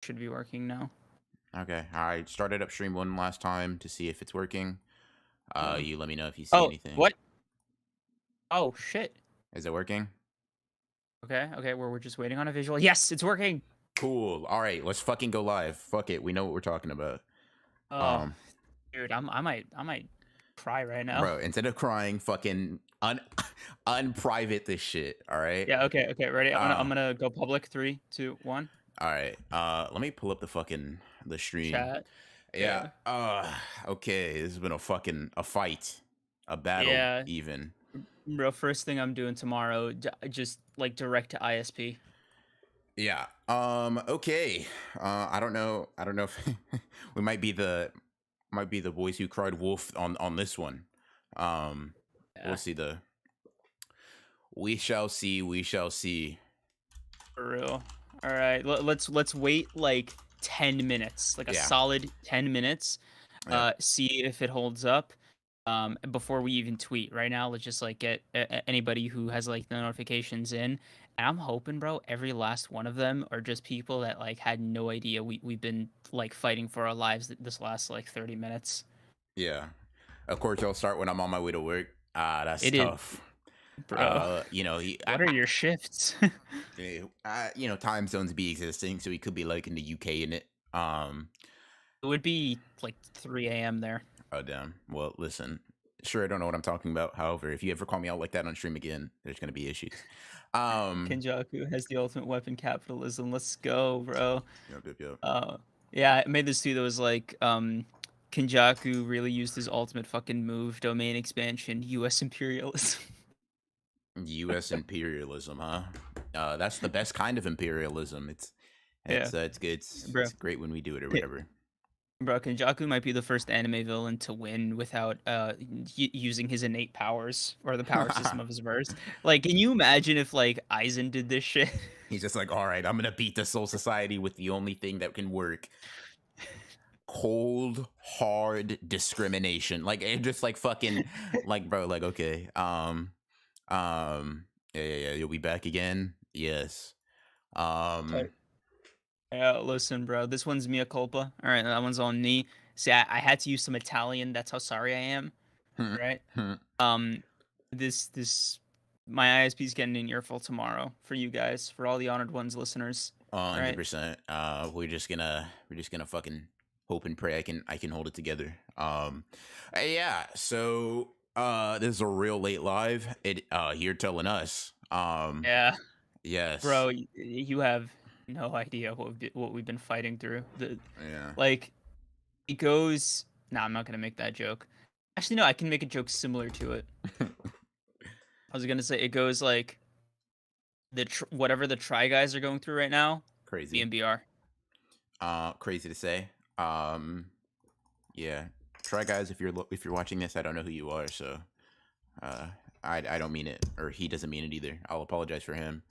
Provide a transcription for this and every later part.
should be working now. Okay. I started up stream one last time to see if it's working. Oh. You let me know if you see Oh, anything. what? Oh shit. Is it working? Okay, okay, we're just waiting on a visual. Yes, it's working. Cool. All right, let's fucking go live. Fuck it. We know what we're talking about. Oh, Um, dude, I might cry right now. bro, instead of crying, fucking unprivate this shit. All right. Yeah, okay, okay, ready? I'm gonna Uh, I'm gonna go public. 3, 2, 1. all right. Let me pull up the stream. Chat. Yeah. Yeah. Okay. This has been a fight, a battle, Yeah. even. Bro, first thing I'm doing tomorrow, just like direct to ISP. Yeah. Okay. I don't know. I don't know if we might be the boys who cried wolf on this one. We'll Yeah, see the. We shall see. We shall see. for real. All right, let's wait like 10 minutes, like a Yeah. solid 10 minutes. Yeah. See if it holds up. Before we even tweet right now, let's just like get anybody who has like the notifications in. And I'm hoping, bro, every last one of them are just people that like had no idea we've been like fighting for our lives this last like 30 minutes. Yeah. Of course, I'll start when I'm on my way to work. That's It is, tough. bro. You know, What are your shifts? you know, time zones be existing, so he could be like in the UK in it. It would be like 3 a.m. there. Oh damn. Well, listen. Sure, I don't know what I'm talking about. However, if you ever call me out like that on stream again, there's gonna be issues. Kinjaku has the ultimate weapon, capitalism. Let's go, bro. Yep. Yeah, I made this tweet that was like, Kinjaku really used his ultimate fucking move, domain expansion, U.S. imperialism. U.S. imperialism, huh? That's the best kind of imperialism. Yeah, It's good. bro. It's great when we do it or Ki- whatever. Bro, Kinjaku might be the first anime villain to win without using his innate powers or the power system of his verse. Like, can you imagine if like Aizen did this shit? He's just like, all right, I'm gonna beat the Soul Society with the only thing that can work: cold, hard discrimination. Like, it just like fucking, like, bro, like, okay, yeah, you'll be back again. Yes. Um, Yeah, listen, bro. This one's mea culpa. All right, that one's on me. See, I had to use some Italian. That's how sorry I am. Right. Um, this my ISP's getting an earful tomorrow for you guys, for all the honored ones, listeners. All right. 100%. We're just gonna fucking hope and pray I can hold it together. Yeah. So this is a real late live. You're telling us. Yeah, Yes. bro, you have no idea what we've been fighting through. Yeah. Like it goes. Nah, I'm not gonna make that joke. Actually, no, I can make a joke similar to it. I was gonna say it goes like whatever the try guys are going through right now. Crazy. BNBR. Crazy to say. Yeah. Try guys, if you're watching this, I don't know who you are, so I don't mean it, or he doesn't mean it either. I'll apologize for him.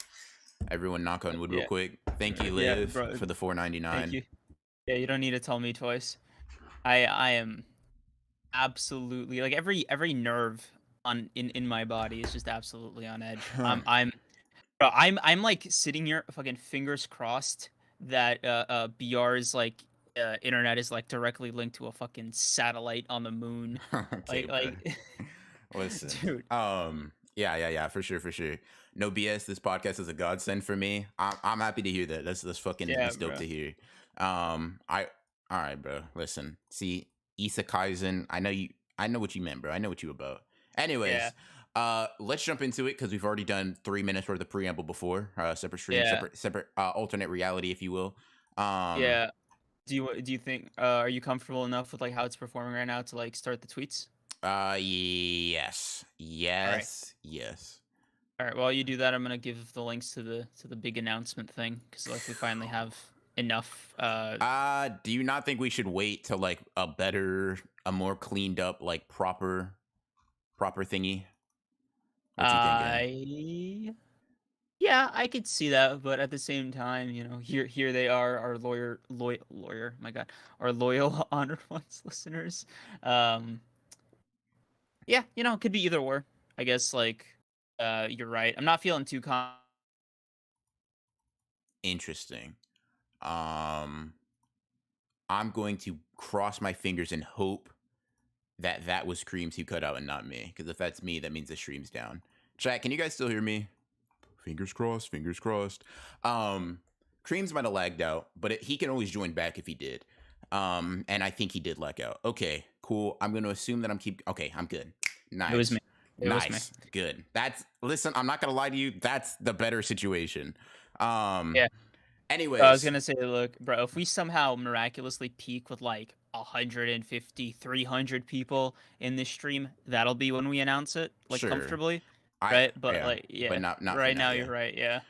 Everyone knock on wood real quick. Thank you, Yeah, Liv, bro. for the $4.99. Thank you. Yeah, you don't need to tell me twice. I am absolutely like every nerve in my body is just absolutely on edge. Bro, I'm like sitting here fucking fingers crossed that BR's like internet is like directly linked to a fucking satellite on the moon. Okay, Like listen. dude. Yeah, for sure. No BS. This podcast is a godsend for me. I'm happy to hear that. That's fucking Yeah, that's dope bro. to hear. I all right, bro. Listen, see, Jujutsu Kaisen. I know what you meant, bro. I know what you about. Anyways, let's jump into it because we've already done 3 minutes worth of preamble before. Separate stream, Yeah. separate alternate reality, if you will. Yeah. Do you think are you comfortable enough with like how it's performing right now to like start the tweets? Yes. All right, while you do that, I'm gonna give the links to the big announcement thing because like we finally have enough. Do you not think we should wait till like a more cleaned up, like proper thingy? What you thinking? Yeah, I could see that, but at the same time, you know, here they are, our lawyer. My God, our loyal honored ones, listeners. Yeah, you know, it could be either or. I guess like, you're right. I'm not feeling too Interesting. Um, I'm going to cross my fingers and hope that that was Creams who cut out and not me. Because if that's me, that means the stream's down. Chat, can you guys still hear me? Fingers crossed, fingers crossed. Creams might have lagged out, but he can always join back if he did. And I think he did lag out. Okay, cool. I'm going to assume that okay, I'm good. It was Nice. me. It was me. Nice. Good. Listen, I'm not going to lie to you. That's the better situation. Yeah. Anyways. I was gonna say, look, bro, if we somehow miraculously peak with like 150, 300 people in this stream, that'll be when we announce it, like Sure. comfortably, right? But Yeah, like, yeah, but not right for now, now, yeah. you're right, yeah.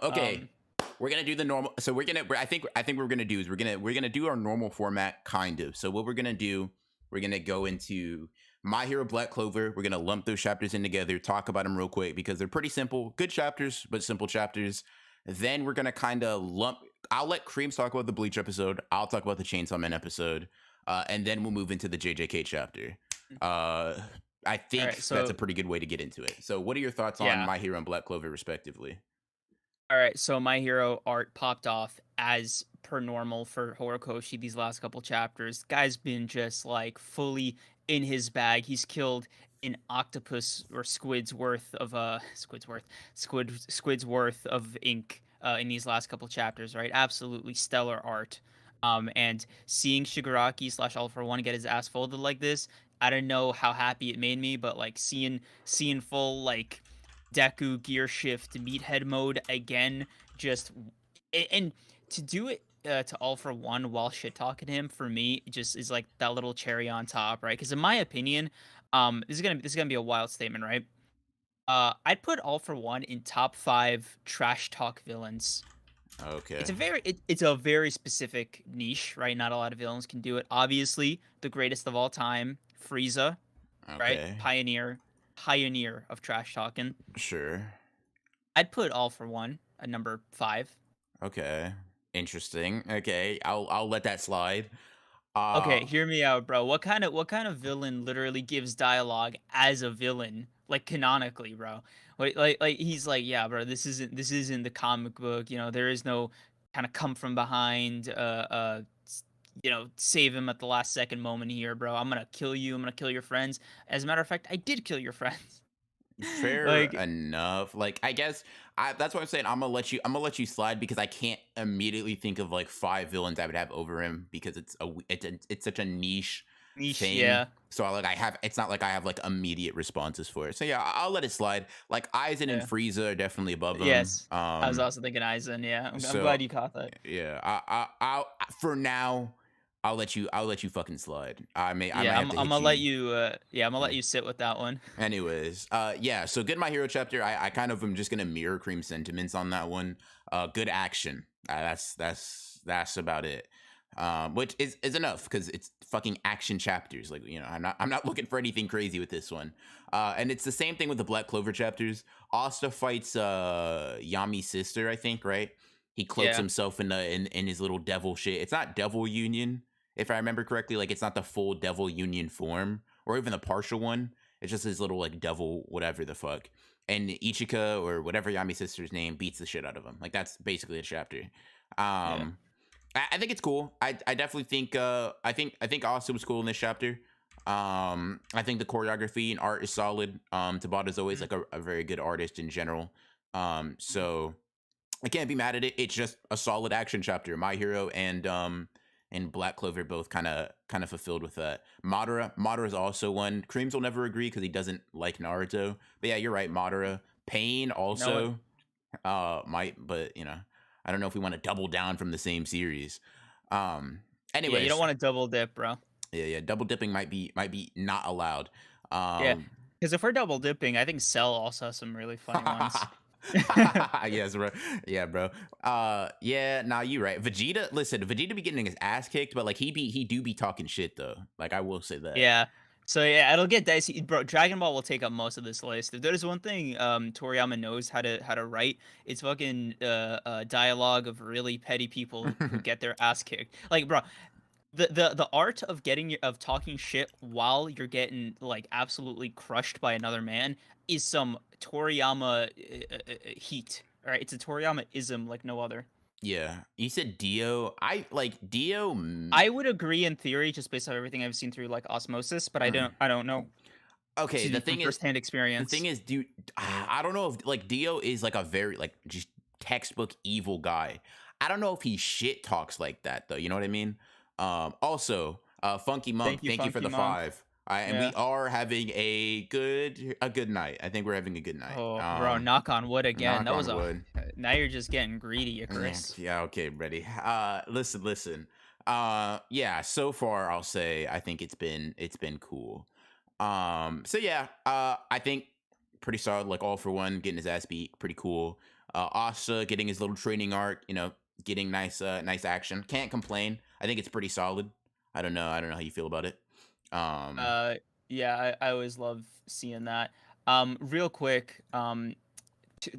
Okay, we're gonna do the normal. So I think what we're gonna do is we're gonna do our normal format, kind of. So what we're gonna do, we're gonna go into My Hero Black Clover. We're gonna lump those chapters in together, talk about them real quick because they're pretty simple, good chapters, but simple chapters. Then we're gonna kind of lump. I'll let Creams talk about the Bleach episode. I'll talk about the Chainsaw Man episode, and then we'll move into the JJK chapter. I think Right, so, that's a pretty good way to get into it. So, what are your thoughts on My Hero and Black Clover, respectively? All right, so My Hero art popped off as per normal for Horikoshi these last couple chapters. Guy's been just like fully in his bag. He's killed an octopus or squid's worth of squid's worth of ink in these last couple chapters, right? Absolutely stellar art. And seeing Shigaraki slash All for One get his ass folded like this, I don't know how happy it made me, but like seeing full like Deku gear shift meathead mode again, just and to do it to All for One while shit talking him for me just is like that little cherry on top, right? Because in my opinion, this is gonna be a wild statement, right? I'd put All for One in top 5 trash talk villains. Okay. It's a very specific niche, right? Not a lot of villains can do it. Obviously, the greatest of all time, Frieza, right? Okay. Pioneer of trash talking. Sure. I'd put All for One at number 5. Okay. Interesting. Okay, I'll let that slide. Okay, hear me out, bro. What kind of villain literally gives dialogue as a villain, like canonically, bro? Like he's like, yeah, bro, this isn't the comic book. You know, there is no kind of come from behind, save him at the last second moment here, bro. I'm gonna kill you. I'm gonna kill your friends. As a matter of fact, I did kill your friends. Fair enough. Like, I guess that's what I'm saying. I'm gonna let you slide because I can't immediately think of like 5 villains I would have over him because it's such a niche thing. Yeah. So it's not like I have like immediate responses for it. So yeah, I'll let it slide. Like Aizen and Frieza are definitely above them. Yes. I was also thinking Aizen. Yeah, I'm glad you caught that. Yeah, I for now. I'll let you fucking slide. I'm gonna let you. I'm gonna let you sit with that one. Anyways, yeah. So good My Hero chapter. I kind of am just gonna mirror Cream sentiments on that one. Good action. That's about it. Which is enough because it's fucking action chapters. Like, you know, I'm not looking for anything crazy with this one. And it's the same thing with the Black Clover chapters. Asta fights Yami's sister, I think, right? He cloaks himself in his little devil shit. It's not Devil Union, if I remember correctly. Like, it's not the full Devil Union form or even the partial one. It's just his little like devil whatever the fuck. And Ichika or whatever Yami's sister's name beats the shit out of him. Like, that's basically a chapter. I think it's cool. I definitely think I think Asta was cool in this chapter. I think the choreography and art is solid. Tabata's always like a very good artist in general. So I can't be mad at it. It's just a solid action chapter. My Hero and Black Clover both kind of fulfilled with that. Madara is also one. Creams will never agree because he doesn't like Naruto. But yeah, you're right. Madara. Pain also might, but you know, I don't know if we want to double down from the same series. Anyways, you don't want to double dip, bro. Yeah. Double dipping might be not allowed. Because if we're double dipping, I think Cell also has some really funny ones. Yes, bro. Yeah, bro. Yeah, nah, you right. Vegeta be getting his ass kicked, but like he do be talking shit though. Like, I will say that. Yeah. So yeah, it'll get dicey, bro. Dragon Ball will take up most of this list. If there's one thing Toriyama knows how to write, it's fucking dialogue of really petty people who get their ass kicked. Like, bro, the art of talking shit while you're getting like absolutely crushed by another man is some Toriyama heat. All right, it's a Toriyama ism like no other. Yeah, you said Dio. I like Dio. I would agree in theory, just based on everything I've seen through like osmosis, but I don't know. Okay, Excuse me, from firsthand the thing experience. is, dude, I don't know if like Dio is like a very like just textbook evil guy. I don't know if he shit talks like that though. You know what I mean? Also, Funky Monk, Thank you, thank you for Funky the Monk. 5. And we Yeah. are having a good night. I think we're having a good night. Oh, bro, knock on wood again. Knock That was on a. wood. Now you're just getting greedy, Yeah, Chris. yeah, okay, ready. Listen. Yeah, so far I'll say I think it's been cool. So yeah, I think pretty solid, like all for one, getting his ass beat, pretty cool. Asa getting his little training arc, getting nice action. Can't complain. I think it's pretty solid. I don't know how you feel about it. Um, Uh, yeah, I always love seeing that. Real quick,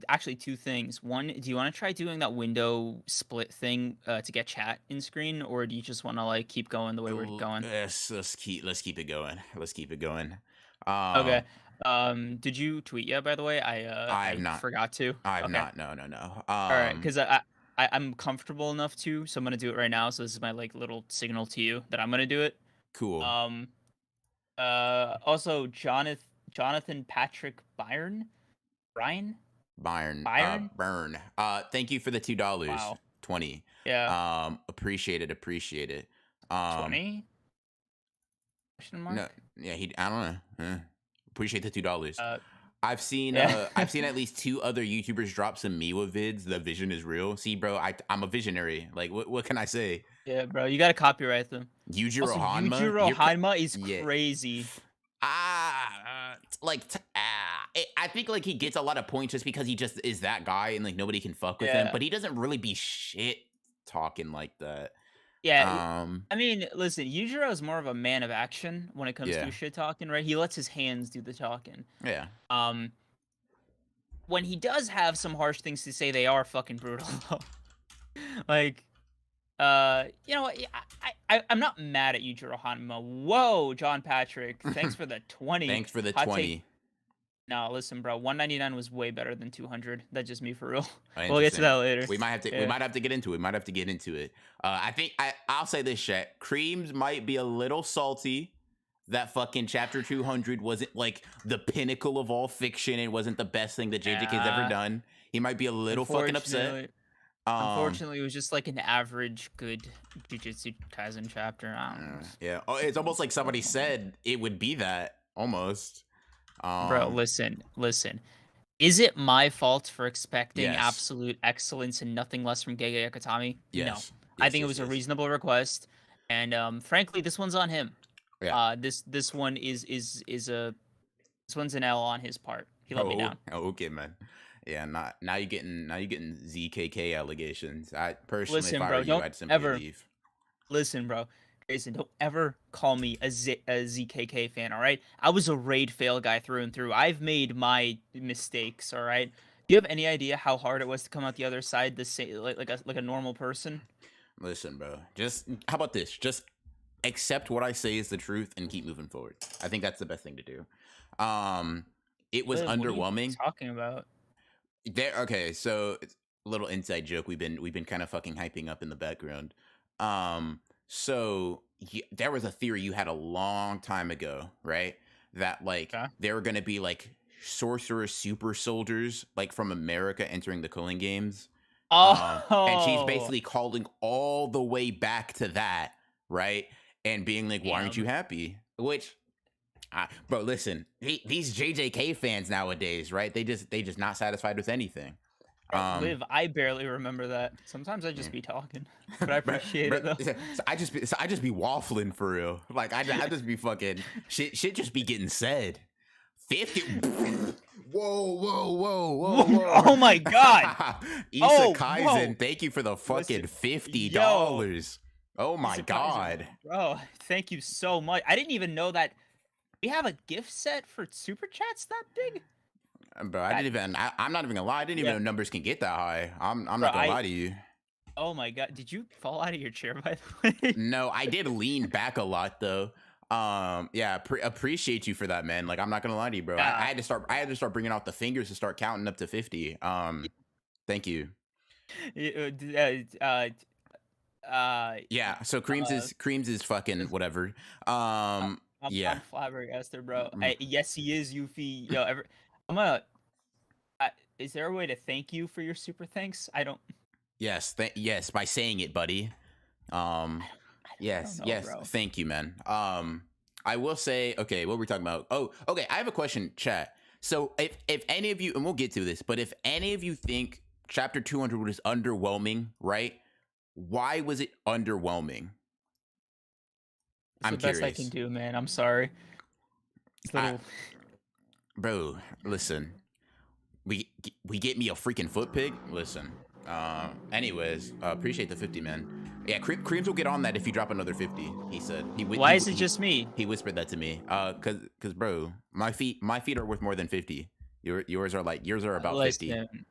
actually two things. One, do you want to try doing that window split thing to get chat in screen, or do you just want to like keep going the way we're going? let's keep it going. Let's keep it going. Okay. Um, Did you tweet yet? By the way, I have I not. forgot to. I have Okay. not. No. All right, because I'm comfortable enough to, so I'm gonna do it right now. So this is my like little signal to you that I'm gonna do it. Cool. Um. Also, Jonathan Patrick Bryan, Byron. Burn. Thank you for the $2. Wow. 20. Yeah. Appreciate it. Appreciate it. Um, 20 question no, mark. yeah, I don't know. Appreciate the $2. Uh. Yeah. I've seen at least 2 other YouTubers drop some Miwa vids. The vision is real. See, bro, I'm a visionary. Like, what can I say? Yeah, bro. You gotta copyright them. Yujiro Also, Hanma, Yujiro Hanma is yeah. crazy. I think like he gets a lot of points just because he just is that guy and like nobody can fuck with him, Yeah. but he doesn't really be shit talking like that. Yeah. Um, I mean, listen, Yujiro is more of a man of action when it comes yeah, to shit talking, right? He lets his hands do the talking. yeah. Um, when he does have some harsh things to say, they are fucking brutal. Like, I'm not mad at Yujiro Hanma. Whoa, John Patrick, thanks for the 20. Thanks for the Hot take. 20. No, listen, bro. 199 was way better than 200. That's just me for real. We'll get to Interesting. that later. We might have to get into it. We might have to get into it. I think I'll say this shit. Creams might be a little salty that fucking chapter 200 wasn't like the pinnacle of all fiction. It wasn't the best thing that JJK's ever done. He might be a little fucking upset. Unfortunately, it was just like an average good Jujutsu Kaisen chapter. I don't know. Yeah. Oh, it's almost like somebody said it would be that almost. Bro, listen. Is it my fault for expecting Yes. absolute excellence and nothing less from Gege Akutami? Yes. No. Yes, I think it yes, was a yes. reasonable request, and frankly, this one's on him. Yeah. This one is this one's an L on his part. He let me down. Oh, okay, man. Yeah, now you're getting ZKK allegations. I personally, Listen, if I bro, were you, don't I'd simply ever leave. listen, bro. Jason, don't ever call me a ZKK fan, all right? I was a raid fail guy through and through. I've made my mistakes, all right? Do you have any idea how hard it was to come out the other side the same like a normal person? Listen, bro. Just how about this? Just accept what I say is the truth and keep moving forward. I think that's the best thing to do. It was Liv, what are you underwhelming. talking about? Okay, so it's a little inside joke we've been kind of fucking hyping up in the background. So there was a theory you had a long time ago, right? That like Okay. there were gonna be like sorcerer super soldiers like from America entering the Culling games. And she's Oh, basically calling all the way back to that, right? And being like, "Why aren't you damn. happy?" Which, bro, listen, these JJK fans nowadays, right? They just not satisfied with anything. Bro, Liv, I barely remember that. Sometimes I just be talking, but I appreciate it though. So I just be waffling for real. Like I just be fucking shit just be getting said. 50. Whoa. Oh my god. Issa Kaisen, thank you for the fucking $50. Oh my god. Bro, thank you so much. I didn't even know that we have a gift set for super chats that big. Bro, I'm not even gonna lie. I didn't even know numbers can get that high. I'm not gonna lie to you. Oh my god, did you fall out of your chair by the way? No, I did lean back a lot though. Yeah, appreciate you for that, man. Like I'm not gonna lie to you, bro. I had to start bringing out the fingers to start counting up to 50. Thank you. Yeah, so Creams is fucking whatever. I Yeah. I'm flabbergasted, bro. Yes, he is Yuffie. Yo, I'm gonna. Is there a way to thank you for your super thanks? I don't. Yes, yes, by saying it, buddy. Um, I don't yes, know, yes, bro. thank you, man. I will say, okay, what were we talking about? Oh, okay, I have a question, chat. So if any of you, and we'll get to this, but if any of you think chapter 200 was underwhelming, right? Why was it underwhelming? It's I'm the best I can curious. do, man. I'm sorry. It's I, little. bro, listen. We get me a freaking foot pig. Listen. Anyways, appreciate the 50, man. Yeah, Creams will get on that if you drop another 50. He said Why is it just me? he whispered that to me. Cause bro, my feet are worth more than 50. Yours are about 50. Listen,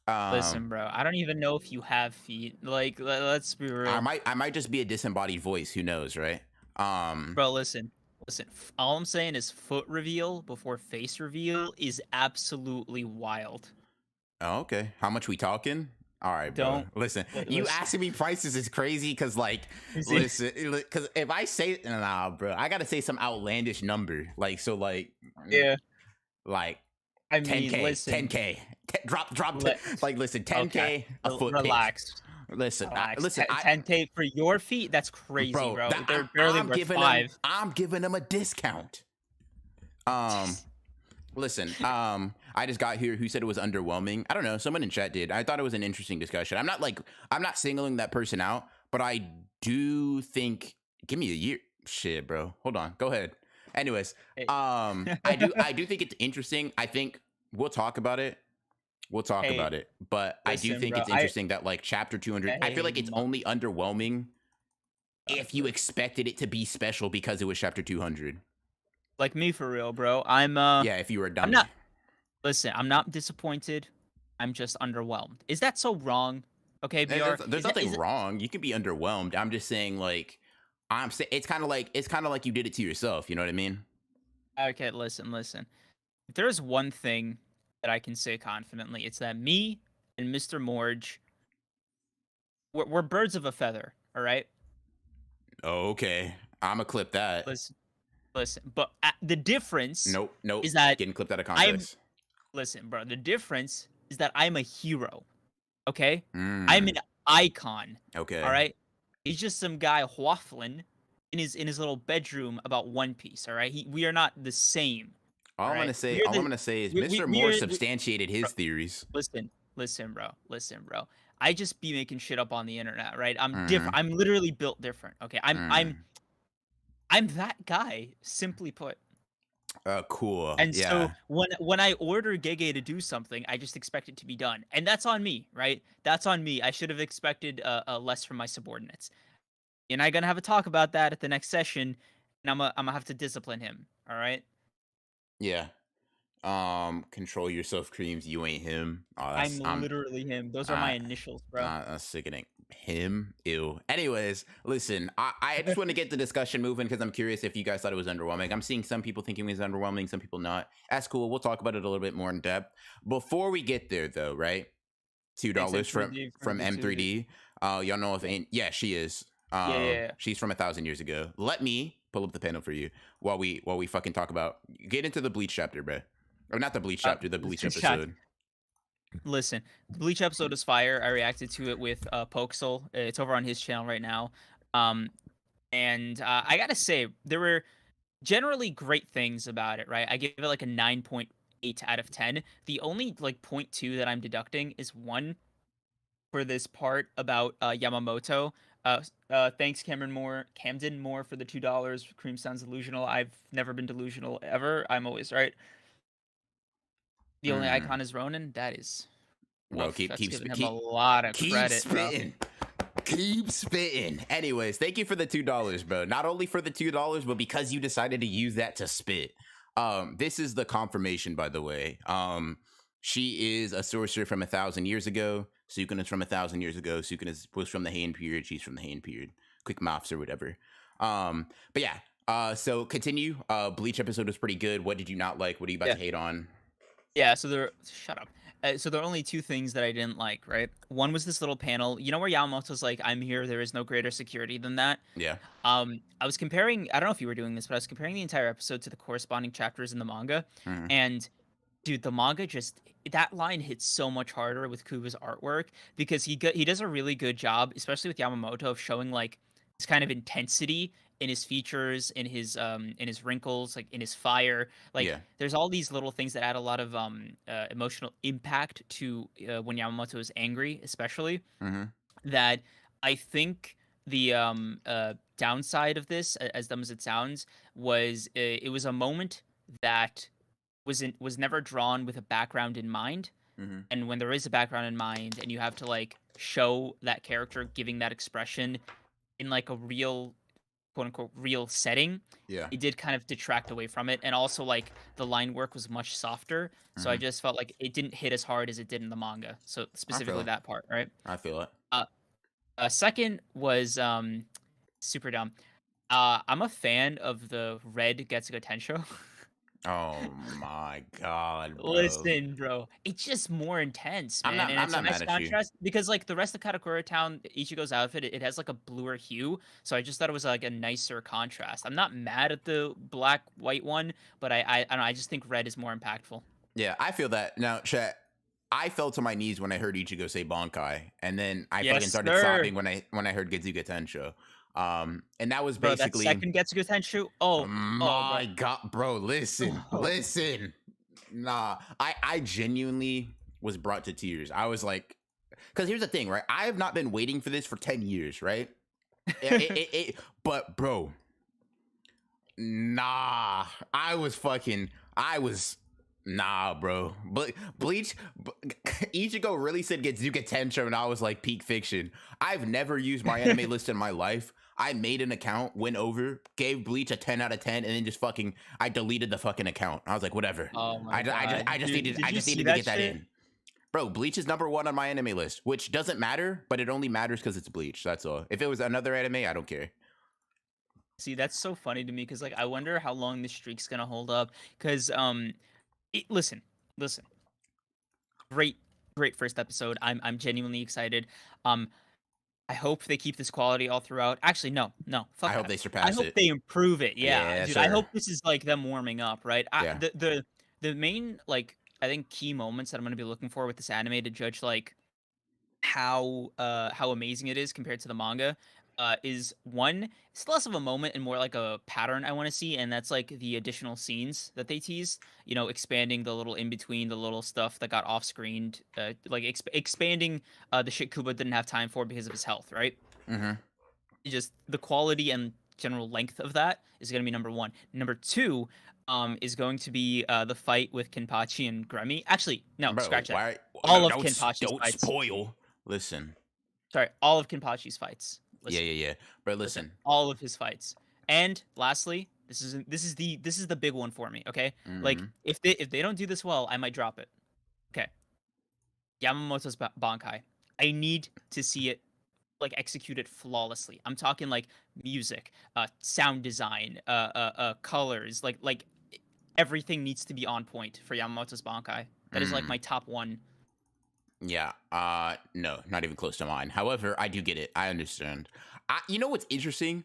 Um, listen, bro. I don't even know if you have feet. Like, let's be real, I might just be a disembodied voice. Who knows, right? Um, bro. Listen. All I'm saying is foot reveal before face reveal is absolutely wild. oh, okay. How much we talking? All right, bro. Don't Listen, you listen. asking me prices is crazy because, like, listen, because if I say, nah, bro, I gotta say some outlandish number, like, so, Yeah, like I mean, 10K, listen. 10K, drop, Let like, listen, Okay, 10K a foot pick. relax, Listen, relax. listen, 10K for your feet? That's crazy, bro, bro. that They're barely worth 5. I'm giving them a discount. Um, Listen, I just got here who said it was underwhelming. I don't know. Someone in chat did. I thought it was an interesting discussion. I'm not singling that person out, but I do think, give me a year. Shit, bro. Hold on. Go ahead. Anyways, Hey. I do think it's interesting. I think we'll talk about it. We'll talk Hey, about it. But I do listen, think bro. it's interesting that like chapter 200, I feel Hey, like it's only underwhelming if you expected it to be special because it was chapter 200. like me for real, bro. Yeah, if you were a I'm dummy. not. Listen, I'm not disappointed. I'm just underwhelmed. Is that so wrong? Okay, BR. There's nothing wrong. You can be underwhelmed. I'm just saying, like, I'm saying it's kind of like you did it to yourself. You know what I mean? Okay, listen. If there's one thing that I can say confidently, it's that me and Mr. Morge, we're birds of a feather. All right. Okay, I'ma clip that. Listen, listen. But the difference Nope. is that Getting clipped out of I'm context. listen, bro. The difference is that I'm a hero. Okay, I'm an Mm, icon. All okay. right. He's just some guy waffling in his little bedroom about One Piece. All right. We are not the same. All right. All I'm gonna say is Mr. We Moore are. substantiated Bro, his theories. listen, bro. I just be making shit up on the internet, right? I'm different. Mm, I'm literally built different. Okay. mm. I'm that guy. Simply put. Cool. And so Yeah. when I order Gege to do something, I just expect it to be done, and that's on me, right? That's on me. I should have expected less from my subordinates. And I'm gonna have a talk about that at the next session, and I'm gonna have to discipline him. All right? Yeah. Control yourself, creams. You ain't him. Oh, I'm literally him. Those are my uh, initials, bro. that's sickening. Him, ew. Anyways, listen, I just want to get the discussion moving because I'm curious if you guys thought it was underwhelming. I'm seeing some people thinking it was underwhelming, some people not. That's cool. We'll talk about it a little bit more in depth. Before we get there, though, right? Thanks, $2 M3D, for from the 2. M3D. Y'all know if ain't yeah, she is. Yeah. She's from 1,000 years ago. Let me pull up the panel for you while we fucking talk about get into the Bleach chapter, bro. Or not the Bleach chapter, the Bleach Shot. episode. Listen, the Bleach episode is fire. I reacted to it with Pokesol. It's over on his channel right now. And I gotta say, there were generally great things about it, right? I give it like a 9.8 out of 10. The only like point 2 that I'm deducting is one for this part about Yamamoto. Thanks Camden Moore for the $2. Cream sounds delusional. I've never been delusional ever. I'm always right. The only Mm. icon is Ronin. That is Bro, woof. That's giving him a lot of keep credit, bro. spitting. Keep spitting. Anyways, thank you for the $2, bro. Not only for the $2, but because you decided to use that to spit. This is the confirmation, by the way. She is a sorcerer from 1,000 years ago. Sukuna is from 1,000 years ago. Sukuna was from the Heian period. She's from the Heian period. Quick maths or whatever. But yeah. So continue. Bleach episode was pretty good. What did you not like? What are you about Yeah. to hate on? Yeah, so there shut up. So there are only 2 things that I didn't like, right? One was this little panel, you know where Yamamoto's like, "I'm here, there is no greater security than that." Yeah. I was comparing I don't know if you were doing this, but I was comparing the entire episode to the corresponding chapters in the manga, Hmm. and dude, the manga just that line hits so much harder with Kuba's artwork because he does a really good job, especially with Yamamoto, of showing like this kind of intensity in his features, in his wrinkles, like in his fire. Like Yeah. there's all these little things that add a lot of emotional impact to when Yamamoto is angry, especially Hmm. that I think the downside of this, as dumb as it sounds, was it was a moment that was never drawn with a background in mind. Hmm. And when there is a background in mind, and you have to like show that character giving that expression in like a real quote unquote real setting, Yeah. it did kind of detract away from it. And also like the line work was much softer, so I Hmm. just felt like it didn't hit as hard as it did in the manga. So I feel specifically it. that part, right? I feel it. Uh, Second was super dumb. I'm a fan of the red Getsuga Tensho. Oh my god, bro. Listen, bro, it's just more intense, I'm man, not. and I'm it's a not nice mad at you. contrast because, like, the rest of Katakura Town, Ichigo's outfit, it has like a bluer hue, so I just thought it was like a nicer contrast. I'm not mad at the black white one, but I don't know, I just think red is more impactful. Yeah, I feel that. Now, chat. I fell to my knees when I heard Ichigo say Bankai, and then I fucking Yes, started sir, sobbing when I heard Getsuga Tensho. And that was bro. That basically second Getsuga Tenshu, oh, bro, my god, bro. Listen, oh, listen. Nah, I genuinely was brought to tears. I was like, because here's the thing, right? I have not been waiting for this for 10 years, right? But bro, nah, I was, nah, bro. But Bleach, Ichigo really said Getsuga Tensho, and I was like, peak fiction. I've never used my anime list in my life. I made an account, went over, gave Bleach a 10 out of 10, and then just fucking, I deleted the fucking account. I was like, whatever. oh my I god, just dude, needed, did I you just see needed to that get that shit? in. Bro, Bleach is #1 on my anime list, which doesn't matter, but it only matters because it's Bleach. That's all. If it was another anime, I don't care. See, that's so funny to me because, like, I wonder how long this streak's gonna hold up. Because, listen, listen, great, great first episode. I'm genuinely excited. Um, I hope they keep this quality all throughout. Actually, no, no, I fuck hope that. they I surpass hope it. they improve it. Yeah, Yeah, dude. I sir. hope this is like them warming up, right? Yeah. The main like I think key moments that I'm gonna be looking for with this anime to judge like how amazing it is compared to the manga is one, it's less of a moment and more like a pattern I want to see, and that's like the additional scenes that they teased, you know, expanding the little in between, the little stuff that got off screened, like expanding the shit Kuba didn't have time for because of his health, right? Mm-hmm. Just the quality and general length of that is going to be number one. Number two is going to be the fight with Kenpachi and Gremmy. Actually, no, Bro, scratch that. why? No, All of Kenpachi's don't fights. spoil. Listen. Sorry, all of Kenpachi's fights. Yeah, Listen, yeah, yeah. Bro, listen, listen. all of his fights. And lastly, this is the big one for me. Okay, like Mm-hmm. if they don't do this well, I might drop it. Okay, Yamamoto's Bankai. I need to see it like executed flawlessly. I'm talking like music, sound design, colors, like everything needs to be on point for Yamamoto's Bankai. That is like Mm. my top one. Yeah. No, not even close to mine. However, I do get it. I understand. You know what's interesting?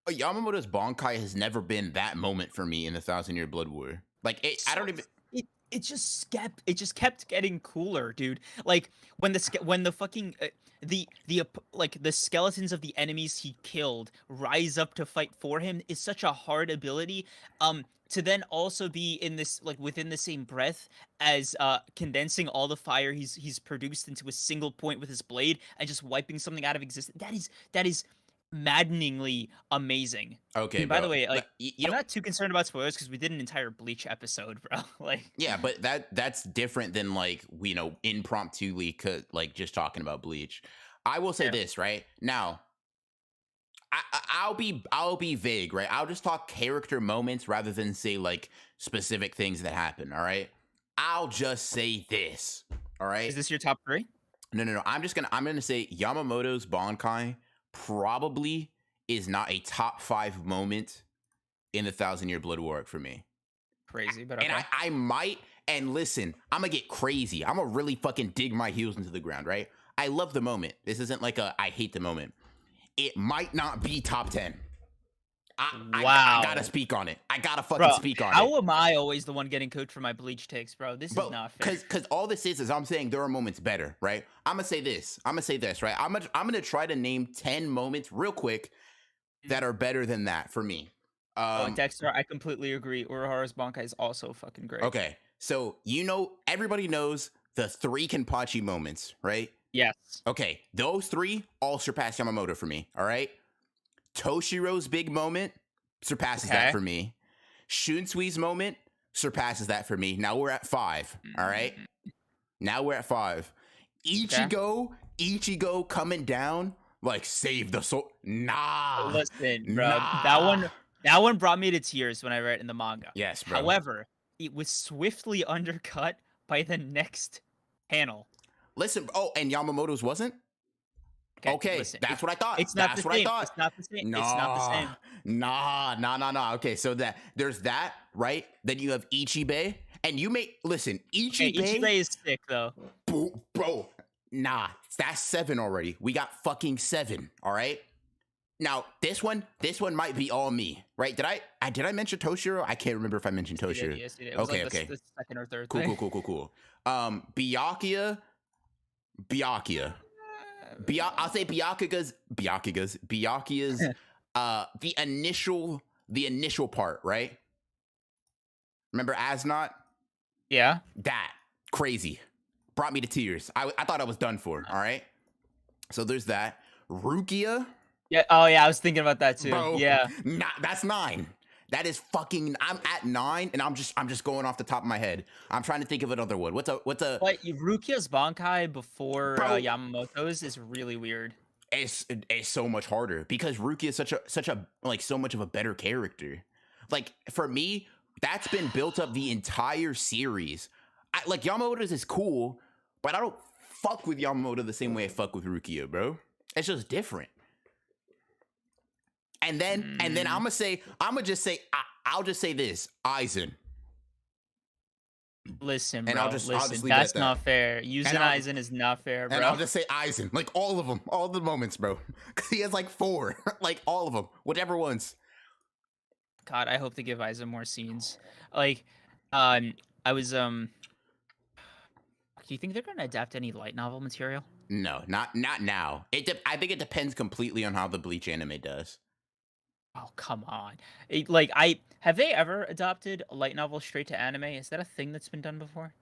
Yamamoto's Bankai has never been that moment for me in the Thousand Year Blood War. Like, I So don't even. it just kept getting cooler, dude. Like when the fucking like the skeletons of the enemies he killed rise up to fight for him is such a hard ability. To then also be in this like within the same breath as condensing all the fire he's produced into a single point with his blade and just wiping something out of existence. That is maddeningly amazing. Okay, And by the bro. way, like You I'm know, not too concerned about spoilers because we did an entire Bleach episode, bro. Like, yeah, but that's different than like impromptu like just talking about Bleach. I will say fair. this right now. I'll be vague, right? I'll just talk character moments rather than say like specific things that happen. All right. I'll just say this. All Is right. this your top three? No. I'm gonna say Yamamoto's Bankai probably is not a top 5 moment in the Thousand Year Blood War for me. Crazy, but And okay. I might, And listen, I'm gonna get crazy. I'm gonna really fucking dig my heels into the ground, right? I love the moment. This isn't like a I hate the moment. It might not be top 10. I gotta Wow. speak on it. I gotta fucking Bro, speak on it. how am I always the one getting cooked for my Bleach takes, bro? This is Bro, not fair. because all this is I'm saying there are moments better, right? I'm gonna say this. Right? I'm gonna try to name 10 moments real quick that are better than that for me. Dexter, I completely agree. Urahara's Bankai is also fucking great. Okay, so everybody knows the 3 Kenpachi moments, right? Yes. Okay, those 3 all surpass Yamamoto for me. All right, Toshiro's big moment surpasses that for me. Shunsui's moment surpasses that for me. Now we're at 5. All right, now we're at 5. Ichigo coming down like save the soul. Nah, listen, bro. nah. That one brought me to tears when I read it in the manga. Yes, bro. However, it was swiftly undercut by the next panel. Listen, and Yamamoto's wasn't? Okay, listen, that's what I thought. It's not That's the what same. I thought. It's not the same. Nah, it's not the same. Nah. Okay, so there's that, right? Then you have Ichibe, and you may listen. Ichibe is sick though. Bro, nah, that's 7 already. We got fucking 7. All right. Now this one might be all me, right? Did I mention Toshiro? I can't remember if I mentioned Toshiro. Yes, it was okay. The second or third. Cool. Byakuya. I'll say Byakuya's the initial part, right? Remember Asnot? Yeah. That crazy. Brought me to tears. I thought I was done for. All right. So there's that. Rukia. Yeah. Oh yeah, I was thinking about that too. Bro, yeah. That's 9. That is fucking. I'm at 9, and I'm just going off the top of my head. I'm trying to think of another one. What's a? But Rukia's Bankai before Yamamoto's is really weird. It's so much harder because Rukia is such a like so much of a better character. Like for me, that's been built up the entire series. Like Yamamoto's is cool, but I don't fuck with Yamamoto the same way I fuck with Rukia, bro. It's just different. And then I'll just say this, Aizen. Listen, bro. And I'll just leave that's it at not fair. Using Aizen is not fair, bro. And I'll just say Aizen, like all of them, all the moments, bro. Because he has like 4, like all of them, whatever ones. God, I hope they give Aizen more scenes. Like, I was Do you think they're gonna adapt any light novel material? No, not now. I think it depends completely on how the Bleach anime does. Oh, come on. Have they ever adopted a light novel straight to anime? Is that a thing that's been done before?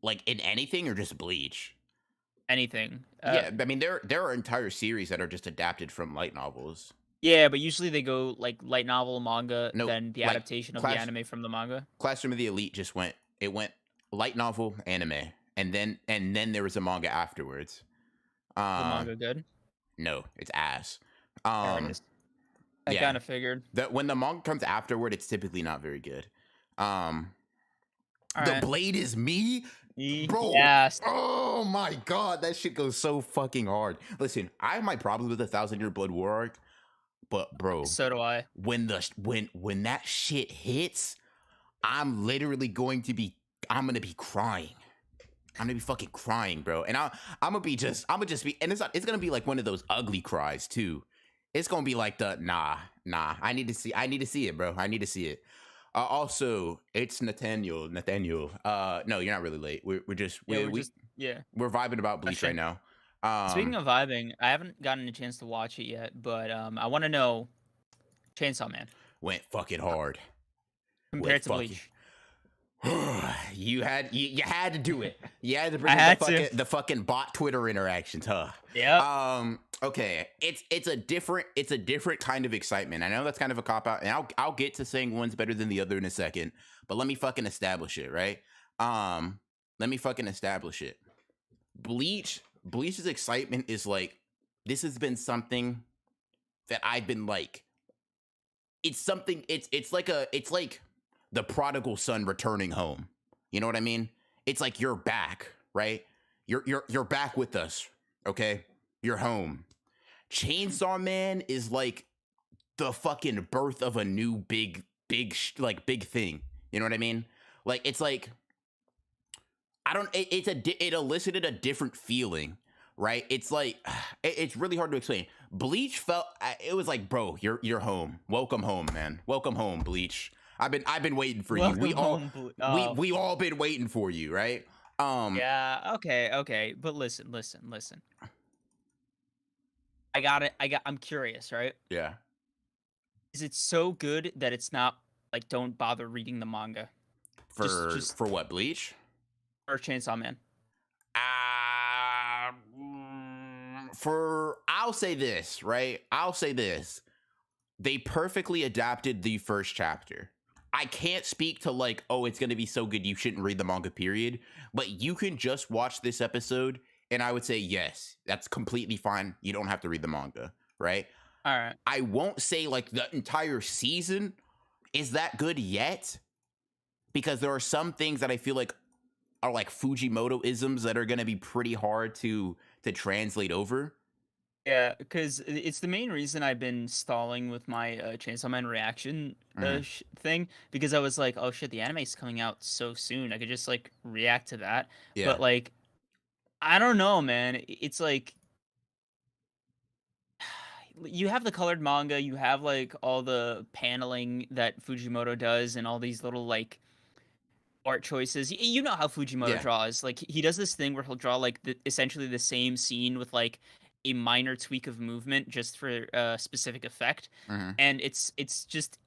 Like in anything or just Bleach? Anything. Yeah, I mean there are entire series that are just adapted from light novels. Yeah, but usually they go like light novel, manga, then the like, adaptation of the anime from the manga. Classroom of the Elite just went light novel, anime, and then there was a manga afterwards. The manga good? No, it's ass. I kind of figured that when the manga comes afterward, it's typically not very good. The Blade is me, bro. Yes. Oh my god, that shit goes so fucking hard. Listen, I have my problems with the 1,000-Year Blood War arc, but bro, so do I. When that shit hits, I'm literally going to be crying. I'm gonna be fucking crying, bro. And I'm gonna just be, and it's gonna be like one of those ugly cries too. It's gonna be like the nah. I need to see it, bro. I need to see it. Also, it's Nathaniel. No, you're not really late. We're vibing about Bleach right now. Speaking of vibing, I haven't gotten a chance to watch it yet, but I want to know, Chainsaw Man went fucking hard compared to Bleach. You had to do it. You had to bring the fucking bot Twitter interactions, huh? Yeah. Okay. It's a different kind of excitement. I know that's kind of a cop out, and I'll get to saying one's better than the other in a second. But let me fucking establish it, right? Bleach's excitement is like, this has been something that I've been like. It's like the prodigal son returning home. You know what I mean? It's like you're back, right? You're back with us, okay? You're home. Chainsaw Man is like the fucking birth of a new big like big thing. You know what I mean? Like it's like I don't. It elicited a different feeling, right? It's like it's really hard to explain. Bleach felt it was like, bro, you're home. Welcome home, man. Welcome home, Bleach. I've been waiting for you. Welcome home. Oh, We all been waiting for you, right? Um, yeah. Okay, okay. But listen, listen, listen. I got it. I'm curious, right? yeah. Is it so good that it's not like don't bother reading the manga? Just For what, Bleach? for Chainsaw Man. For I'll say this, right? I'll say this. They perfectly adapted the first chapter. I can't speak to like, oh, it's going to be so good you shouldn't read the manga period, but you can just watch this episode and I would say yes, that's completely fine. You don't have to read the manga, right? All right. I won't say like the entire season is that good yet because there are some things that I feel like are like Fujimoto isms that are going to be pretty hard to translate over. Yeah, because it's the main reason I've been stalling with my Chainsaw Man reaction Mhm. thing because I was like, oh shit, the anime's coming out so soon. I could just like react to that. Yeah. But like, I don't know, man. It's like you have the colored manga, you have like all the paneling that Fujimoto does, and all these little like art choices. You know how Fujimoto Yeah. draws. Like he does this thing where he'll draw like essentially the same scene with like a minor tweak of movement just for a specific effect. Mhm. And it's just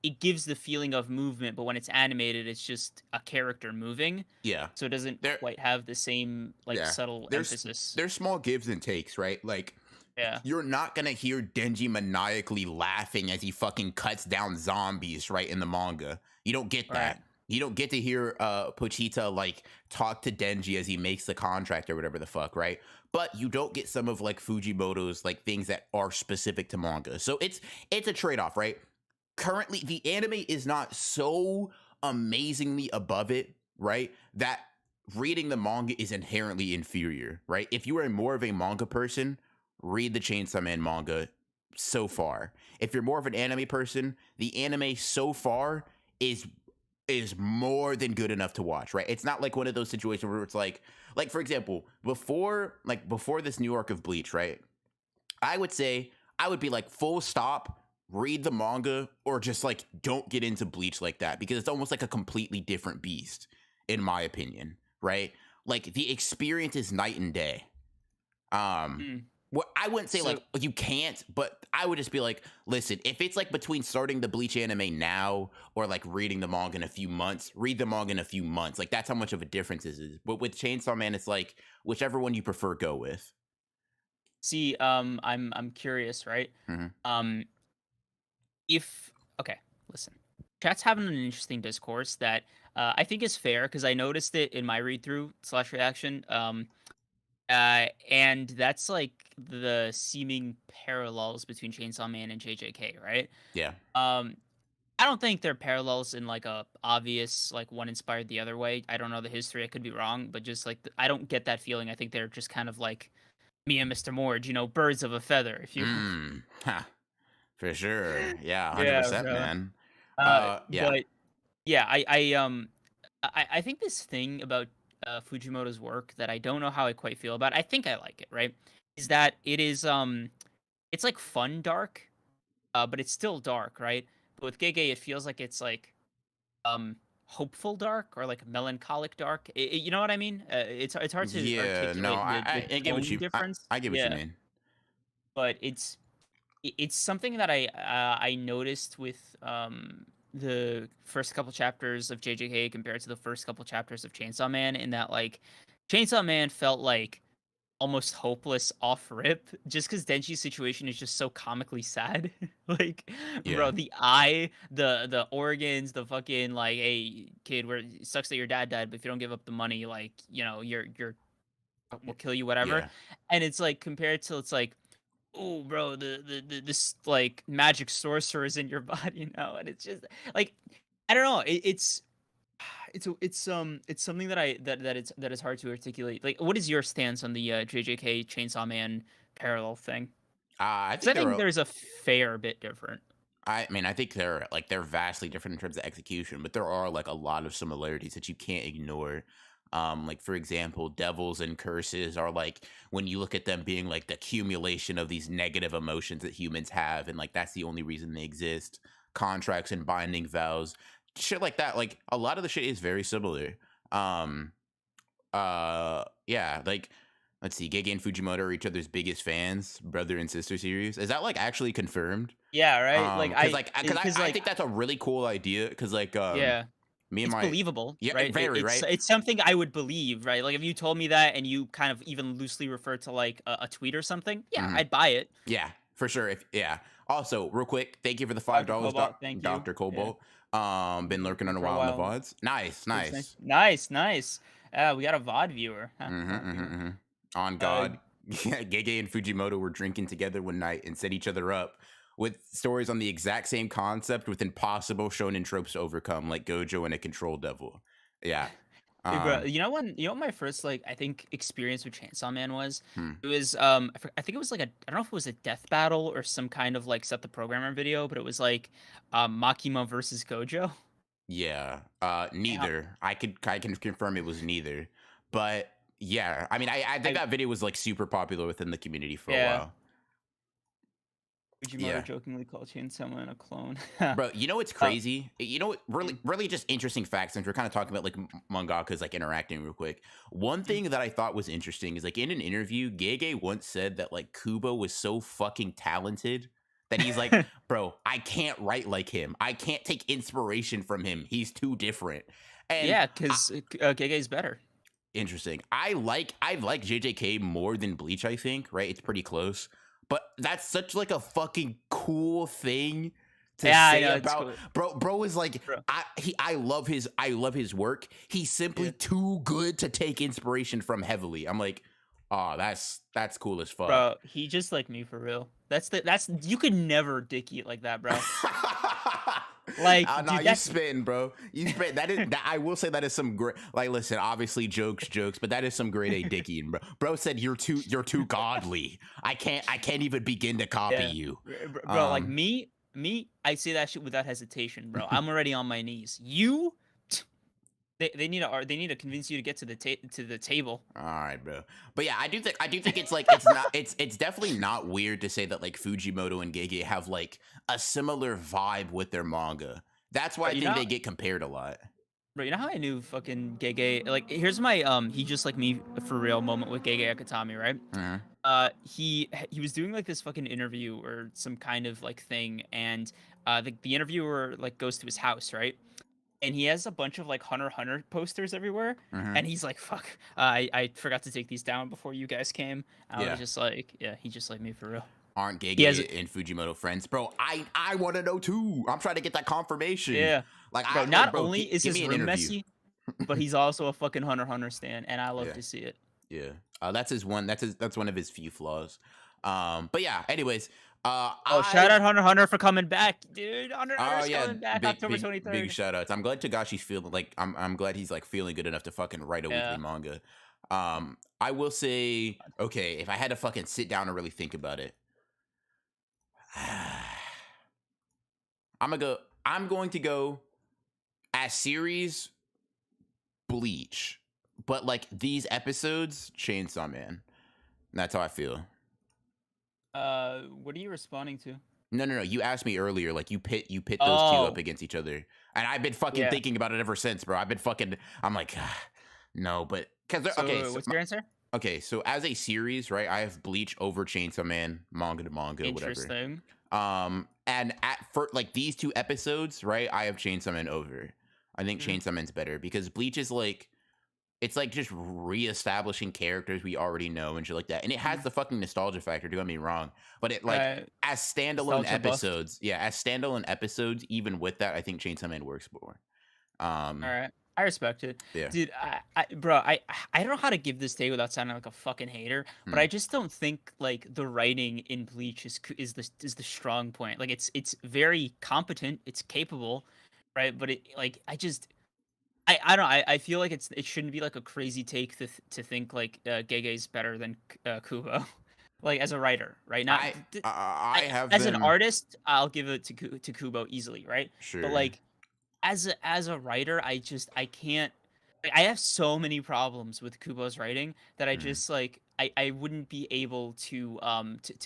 it gives the feeling of movement, but when it's animated, it's just a character moving. Yeah. So it doesn't There quite have the same like yeah. subtle There's emphasis. there's small gives and takes, right? Like Yeah. you're not gonna hear Denji maniacally laughing as he fucking cuts down zombies, right, in the manga. You don't get Right. that. You don't get to hear Pochita like talk to Denji as he makes the contract or whatever the fuck, right? But you don't get some of like Fujimoto's like things that are specific to manga. So it's a trade-off, right? Currently the anime is not so amazingly above it, right? That reading the manga is inherently inferior, right? If you are more of a manga person, read the Chainsaw Man manga so far. If you're more of an anime person, the anime so far is is more than good enough to watch, right? It's not like one of those situations where it's like for example, before this new arc of Bleach, right? I would say I would be like full stop, read the manga, or just like don't get into Bleach like that because it's almost like a completely different beast, in my opinion, right? Like the experience is night and day. Um, Mm. what I wouldn't say So like you can't, but I would just be like, listen, if it's like between starting the Bleach anime now or like reading the manga in a few months, read the manga in a few months. Like that's how much of a difference this is. But with Chainsaw Man, it's like whichever one you prefer, go with. see, I'm curious, right? Hmm. Um, if okay, listen, chat's having an interesting discourse that I think is fair because I noticed it in my read through slash reaction. And that's like the seeming parallels between Chainsaw Man and JJK, right? Yeah. Um, I don't think they're parallels in like a obvious like one inspired the other way. I don't know the history. I could be wrong, but just like I don't get that feeling. I think they're just kind of like me and Mr. Morge, birds of a feather, if you will. Mm. Ha. For sure. Yeah, Yeah, 100%, bro. man. Yeah. But yeah, I think this thing about Fujimoto's work that I don't know how I quite feel about. I think I like it, right? Is that it is it's like fun dark, but it's still dark, right? But with Gege, it feels like it's like um hopeful dark or like melancholic dark. You know what I mean? It's hard to Yeah, no, articulate the I get what tone you difference. I get what you Yeah, mean. but it's something that I noticed with the first couple chapters of JJK compared to the first couple chapters of Chainsaw Man in that like Chainsaw Man felt like almost hopeless off rip just because Denji's situation is just so comically sad. Like, bro, Yeah. the eye, the organs, the fucking like, hey kid, where it sucks that your dad died, but if you don't give up the money, like, you're will kill you, whatever. Yeah. And it's like compared to it's like oh, bro, this like magic sorcerer is in your body now, and it's just like I don't know. It's something that that is hard to articulate. Like, what is your stance on the JJK Chainsaw Man parallel thing? I Because I think they're think there's a fair bit different. I mean, I think they're vastly different in terms of execution, but there are like a lot of similarities that you can't ignore. Like for example, devils and curses are like when you look at them being like the accumulation of these negative emotions that humans have, and like that's the only reason they exist. Contracts and binding vows, shit like that. Like a lot of the shit is very similar. Um, yeah, like let's see, Gege and Fujimoto are each other's biggest fans, brother and sister series. Is that like actually confirmed? Yeah, right. Like because I like think that's a really cool idea. Cause like yeah. me and It's my believable, yeah, right? very right. It's something I would believe, right? Like if you told me that and you kind of even loosely refer to like a tweet or something, yeah, Hmm. I'd buy it. Yeah, for sure. If yeah. Also, real quick, thank you for the $5, Dr. Cobalt, thank you. Doctor Yeah, Cobalt. Been been lurking on here a for a while in the while. vods. Nice, It's nice, nice. nice, nice. We got a VOD viewer. Huh, Mm-hmm, VOD mm-hmm, viewer. mm-hmm. On Uh, God, Gege and Fujimoto were drinking together one night and set each other up with stories on the exact same concept with impossible shonen tropes to overcome, like Gojo and a control devil. Yeah. Hey, bro, Um. you know what my first like I think experience with Chainsaw Man was? Hmm. It was I think it was like I don't know if it was a death battle or some kind of like set the programmer video, but it was like Makima versus Gojo. Yeah. And Neither. I can confirm it was neither. But yeah, I mean, I think I that video was like super popular within the community for a yeah, while. Fujimoto Yeah. jokingly called Chainsaw Man a clone. Bro, you know what's uh, crazy? You know what? Really, mm, really, just interesting facts. Since we're kind of talking about like mangakas like interacting real quick, one mm. thing that I thought was interesting is like in an interview, Gege once said that like Kubo was so fucking talented that he's like, bro, I can't write like him. I can't take inspiration from him. He's too different. And Yeah, because Gege's better. interesting. I like JJK more than Bleach, I think, right? It's pretty close. But that's such like a fucking cool thing to Yeah, I say know it's about cool, bro is like bro. I love his work. He's simply Yeah, too good to take inspiration from heavily. I'm like, oh, that's cool as fuck. bro. He just like me for real. That's you could never dick eat like that, bro. Like, Nah, dude, you that's spitting, bro. You spit. That is. That, I will say that is some great. Like, listen, obviously jokes, but that is some grade A dickie, bro. Bro said you're too godly. I can't even begin to copy yeah, you. bro. Like Um, me, I say that shit without hesitation, bro. I'm already on my knees. You, they need to convince you to get to to the table. all right, bro. But yeah, I do think it's like it's not it's definitely not weird to say that like Fujimoto and Gege have like a similar vibe with their manga. That's why Bro, I think they get compared a lot. bro, you know how I knew fucking Gege? Like, here's my he just like me for real moment with Gege Akutami, right? Hmm. He was doing like this fucking interview or some kind of like thing, and the interviewer like goes to his house, right? And he has a bunch of like Hunter x Hunter posters everywhere, Hmm. and he's like, "Fuck, I forgot to take these down before you guys came." I was Yeah. just like, "Yeah, he just like me for real." Aren't He has, Gege and Fujimoto friends, bro? I want to know too. I'm trying to get that confirmation. yeah, Like bro. I like, Not bro, only is give his me an room interview. messy, but he's also a fucking Hunter x Hunter stan, and I love Yeah, to see it. yeah. That's his one. That's one of his few flaws. But yeah. Anyways, Oh, shout I out Hunter x Hunter for coming back, dude. Hunter x oh Hunter's yeah, coming back big October big big 23rd. shout outs. I'm glad Tagashi's feeling like I'm glad he's like feeling good enough to fucking write a weekly Yeah. manga. I will say, okay, if I had to fucking sit down and really think about it, I'm gonna go. I'm going to go as series Bleach, but like these episodes, Chainsaw Man. That's how I feel. What are you responding to? No, no, no. You asked me earlier, like you pit those two up Oh, against each other, and I've been fucking yeah. thinking about it ever since, bro. I've been fucking. I'm like, no, but because okay, So, what's your answer? okay, so as a series, right? I have Bleach over Chainsaw Man, manga to manga, whatever. Interesting. And at for like these two episodes, right? I have Chainsaw Man over. I think Mhm. Chainsaw Man's better because Bleach is like it's like just reestablishing characters we already know and shit like that. And it has Mhm. the fucking nostalgia factor, don't get me wrong. But it like Right. as standalone Nostalgia buffed. episodes, yeah, as standalone episodes, even with that, I think Chainsaw Man works more. All Um, right. I respect it, yeah. dude. Bro, I don't know how to give this take without sounding like a fucking hater, but Hmm. I just don't think like the writing in Bleach is the strong point. Like it's very competent, it's capable, right? But it like I don't know. I feel like it shouldn't be like a crazy take to to think like Gege's better than Kubo. Like as a writer, right? Not I have as an them. artist, I'll give it to to Kubo easily, right? But Sure. like as a writer, I can't. Like, I have so many problems with Kubo's writing that I Mm, just like I wouldn't be able to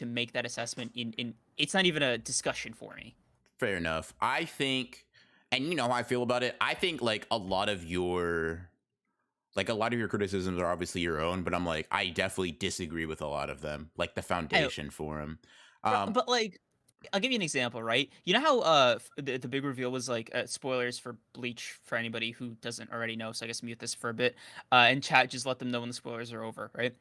make that assessment in. It's not even a discussion for me. fair enough. I think, and you know how I feel about it. I think like a lot of your criticisms are obviously your own, but I'm like, I definitely disagree with a lot of them, like the I, foundation for them. but, but like I'll give you an example, right? You know how the big reveal was like spoilers for Bleach for anybody who doesn't already know, so I guess mute this for a bit. And chat just let them know when the spoilers are over, right?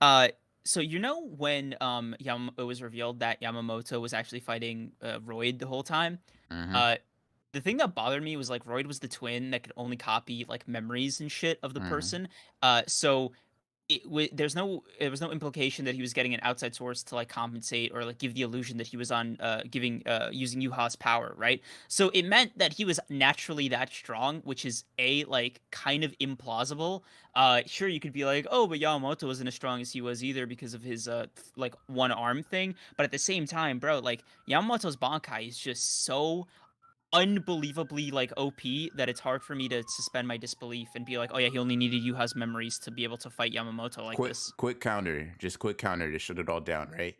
Uh so you know when it was revealed that Yamamoto was actually fighting Royd the whole time? Hmm. Uh the thing that bothered me was like Royd was the twin that could only copy like memories and shit of the Hmm. person. So there was no implication that he was getting an outside source to like compensate or like give the illusion that he was on giving using Yuha's power, right? So it meant that he was naturally that strong, which is a like kind of implausible. Sure, you could be like, oh, but Yamamoto wasn't as strong as he was either because of his like one arm thing, but at the same time, bro, like Yamamoto's Bankai is just so unbelievably like OP that it's hard for me to suspend my disbelief and be like, oh yeah, he only needed Yuha's memories to be able to fight Yamamoto like Quick, this. quick counter to shut it all down. Right?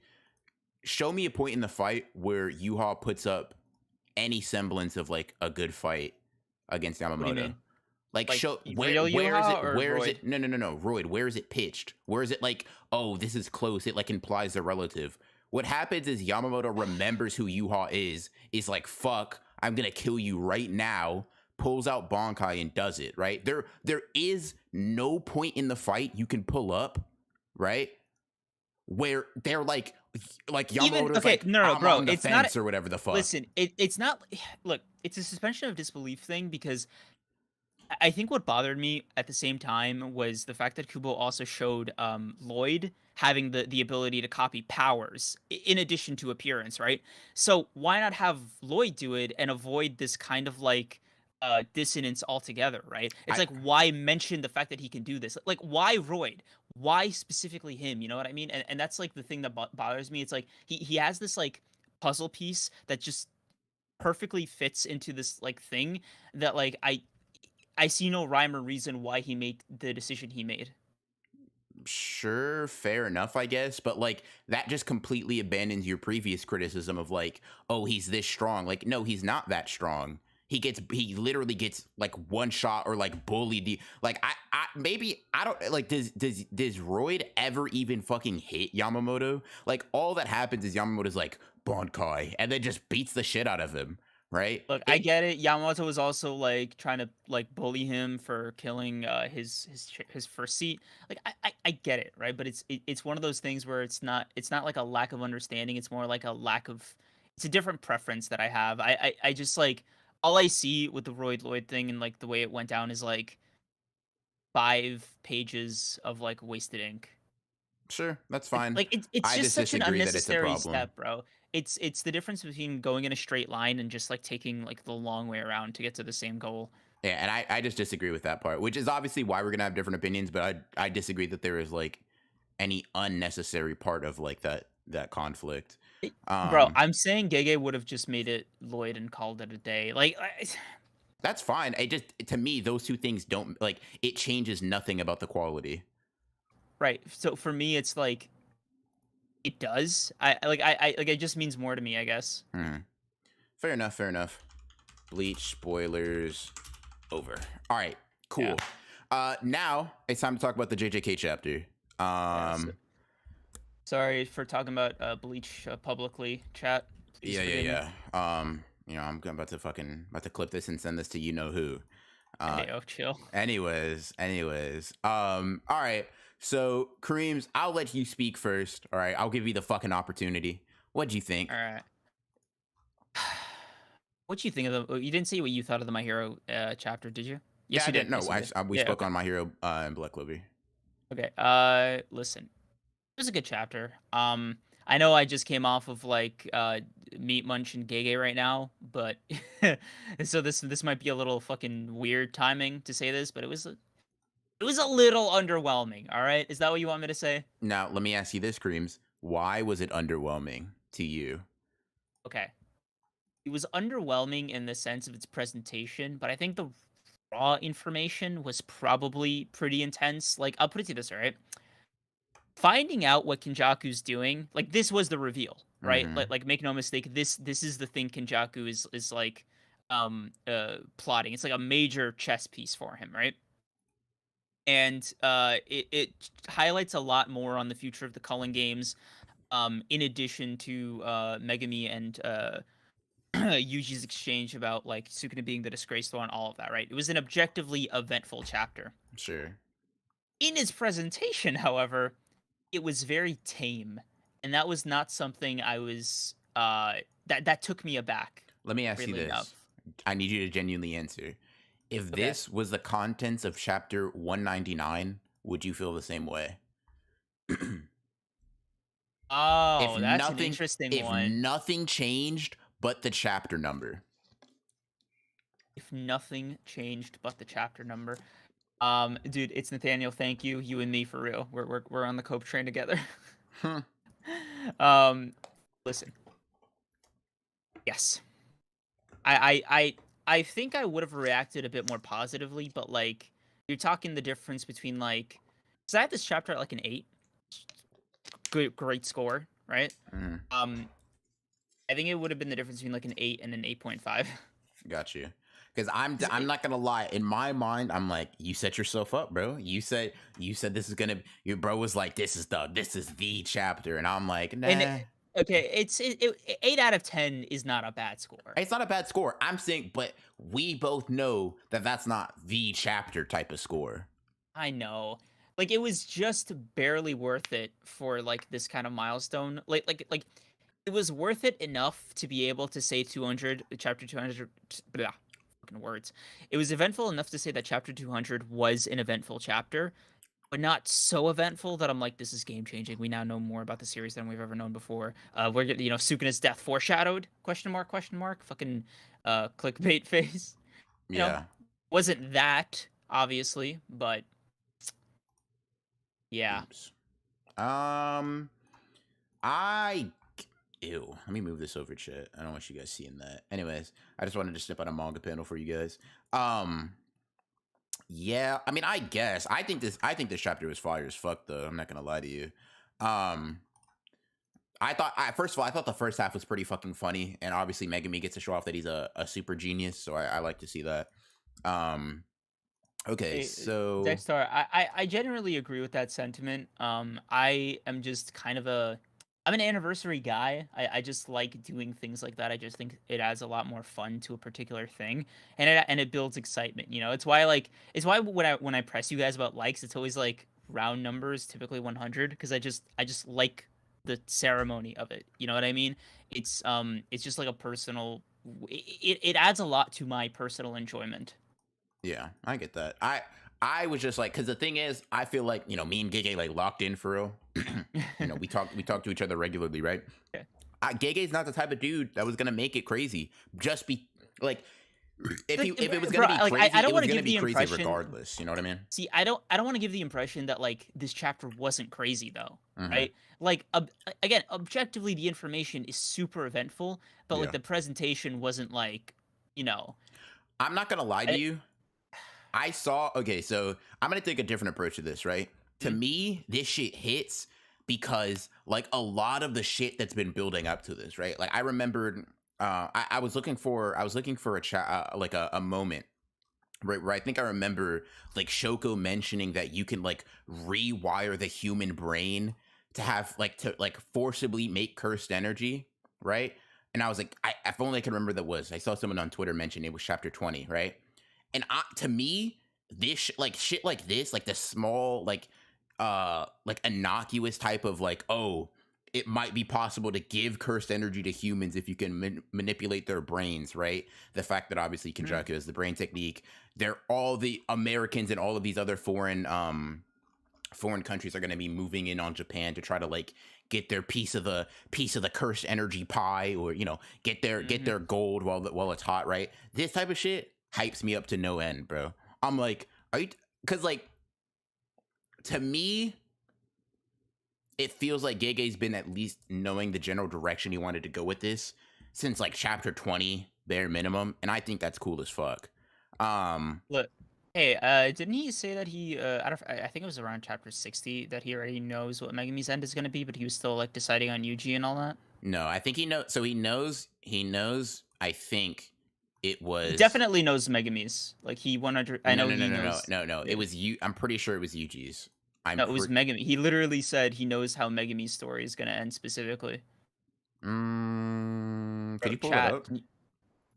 Show me a point in the fight where Yuha puts up any semblance of like a good fight against What do you Yamamoto. mean? Like Like show real Yuha or where is Royd? it no Royd, where is it pitched? Where is it like, oh, this is close, it like implies a relative. What happens is Yamamoto remembers who Yuha is like, fuck, I'm gonna kill you right now, pulls out Bankai and does it, right? There is no point in the fight you can pull up, right? Where they're like Even Yamamoto's okay, like, no, no, I'm bro, on the it's not. fence or whatever the fuck. Listen, it's not. Look, it's a suspension of disbelief thing because I think what bothered me at the same time was the fact that Kubo also showed Lloyd having the ability to copy powers in addition to appearance, right? So why not have Lloyd do it and avoid this kind of like dissonance altogether, right? It's I like why mention the fact that he can do this? Like why Royd? Why specifically him? You know what I mean? And that's like the thing that bothers me. It's like he has this like puzzle piece that just perfectly fits into this like thing that like I see no rhyme or reason why he made the decision he made. sure, fair enough, I guess, but like that just completely abandons your previous criticism of like, oh, he's this strong. Like, no, he's not that strong. He literally gets like one shot or like bullied. Like I maybe I don't like does Royd ever even fucking hit Yamamoto? Like all that happens is Yamamoto's like Bonkai and then just beats the shit out of him, right? Look, I get it. Yamamoto was also like trying to like bully him for killing his first seat. Like I get it, right? But it's one of those things where it's not like a lack of understanding. It's more like a lack of. It's a different preference that I have. I just like all I see with the Royd Lloyd thing and like the way it went down is like 5 pages of like wasted ink. Sure, that's fine. Like it's I just just such an disagree that it's a unnecessary problem. step, bro. It's the difference between going in a straight line and just like taking like the long way around to get to the same goal. Yeah, and I just disagree with that part, which is obviously why we're gonna have different opinions. But I disagree that there is like any unnecessary part of like that conflict. Bro, Um, I'm saying Gege would have just made it Lloyd and called it a day. Like that's fine. I just to me those two things don't like it changes nothing about the quality. right. So for me it's like it does. I like it just means more to me, I guess. Hmm. Fair enough. Fair enough. Bleach spoilers over. All right. Yeah. Cool. Now it's time to talk about the JJK chapter. Yeah. Um, Sorry for talking about Bleach publicly, chat. Please yeah, yeah, forgive me. yeah. You know, about to clip this and send this to you know who. Uh, Hey, oh, chill. all right. So, Kareem's, I'll let you speak first. All right, I'll give you the fucking opportunity. What'd you All think? right. What you think of the? You didn't say what you thought of the My Hero chapter, did you? Yeah, Yes, I you didn't did. know. Yes, you did. We Yeah. spoke Okay. on My Hero and Black Clover. Okay. Listen, it was a good chapter. I know I just came off of like Meat Munch and Gege right now, but so this might be a little fucking weird timing to say this, but it was a little underwhelming. All right, is that what you want me to say? Now, let me ask you this, Kareem's. Why was it underwhelming to you? Okay. It was underwhelming in the sense of its presentation, but I think the raw information was probably pretty intense. Like, I'll put it to you this, all right? Finding out what Kinjaku's doing, like this was the reveal, right? Mm-hmm. Like make no mistake, this is the thing Kinjaku is like plotting. It's like a major chess piece for him, right? And it highlights a lot more on the future of the Culling games, in addition to Megami and Yuji's exchange about like Sukuna being the disgraced one, all of that, right? It was an objectively eventful chapter. Sure. In his presentation, however, it was very tame, and that was not something I was that took me aback, Let me ask you really enough. this. I need you to genuinely answer. If Okay. this was the contents of chapter 199, would you feel the same way? if Oh, that's an nothing interesting if one. nothing changed but the chapter number. If nothing changed but the chapter number. Dude, it's Nathaniel. Thank you. You and me for real. We're on the Cope train together. Hmm. um, listen. Yes. I think I would have reacted a bit more positively, but like you're talking the difference between like, because I had this chapter at like an 8, great score, right? Mm, I think it would have been the difference between like an 8 and an 8.5. got you. Because Because I'm not gonna lie. In my mind, I'm like, you set yourself up, bro. You said this is gonna. Your bro was like, this is the chapter, and I'm like, and nah. okay, 8 out of 10 is not a bad score. It's not a bad score. I'm saying, but we both know that that's not the chapter type of score. I know. Like it was just barely worth it for like this kind of milestone. Like it was worth it enough to be able to say 200 chapter 200 blah, fucking words. It was eventful enough to say that chapter 200 was an eventful chapter, but not so eventful that I'm like, this is game changing. We now know more about the series than we've ever known before. We're Sukuna's death foreshadowed? Question mark? Question mark? Fucking clickbait face. You know, Yeah. wasn't that obviously, but yeah. Oops. Um, I ew. Let me move this over, chat. I don't want you guys seeing that. Anyways, I just wanted to snip out a manga panel for you guys. Yeah. I mean, I guess I think this chapter was fire as fuck, though. I'm not gonna lie to you. Um, first of all, I thought the first half was pretty fucking funny, and obviously Megami gets to show off that he's a super genius, so I like to see that. Um, okay, so Dexter, I generally agree with that sentiment. I am just kind of I'm an anniversary guy. I just like doing things like that. I just think it adds a lot more fun to a particular thing, and it builds excitement. It's why when I press you guys about likes, it's always like round numbers, typically 100, because I just like the ceremony of it. You know what I mean? It's just like a personal. It adds a lot to my personal enjoyment. yeah, I get that. I was just like, because the thing is, I feel like me and Gege like locked in for real. We talk to each other regularly, right? Okay. Gege's not the type of dude that was gonna make it crazy. Just be like, if it was Bro, gonna be like crazy, I don't it was want to gonna give be the crazy impression. regardless. You know what I mean? See, I don't want to give the impression that like this chapter wasn't crazy though, Hmm. right? Like again, objectively the information is super eventful, but like Yeah. the presentation wasn't like, you know, I'm not gonna lie to I, you. I saw. Okay, so I'm gonna take a different approach to this. Right? To mm, me, this shit hits because like a lot of the shit that's been building up to this. Right? Like I remembered. I was looking for a chat like a moment right where I think I remember like Shoko mentioning that you can like rewire the human brain to have like to like forcibly make cursed energy, right? And I was like, if only I could remember that was. I saw someone on Twitter mention it was chapter 20, right? And to me, this like shit like this, like the small like innocuous type of like, oh, it might be possible to give cursed energy to humans if you can manipulate their brains, right? The fact that obviously mm, Kinjaku is the brain technique. They're all the Americans and all of these other foreign countries are going to be moving in on Japan to try to like get their piece of the cursed energy pie, or get mhm. their gold while it's hot, right? This type of shit hypes me up to no end, bro. I'm like, are you? Because like to me, it feels like Gege's been at least knowing the general direction he wanted to go with this since like chapter 20, bare minimum, and I think that's cool as fuck. Look, hey, didn't he say that he I think it was around chapter 60 that he already knows what Megami's end is gonna be, but he was still like deciding on Yuji and all that? No, I think he knows. So he knows. I think it He was. definitely knows Megami's. Like he 100. I No, know no, no, he no, no, knows. no, no. It Yeah. was you. I'm pretty sure it was Yuji's. I'm No, it was pretty. Megami. He literally said he knows how Megami's story is gonna end specifically. Could Bro, you pull it chat. up?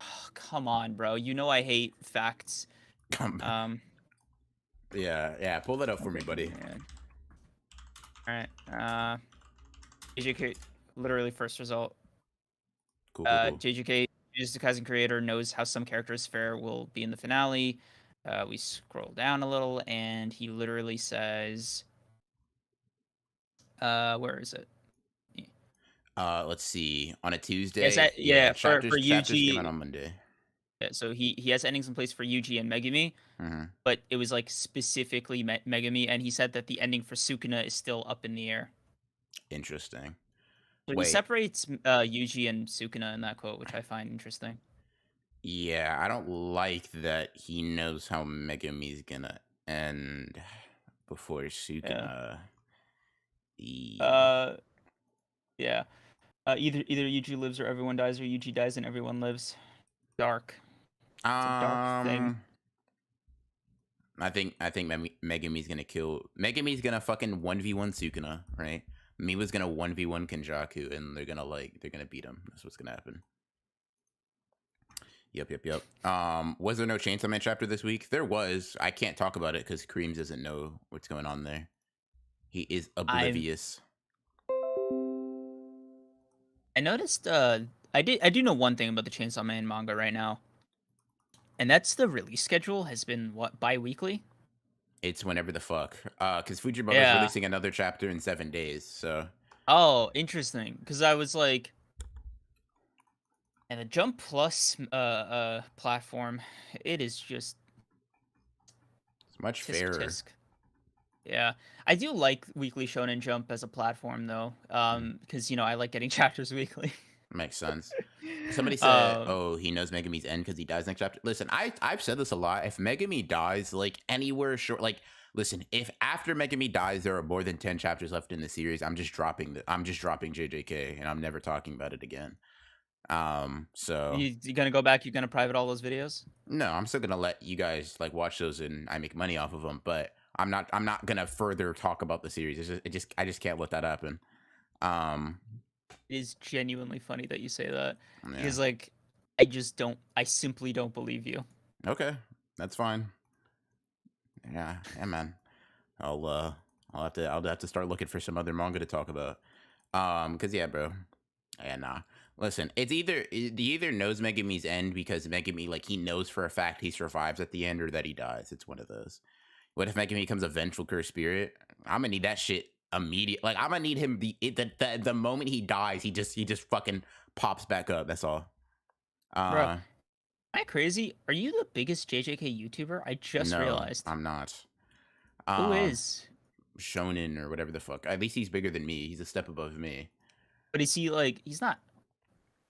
Oh, come on, bro. You know I hate facts. Come. Um. Yeah, yeah. Pull that up for me, buddy. All right. JJK. Literally first result. Cool, cool, cool. JJK, Jujutsu Kaisen creator, knows how some characters fare will be in the finale. We scroll down a little, and he literally says, where is it? Let's see. On a Yes, Tuesday, that, yeah. yeah, for Chapters came out Yuji. on Monday. Yeah, so he has endings in place for Yuji and Megami, Mm-hmm. but it was like specifically Megami, and he said that the ending for Sukuna is still up in the air. Interesting. So he Wait. separates Yuji and Sukuna in that quote, which I find interesting. Yeah, I don't like that he knows how Megami's gonna end before Yeah. Sukuna. Uh, yeah. Either Yuji lives or everyone dies, or Yuji dies and everyone lives. Dark. It's a dark thing. Um, I think Megami's gonna kill. Megami's gonna fucking 1v1 Sukuna, right? Miwa's gonna 1v1 Kinjaku, and they're gonna beat him. That's what's gonna happen. Yep. Was there no Chainsaw Man chapter this week? There was. I can't talk about it because Creams doesn't know what's going on there. He is oblivious. I noticed. I do know one thing about the Chainsaw Man manga right now, and that's the release schedule has been what bi-weekly. It's whenever the fuck. Because Fujimoto's Yeah. releasing another chapter in 7 days. So. Oh, interesting. Because I was like, and the Jump Plus platform, it is just It's much tisk fairer. tisk. Yeah, I do like Weekly Shonen Jump as a platform though, because I like getting chapters weekly. Makes sense. Somebody said, "Oh, he knows Megami's end because he dies next chapter." Listen, I've said this a lot. If Megami dies, like anywhere short, like listen, if after Megami dies there are more than 10 chapters left in the series, I'm just dropping JJK and I'm never talking about it again. So You gonna go back? You gonna private all those videos? no, I'm still gonna let you guys like watch those and I make money off of them, but I'm not gonna further talk about the series. I just can't let that happen. It is genuinely funny that you say that Yeah. because like I simply don't believe you. Okay, that's fine. Yeah, man. I'll have to start looking for some other manga to talk about. Cause yeah, bro. Yeah, nah. Listen, he either knows Megami's end because Megami like he knows for a fact he survives at the end or that he dies. It's one of those. What if Megami becomes a vengeful cursed spirit? I'm gonna need that shit immediate. Like I'm gonna need him the moment he dies, he just fucking pops back up. That's all. Bro, am I crazy? Are you the biggest JJK YouTuber? I just No, realized. I'm not. Who is? Shonen or whatever the fuck. At least he's bigger than me. He's a step above me. But is he like he's not?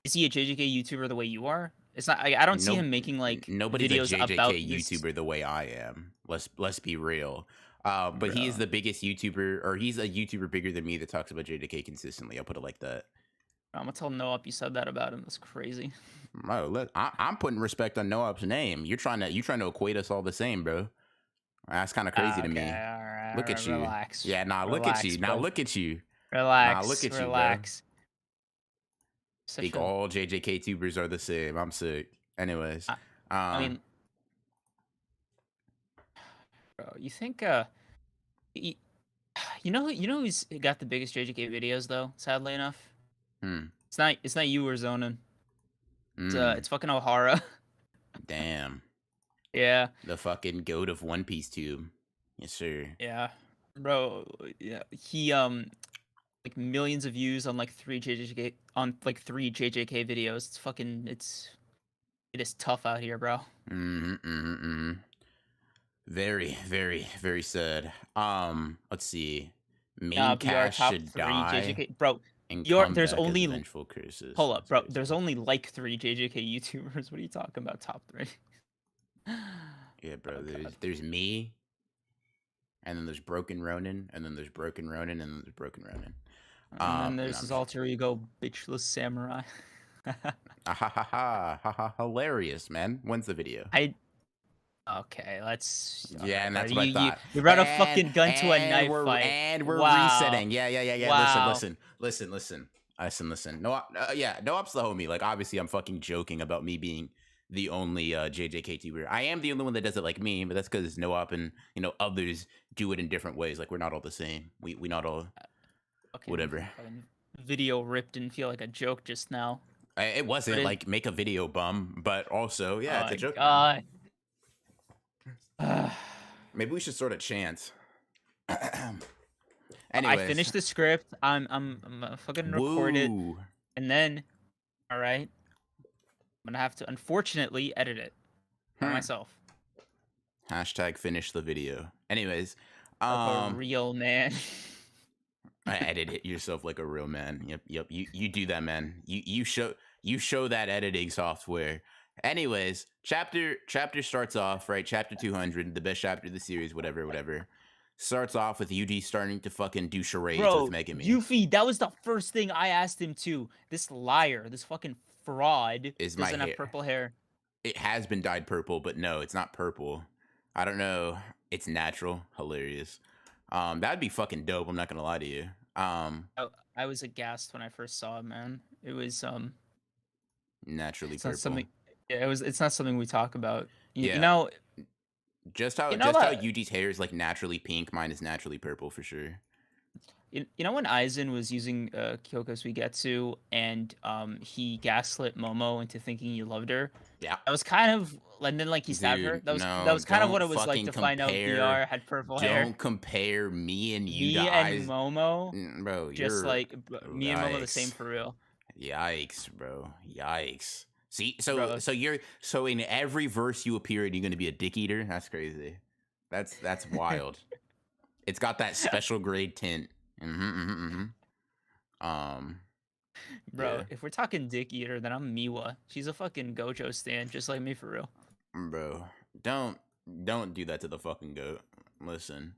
Is he a JJK YouTuber the way you are? It's not. I don't see No, him making like nobody's a videos about JJK this. YouTuber the way I am. Let's be real. But he is Bro. the biggest YouTuber, or he's a YouTuber bigger than me that talks about JJK consistently. I'll put it like that. I'm gonna tell Noah you said that about him. That's crazy. Oh, I'm putting respect on Noah's name. You're trying to equate us all the same, bro. That's kind of crazy to Okay, me. all right, Look at you. relax. Yeah, nah, look at Relax, you. Now bro. look at you. Nah, look Relax, at you, bro. relax. Think all JJK tubers are the same. I'm sick. Anyways, I mean, bro, you think you, you know who's got the biggest JJK videos though? Sadly enough, hmm. it's not you or Zonin. Mm, It's fucking O'Hara. damn. Yeah, The fucking goat of One Piece tube. Yes, sir. yeah, bro. Yeah, he like millions of views on like three JJK videos. It's fucking it is tough out here, bro. Very, very, very sad. Let's see. Main Nah, be our cast top should 3 die JJK bro, and your come there's back as only vengeful curses. hold up, That's bro. crazy. There's only like 3 JJK YouTubers. What are you talking about top 3? Yeah, bro. Oh god. There's me, and then there's Broken Ronin, and then there's Broken Ronin, and then there's Broken Ronin. And then No, there's I'm his just alter ego, bitchless samurai. ha ha ha ha ha ha hilarious, man. When's the video? I okay, let's all Yeah, right, and bro. that's what I thought. You brought a fucking gun to a And knife fight. we're Wow. resetting. Yeah. Wow. Listen. No, yeah, no ups the homie. Like obviously, I'm fucking joking about me being the only JJK tuber. I am the only one that does it like me, but that's because no up and others do it in different ways. Like we're not all the same. We not all whatever. Fucking video rip didn't feel like a joke just now. It wasn't like make a video bum, but also Oh yeah, it's a my joke. god. Maybe we should sort of chant. I Anyways, finished the script. I'm fucking record it, woo. and then, all right, I'm gonna have to unfortunately edit it by myself. Hashtag finish the video. Anyways, Like a real man. edit it yourself like a real man. Yep. You do that, man. You show that editing software. Anyways, chapter starts off right. Chapter 200, the best chapter of the series. Whatever. Starts off with Yuji starting to fucking do charades with Megami. Yuffie, that was the first thing I asked him to. This liar, this fucking fraud, doesn't have purple hair. It has been dyed purple, but no, it's not purple. I don't know. It's natural. Hilarious. That'd be fucking dope. I'm not gonna lie to you. I was aghast when I first saw it, man. It was naturally purple. Yeah, it's not something we talk about. Yeah. You know, just how Yuji's hair is like naturally pink, mine is naturally purple for sure. You know when Aizen was using Kyoko Suigetsu and he gaslit Momo into thinking he loved her? Yeah. That was kind of, and then like he stabbed her. That was kind of what it was like to find out BR had purple hair. Don't compare me and you to and Momo, bro. Just like me and Momo the same for real. Yikes, bro. Yikes. See, so in every verse you appear in, you're gonna be a dick eater. That's crazy. That's wild. It's got that special grade tint. Bro, if we're talking dick eater, then I'm Miwa. She's a fucking Gojo stan, just like me for real. Bro, don't do that to the fucking goat. Listen.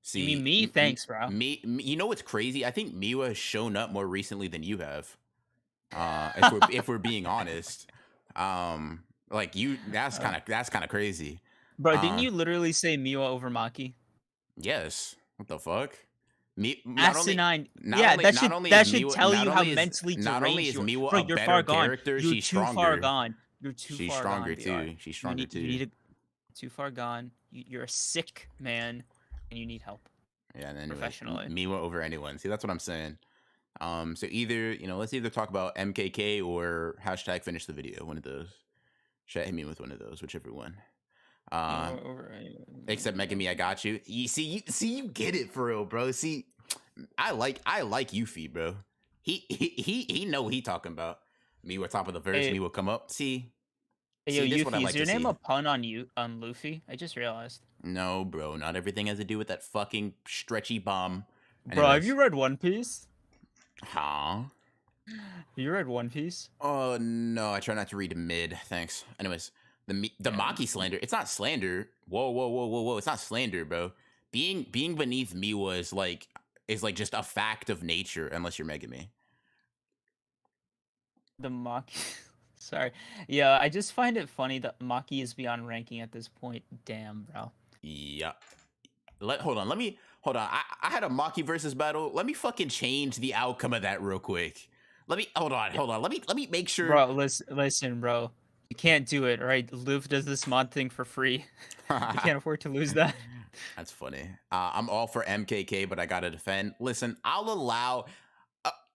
See, you mean me? Thanks, bro. Me, you know what's crazy? I think Miwa has shown up more recently than you have. If we're being honest, like that's kind of crazy, bro. Didn't you literally say Miwa over Maki? Yes. What the fuck? Asinine. Yeah, that should tell you how mentally deranged. Not only is Miwa bro, a you're better far gone. character, You're she's too stronger. Far gone. You're too she's far stronger gone, too. She's stronger too. Too far gone. You're a sick man, and you need help. Yeah, and then professionally, Miwa over anyone. See, that's what I'm saying. So either let's either talk about MKK or hashtag finish the video. One of those. Should hit me with one of those, whichever one. Except Megami, I got you. You get it for real, bro. See, I like Yuffie, bro. He know what he talking about. Me, we're top of the verse. Me will come up. See, yo, Yuffie, is your name a pun on Luffy? I just realized. No, bro. Not everything has to do with that fucking stretchy bomb. Bro, have you read One Piece? Huh? You read One Piece? Oh no, I try not to read mid. Thanks. Anyways, the Maki slander. It's not slander. Whoa. It's not slander, bro. Being beneath Miwa is like just a fact of nature, unless you're Megami. The Maki. Sorry. Yeah, I just find it funny that Maki is beyond ranking at this point. Damn, bro. Yeah. Hold on. I had a Maki versus battle. Let me fucking change the outcome of that real quick. Hold on. Let me make sure. Bro, listen, bro. You can't do it, all right? Luffy does this mod thing for free. You can't afford to lose that. That's funny. I'm all for MKK, but I gotta defend. Listen, I'll allow.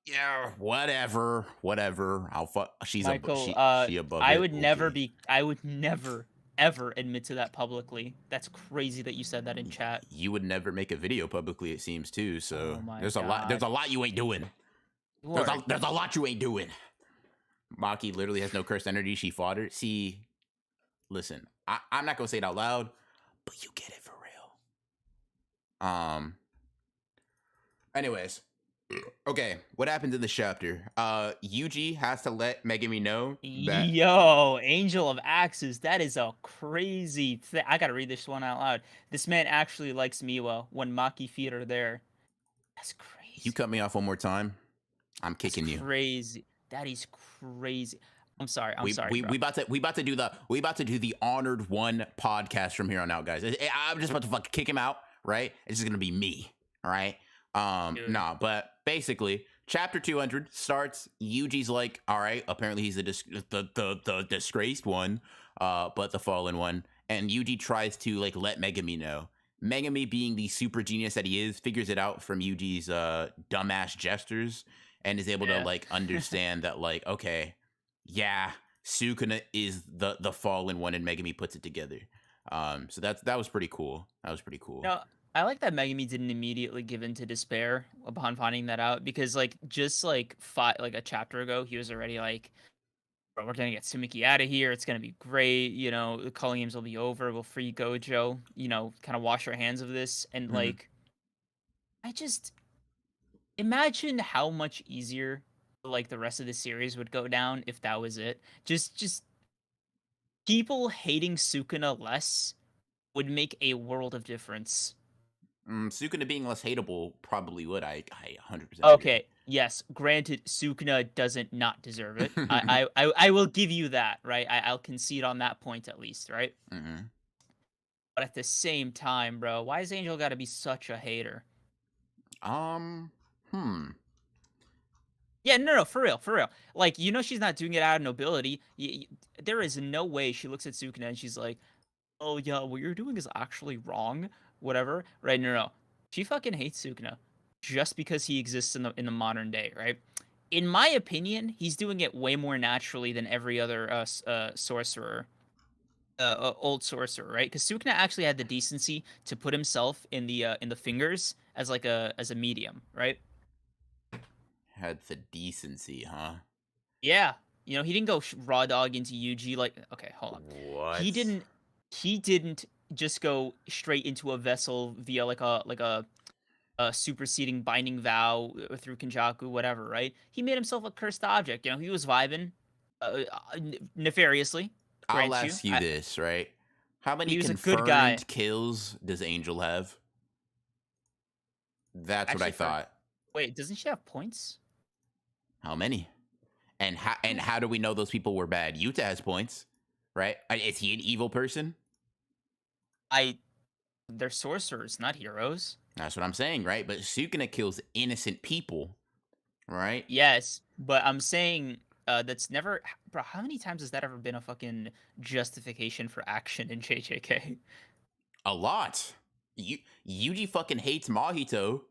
Yeah, whatever. I'll fuck. She's Michael, she above. I would never ever admit to that publicly. That's crazy that you said that in chat. You would never make a video publicly, it seems too. So there's a lot you ain't doing. There's a lot you ain't doing. Maki literally has no cursed energy. She fought her. See, listen, I'm not gonna say it out loud, but you get it for real. Anyways, okay, what happens in this chapter? Yuji has to let Megumi know that Yo, Angel of Axes, that is a crazy thing. I gotta read this one out loud. This man actually likes Miwa when Maki feet are there. That's you crazy. cut me off one more time, I'm That's kicking you. crazy. That is crazy. I'm sorry. I'm We sorry, we bro. we about to do the honored one podcast from here on out, guys. I'm just about to fucking kick him out, right? It's just gonna be me, all right? Dude. Nah, but basically, chapter 200 starts. Yuji's like, all right, apparently he's the disgraced one, but the fallen one, and Yuji tries to like let Megami know. Megami, being the super genius that he is, figures it out from Yuji's dumbass gestures and is able to Yeah. like understand that like, okay, yeah, Sukuna is the fallen one, and Megami puts it together. So that was pretty cool. That was pretty cool. No, I like that Megami didn't immediately give in to despair upon finding that out because like just like like a chapter ago, he was already like, bro, we're gonna get Sumiki out of here. It's gonna be great. You know, the culling games will be over. We'll free Gojo. You know, kind of wash our hands of this. And Mhm. like, I just imagine how much easier like the rest of the series would go down if that was it. Just people hating Sukuna less would make a world of difference. Sukuna being less hateable probably would. I 100% agree. Okay, yes, granted, Sukuna doesn't not deserve it. I will give you that, right? I'll concede on that point at least, right? hmm But at the same time, bro, why is Angel got to be such a hater? Um. Hmm. Yeah, no, for real, for real. Like, you know, she's not doing it out of nobility. There is no way she looks at Sukuna and she's like, "Oh yeah, what you're doing is actually wrong." Whatever, right? No, no, she fucking hates Sukuna just because he exists in the modern day, right? In my opinion, he's doing it way more naturally than every other sorcerer, old sorcerer, right? Because Sukuna actually had the decency to put himself in the fingers as like as a medium, right? Had the decency, huh? Yeah, you know, he didn't go raw dog into Yuji like. Okay, hold on. He What? didn't. He didn't just go straight into a vessel via like a superseding binding vow through Kinjaku, whatever, right? He made himself a cursed object. You know, he was vibing nefariously, I'll grant you. ask you this, right? How But many he was a good guy. confirmed kills does Angel have? That's what I Actually, for thought. wait, doesn't she have points? How many? And Oh, how do we know those people were bad? Yuta has points, right? Is he an evil person? I they're sorcerers, not heroes. That's what I'm saying, right? But Sukuna kills innocent people, right? Yes, but I'm saying that's never, bro. How many times has that ever been a fucking justification for action in JJK? A lot. Yuji fucking hates Mahito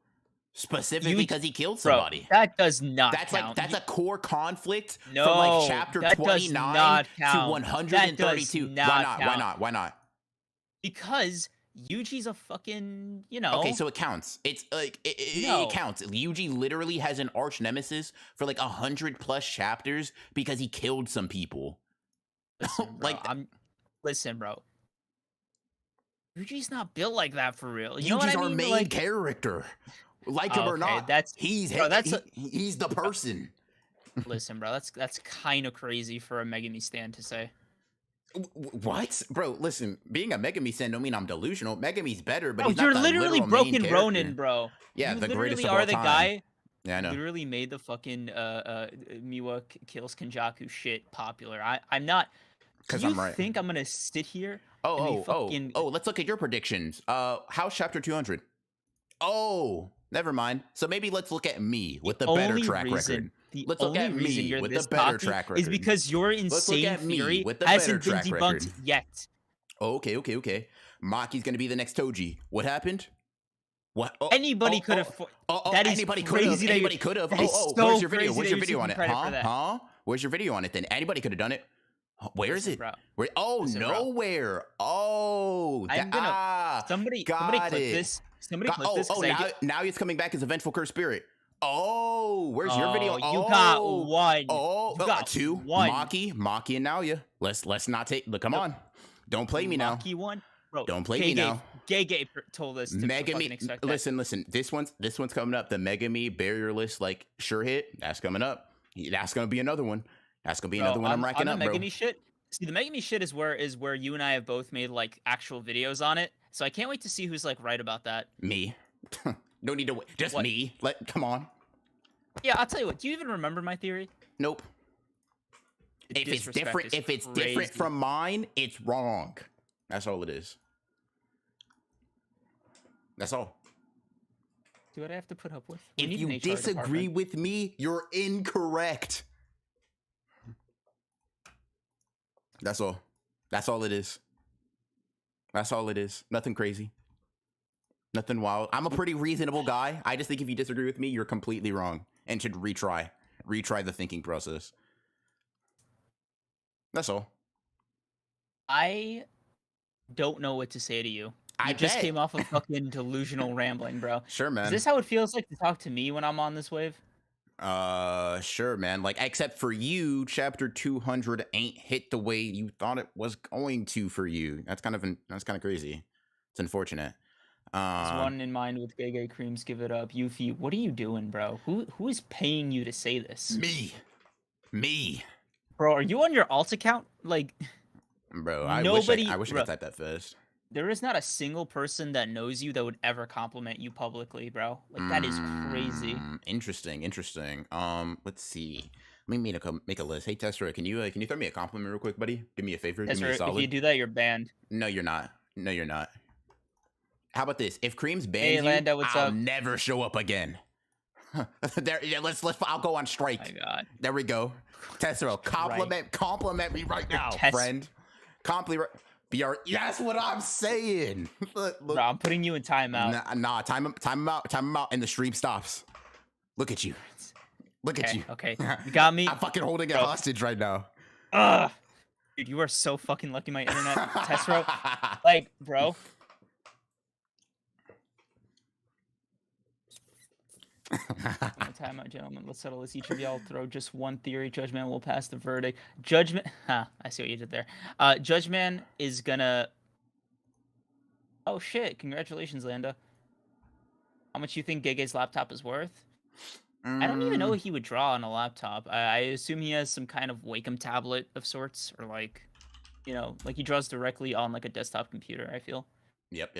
specifically You, because he killed bro, somebody. that does not That's like count. that's a core conflict from like No, chapter that does 29 not to count. That does 132. Why not not? Why count not? Why not? because Yuji's a fucking, Okay, so it counts. It's like it no. counts. Yuji literally has an arch nemesis for like 100+ chapters because he killed some people. Listen, bro. Like Listen, bro. Yuji's not built like that for real. You know what Yuji's I our mean? main Like, character. Like him or okay, not, that's bro. he's the person. Listen, bro. That's kind of crazy for a Megami stand to say. What, bro? Listen, being a Megami stan don't mean I'm delusional. Megami's better, but Bro, he's not you're the literally literal main Broken Ronin, character. bro. Yeah, You the greatest literally of are all the time. guy Yeah, I who know. literally made the fucking Miwa kills Kenjaku shit popular. I'm not. Do Because you I'm right. think I'm gonna sit here Oh, and be oh, oh, fucking oh. Let's look at your predictions. How's chapter 200? Oh, never mind. So maybe let's look at me with the better track record. the Let's look only at reason me you're with the this better cocky track is record. because your Let's look insane at me theory with the better hasn't been track record. debunked yet. Oh, okay. Maki's gonna be the next Toji. What happened? What? Anybody could have. That is Anybody could have. crazy. Anybody could have. That is Oh, so where's your video? crazy Where's that your you're video on taking it? credit for that. Huh? Where's your video on it? Then anybody could have done it. Where is Listen, it? bro. Where? Oh, Listen, bro. nowhere. Oh, I'm gonna somebody got clip it. this. Somebody clip this. Now he's coming back as a vengeful cursed spirit. Oh, where's your video? You got one. Oh, You got two. one. Maki and Naoya. Let's not take. Look, come on. Don't play me now. Maki one, bro. Don't play me now. Gege told us to fucking expect that. Listen. This one's coming up. The Megami barrierless like sure hit. That's coming up. That's gonna be another one. That's gonna be another one I'm racking on up, the bro. Megami shit. See, the Megami shit is where you and I have both made like actual videos on it. So I can't wait to see who's like right about that. Me. No need to wait. Just What? me. Come on. Yeah, I'll tell you what. Do you even remember my theory? Nope. If it's different from mine, it's wrong. That's all it is. That's all. Do what I have to put up with. If you disagree with me, you're incorrect. That's all. That's all it is. That's all it is. Nothing crazy. Nothing wild. I'm a pretty reasonable guy. I just think if you disagree with me, you're completely wrong and should retry the thinking process. That's all. I don't know what to say to you. I just came off of fucking delusional rambling, bro. Sure, man. Is this how it feels like to talk to me when I'm on this wave? Sure, man. Like, except for you, chapter 200 ain't hit the way you thought it was going to for you. That's kind of crazy. It's unfortunate. There's one in mind with Gege Creams. Give it up, Yuffie. What are you doing, bro? Who is paying you to say this? Me. Bro, are you on your alt account? Like, bro, I wish I could type that fast. There is not a single person that knows you that would ever compliment you publicly, bro. Like, that is crazy. Interesting. Let's see. Let me make a list. Hey, Tester, can you throw me a compliment real quick, buddy? Do me a favor. Tester, give me a solid. If you do that, you're banned. No, you're not. How about this? If Creams bans you, Lando, what's I'll up? never show up again. Let's. I'll go on strike. Oh my God. There we go. Tessero, compliment me right now, friend. Compliment. BR. That's what I'm saying. Look. Bro, I'm putting you in timeout. Nah. Time him out, and the stream stops. Look at you. Okay. You got me. I'm fucking holding it hostage right now. Dude, you are so fucking lucky. My internet, Tessero. Like, bro. Time out, gentlemen. Let's settle this. Each of y'all throw just one theory. Judgman will pass the verdict. Judgment. I see what you did there. Judgman is gonna. Oh shit! Congratulations, Landa. How much you think Gege's laptop is worth? I don't even know what he would draw on a laptop. I assume he has some kind of Wacom tablet of sorts, or like, like he draws directly on like a desktop computer. I feel. Yep.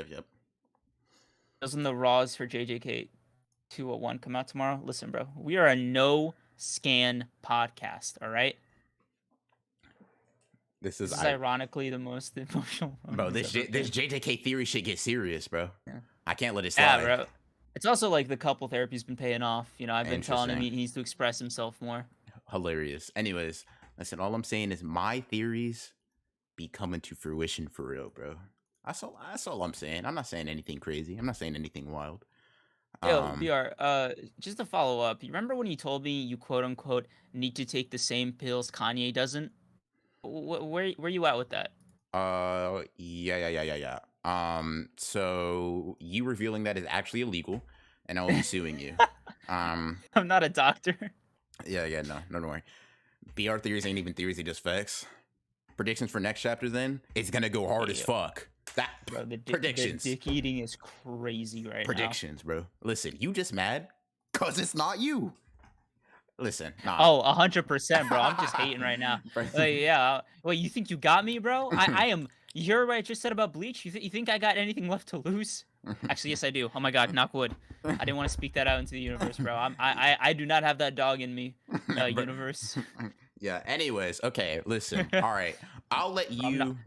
Doesn't the RAWs for JJK 201 come out tomorrow? Listen, bro, we are a no scan podcast, all right? This is ironically the most emotional. Bro, this JJK theory shit gets serious, bro. Yeah. I can't let it slide. Yeah, bro. It's also like the couple therapy's been paying off. I've been telling him he needs to express himself more. Hilarious. Anyways, listen, all I'm saying is my theories be coming to fruition for real, bro. That's all I'm saying. I'm not saying anything crazy. I'm not saying anything wild. Yo, BR, just to follow up, you remember when you told me you quote unquote need to take the same pills Kanye doesn't? Where you at with that? Yeah. So you revealing that is actually illegal, and I will be suing you. I'm not a doctor. Yeah, no, don't worry. BR theories ain't even theories, they just facts. Predictions for next chapter then? It's gonna go hard as fuck. Bro, predictions. The dick eating is crazy right predictions, now. Bro. Listen, you just mad because it's not you. Listen, nah. Oh, 100%, bro. I'm just hating right now. Like, yeah. Wait, you think you got me, bro? I am. You hear what I just said about Bleach? You think I got anything left to lose? Actually, yes, I do. Oh my God, knock wood. I didn't want to speak that out into the universe, bro. I do not have that dog in me, universe. Yeah. Anyways, okay. Listen. All right. I'll let you.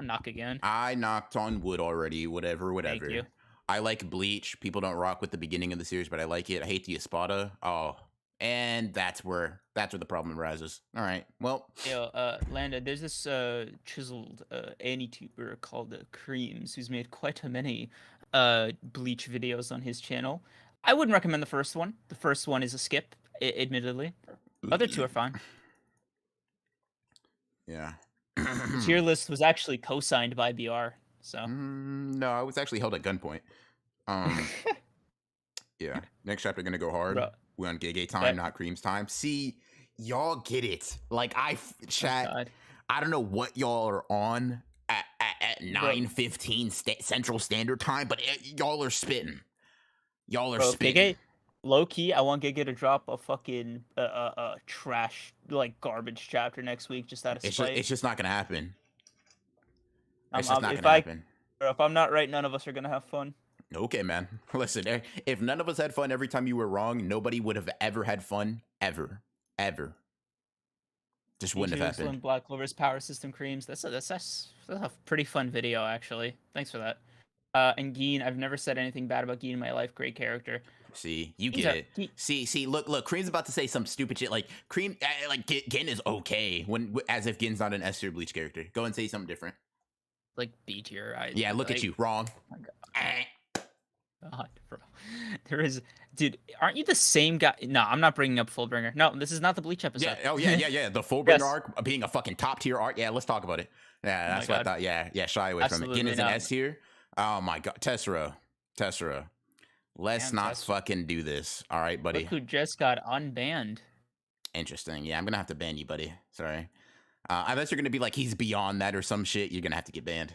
I'll knock again. I knocked on wood already. Whatever. Thank you. I like Bleach. People don't rock with the beginning of the series, but I like it. I hate the Espada. Oh. And that's where the problem arises. All right. Well, yo, Landa, there's this chiseled AniTuber called Creams who's made quite many Bleach videos on his channel. I wouldn't recommend the first one. The first one is a skip, admittedly. Other two are fine. Yeah. The tier list was actually co-signed by BR. So no, I was actually held at gunpoint. Yeah. Next chapter gonna go hard. Bro. We're on Gege time, not Cream's time. See, y'all get it. Like, chat, I don't know what y'all are on, at bro, 9:15 Central Standard Time, but y'all are spitting. Y'all are bro, spitting. Gege, low key, I want Gege to drop a fucking trash like garbage chapter next week just out of spite. It's just not gonna happen. It's just Um, not if gonna I happen. or if I'm not right, none of us are gonna have fun. Okay, man. Listen, if none of us had fun every time you were wrong, nobody would have ever had fun ever. Just Me wouldn't have too. happened. Slim Black Clover's power system creams. That's a pretty fun video actually. Thanks for that. And Geen, I've never said anything bad about Geen in my life. Great character. See, you Geen's get a it. Geen, See. Look. Cream's about to say some stupid shit like Cream, like Gin is okay when as if Gin's not an S tier Bleach character. Go and say something different. like B tier. Yeah, look at you. Wrong. Oh my God, bro. There is, dude. Aren't you the same guy? No, I'm not bringing up Fullbringer. No, this is not the Bleach Yeah. episode. Oh yeah. The Fullbringer Yes. arc being a fucking top tier arc. Yeah, let's talk about it. Yeah, Oh my that's what I God. thought. Yeah. Shy away from it. Gin Absolutely is an not. S tier. Oh my God, Tessera. Let's Damn, not Tess. fucking do this. All right, buddy. Look who just got unbanned. Interesting. Yeah, I'm gonna have to ban you, buddy. Sorry. Unless you're gonna be like he's beyond that or some shit, you're gonna have to get banned.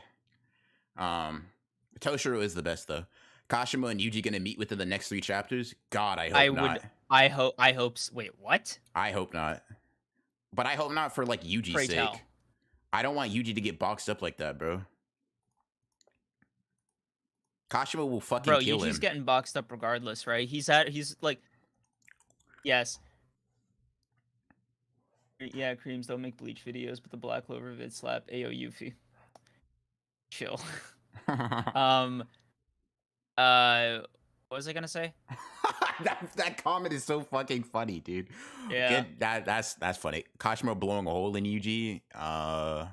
Toshiro is the best though. Kashimo and Yuji gonna meet within the next 3 chapters? God, I hope not. I hope. Wait, what? I hope not. But I hope not for like Yuji's Pray sake. tell. I don't want Yuji to get boxed up like that, bro. Kashimo will fucking Bro, kill Yuji's him. getting boxed up regardless, right? He's like, yes. Yeah, creams don't make Bleach videos, but the Black Clover vid slap. Ayo, Yuffie. Chill. What was I gonna say? that comment is so fucking funny, dude. Yeah. That's funny. Kashimo blowing a hole in Yuji.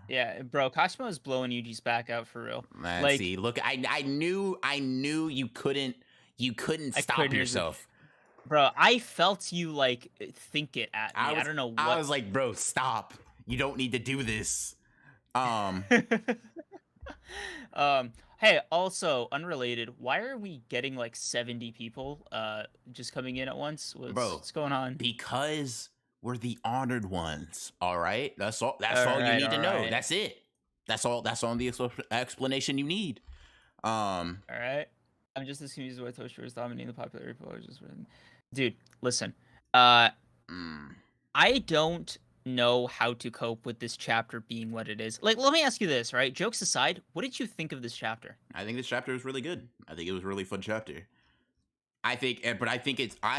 Yeah, bro, Kashimo is blowing Yuji's back out for real. Let's Like, see. Look, I knew you couldn't stop couldn't- yourself. bro, I felt you like think it at me. I don't know what. I was like, bro, stop. You don't need to do this. Hey, also unrelated, why are we getting like 70 people just coming in at once? What's going on? Because we're the honored ones. All right? That's all you need to know. Right. That's it. That's all the explanation you need. All right. I'm just as confused why Toshiro is dominating the popularity poll. Dude, listen. I don't know how to cope with this chapter being what it is. Like, let me ask you this, right? Jokes aside, what did you think of this chapter? I think this chapter was really good. I think it was a really fun chapter. I,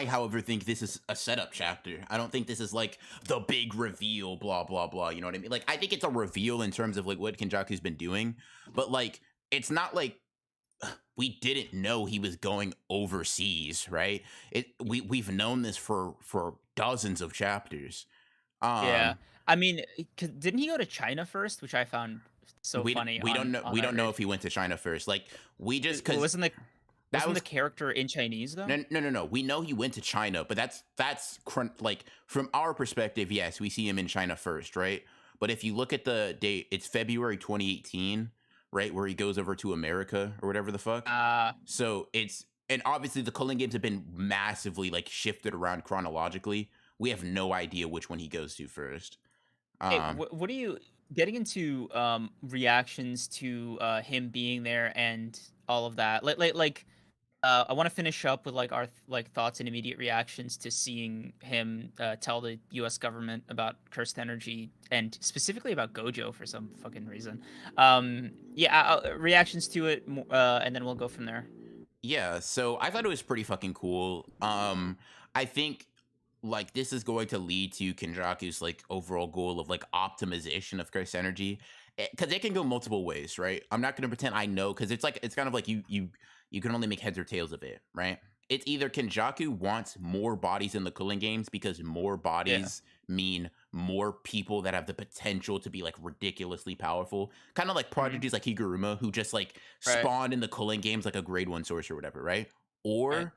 however, think this is a setup chapter. I don't think this is like the big reveal, blah, blah, blah. You know what I mean? Like, I think it's a reveal in terms of like what Kinjaku's been doing, but like, it's not like we didn't know he was going overseas, right? We've known this for dozens of chapters. Yeah. I mean, didn't he go to China first, which I found so funny. We don't know if he went to China first. Like, we just because wasn't the character in Chinese though? No. We know he went to China, but that's like from our perspective, yes, we see him in China first, right? But if you look at the date, it's February 2018, right, where he goes over to America or whatever the fuck. So and obviously the Culling games have been massively like shifted around chronologically. We have no idea which one he goes to first. Hey, what are you getting into reactions to him being there and all of that? I want to finish up with like our thoughts and immediate reactions to seeing him tell the U.S. government about cursed energy and specifically about Gojo for some fucking reason. Reactions to it, and then we'll go from there. Yeah, so I thought it was pretty fucking cool. I think like this is going to lead to Kinjaku's like overall goal of like optimization of cursed energy, because it can go multiple ways, right? I'm not going to pretend I know, because it's kind of like you can only make heads or tails of it, right? It's either Kinjaku wants more bodies in the Culling games because more bodies mean more people that have the potential to be like ridiculously powerful, kind of like prodigies like Higuruma who just like spawned in the Culling games like a grade 1 sorcerer or whatever, right? Or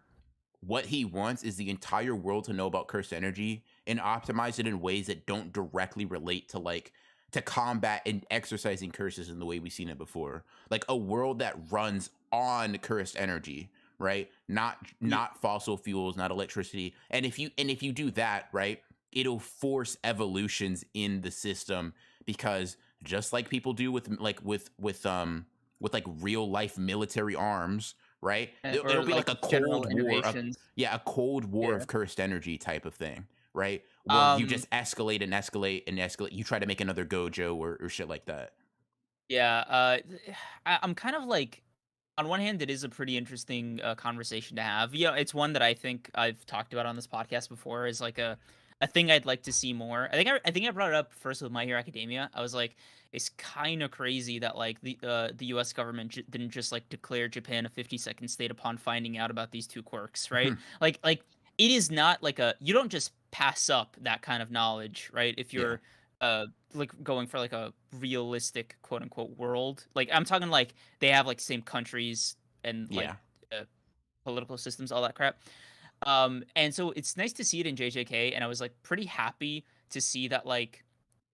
what he wants is the entire world to know about cursed energy and optimize it in ways that don't directly relate to like to combat and exercising curses in the way we've seen it before. Like a world that runs on cursed energy, right? Not fossil fuels, not electricity. And if you do that, right, it'll force evolutions in the system because just like people do with with like real life military arms, right? It'll or be like like a general cold war of innovations. yeah, a cold war Yeah. of cursed energy type of thing, right? Where you Um, just escalate and escalate and escalate. You try to make another Gojo or shit like that. yeah, I'm kind of like, on one hand, it is a pretty interesting conversation to have. You know, it's one that I think I've talked about on this podcast before. Is like a thing I'd like to see more. I think I brought it up first with My Hero Academia. I was like, it's kind of crazy that like the U.S. government didn't just like declare Japan a 50-second state upon finding out about these two quirks, right? Like it is not like a, you don't just pass up that kind of knowledge, right? If Yeah. you're like going for like a realistic quote unquote world. Like I'm talking like they have like same countries and like Yeah. uh, political systems, all that crap. And so it's nice to see it in JJK, and I was like pretty happy to see that. Like,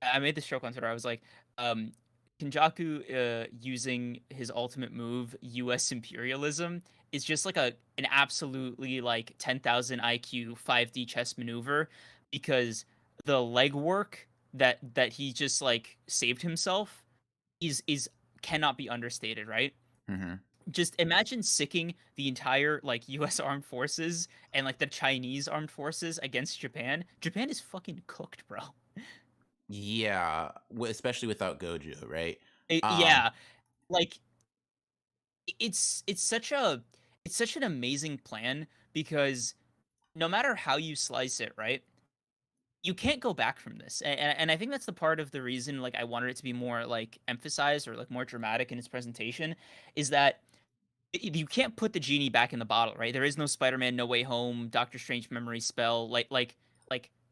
I made this joke on Twitter. I was like, um, Kinjaku using his ultimate move, U.S. imperialism, is just like an absolutely like 10,000 IQ 5D chess maneuver, because the legwork that he just like saved himself is cannot be understated, right? Hmm. Just imagine sicking the entire like US armed forces and like the Chinese armed forces against Japan. Japan is fucking cooked, bro. Yeah, especially without Gojo, right? Um, Yeah, like it's such a, it's such an amazing plan, because no matter how you slice it, right? You can't go back from this. And I think that's the part of the reason like I wanted it to be more like emphasized or like more dramatic in its presentation, is that you can't put the genie back in the bottle, right? There is no Spider-Man No Way Home, Doctor Strange memory spell. Like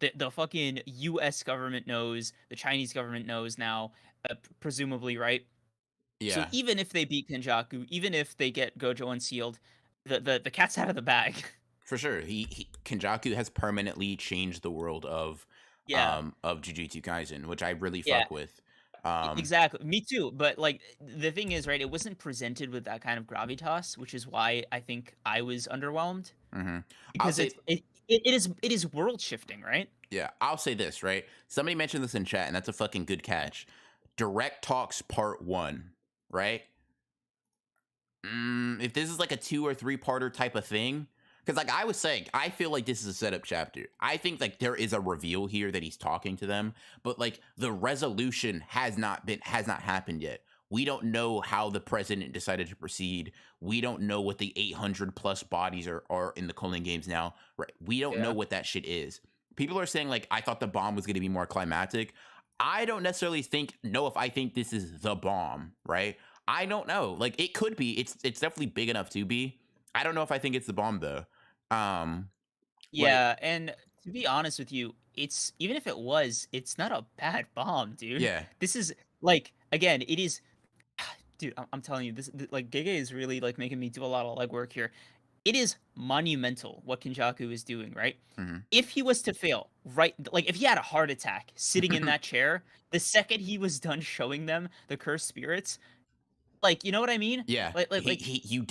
the fucking U.S. government knows, the Chinese government knows now, presumably, right? So yeah, even if they beat Kinjaku, even if they get Gojo unsealed, the cat's out of the bag. for sure. He Kenjaku has permanently changed the world Yeah, of Jujutsu Kaisen, which I really yeah, fuck with. Um, exactly. Me too. But like the thing is, right? It wasn't presented with that kind of gravitas, which is why I think I was underwhelmed, mhm. I'll because say it is world shifting, right? yeah, I'll say this, right? Somebody mentioned this in chat, and that's a fucking good catch. Direct Talks Part 1, right? If this is like a 2 or 3-parter type of thing, because like I was saying, I feel like this is a setup chapter. I think like there is a reveal here that he's talking to them, but like the resolution has not happened yet. We don't know how the president decided to proceed. We don't know what the 800 plus bodies are in the Culling games now. Right? We don't know Yeah. what that shit is. People are saying like I thought the bomb was going to be more climactic. I don't necessarily know if I think this is the bomb, right? I don't know. Like it could be. It's definitely big enough to be. I don't know if I think it's the bomb though. Um like Yeah, and to be honest with you, it's, even if it was, it's not a bad bomb, dude. yeah. This is like, again, it is, dude. I'm telling you, like Gege is really like making me do a lot of legwork here. It is monumental what Kinjaku is doing, right? Mhm. If he was to fail, right, like if he had a heart attack sitting in that chair, the second he was done showing them the cursed spirits, like, you know what I mean? Yeah, Like, he you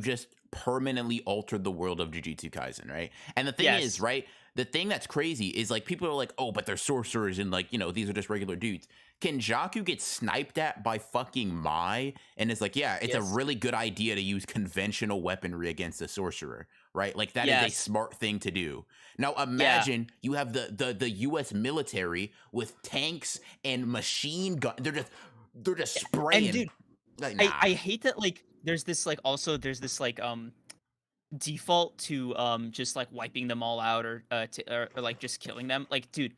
just permanently altered the world of Jujutsu Kaisen, right? And the thing is, yes, right? The thing that's crazy is like people are like, oh, but they're sorcerers and like these are just regular dudes. Kenjaku gets sniped at by fucking Mai and is like, yeah, it's a yes, really good idea to use conventional weaponry against a sorcerer, right? Like that is a yes, smart thing to do. Now yeah, imagine you have the U.S. military with tanks and machine gun. They're just and spraying. dude, Like I nah. I hate that, like there's this like, also there's this like default to just like wiping them all out, or like just killing them. Like, dude,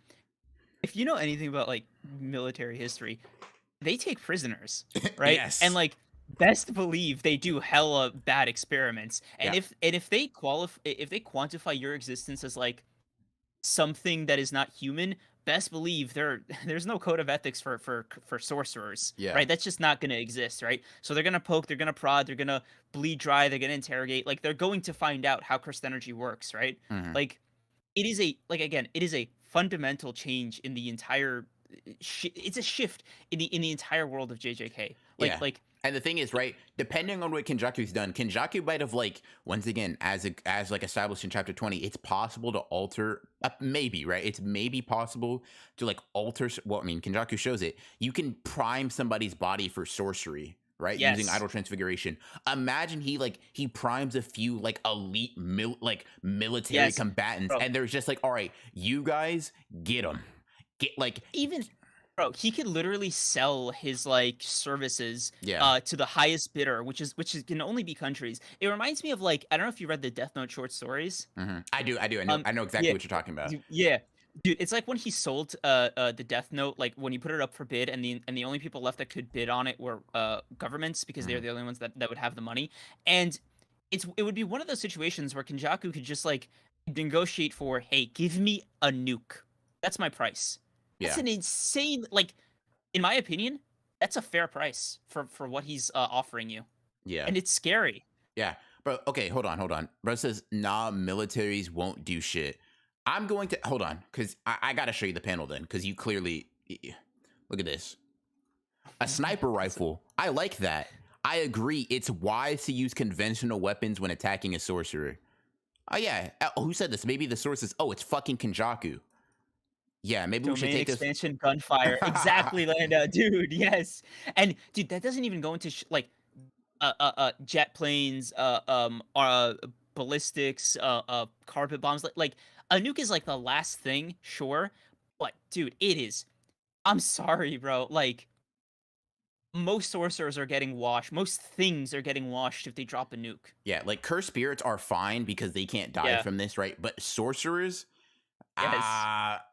if you know anything about like military history, they take prisoners, right? And Yes. like, best believe they do hella bad experiments. And Yeah. if they qualify, if they quantify your existence as like something that is not human, best believe there's no code of ethics for sorcerers, Yeah. right? That's just not going to exist, right? So they're going to poke, they're going to prod, they're going to bleed dry, they're going to interrogate, like they're going to find out how cursed energy works, right? Mhm. Like, it is a, like, again, it is a fundamental change in the entire it's a shift in the entire world of JJK. Yeah. And the thing is, right, depending on what Kinjaku's done, Kinjaku might have like once again, as like established in chapter 20, it's possible to alter maybe, right? It's maybe possible to like alter well, I mean, Kinjaku shows it. You can prime somebody's body for sorcery, right? Using Yes. idle transfiguration. Imagine he primes a few like elite like military Yes. combatants, Bro, and there's just like, all right, you guys get them. Get like even bro, he could literally sell his like services yeah. to the highest bidder, which is can only be countries. It reminds me of like I don't know if you read the Death Note short stories. I do. Um, I know exactly yeah, what you're talking about. yeah, dude, it's like when he sold the Death Note, like when he put it up for bid, and the only people left that could bid on it were governments because they're Mhm. the only ones that would have the money, and it would be one of those situations where Kinjaku could just like negotiate for, hey, give me a nuke, that's my price. That's Yeah. an insane like in my opinion, that's a fair price for what he's offering you, Yeah. and it's scary. Yeah. Bro, okay, hold on. Bro says, nah, militaries won't do shit. I'm going to hold on, because I gotta show you the panel then, because you clearly look at this. A sniper rifle. I like that. I agree. It's wise to use conventional weapons when attacking a sorcerer. Oh yeah. Who said this? Maybe the source is it's fucking Kinjaku. Yeah, maybe we should Domain take this. expansion gunfire. Exactly, Landa, dude. Yes, and dude, that doesn't even go into like jet planes, ballistics, carpet bombs. Like a nuke is like the last thing, sure, but dude, it is. I'm sorry, bro. Like most sorcerers are getting washed. Most things are getting washed if they drop a nuke. Yeah, like cursed spirits are fine because they can't die Yeah. from this, right? But sorcerers, Yes. Ah,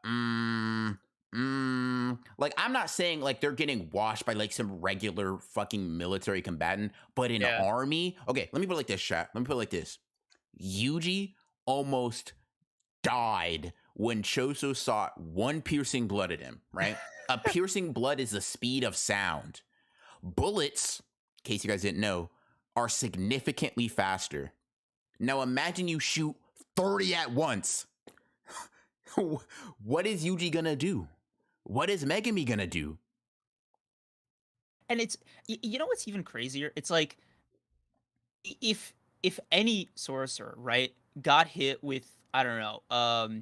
like I'm not saying like they're getting washed by like some regular fucking military combatant, but an Yeah. army. Okay, let me put it like this, chat. Let me put it like this. Yuji almost died when Choso saw one piercing blood at him, right? A piercing blood is the speed of sound. Bullets, in case you guys didn't know, are significantly faster. Now imagine you shoot 30 at once. What is Yuji gonna do? What is Megami gonna do? And it's you know what's even crazier? It's like if any sorcerer, right, got hit with I don't know,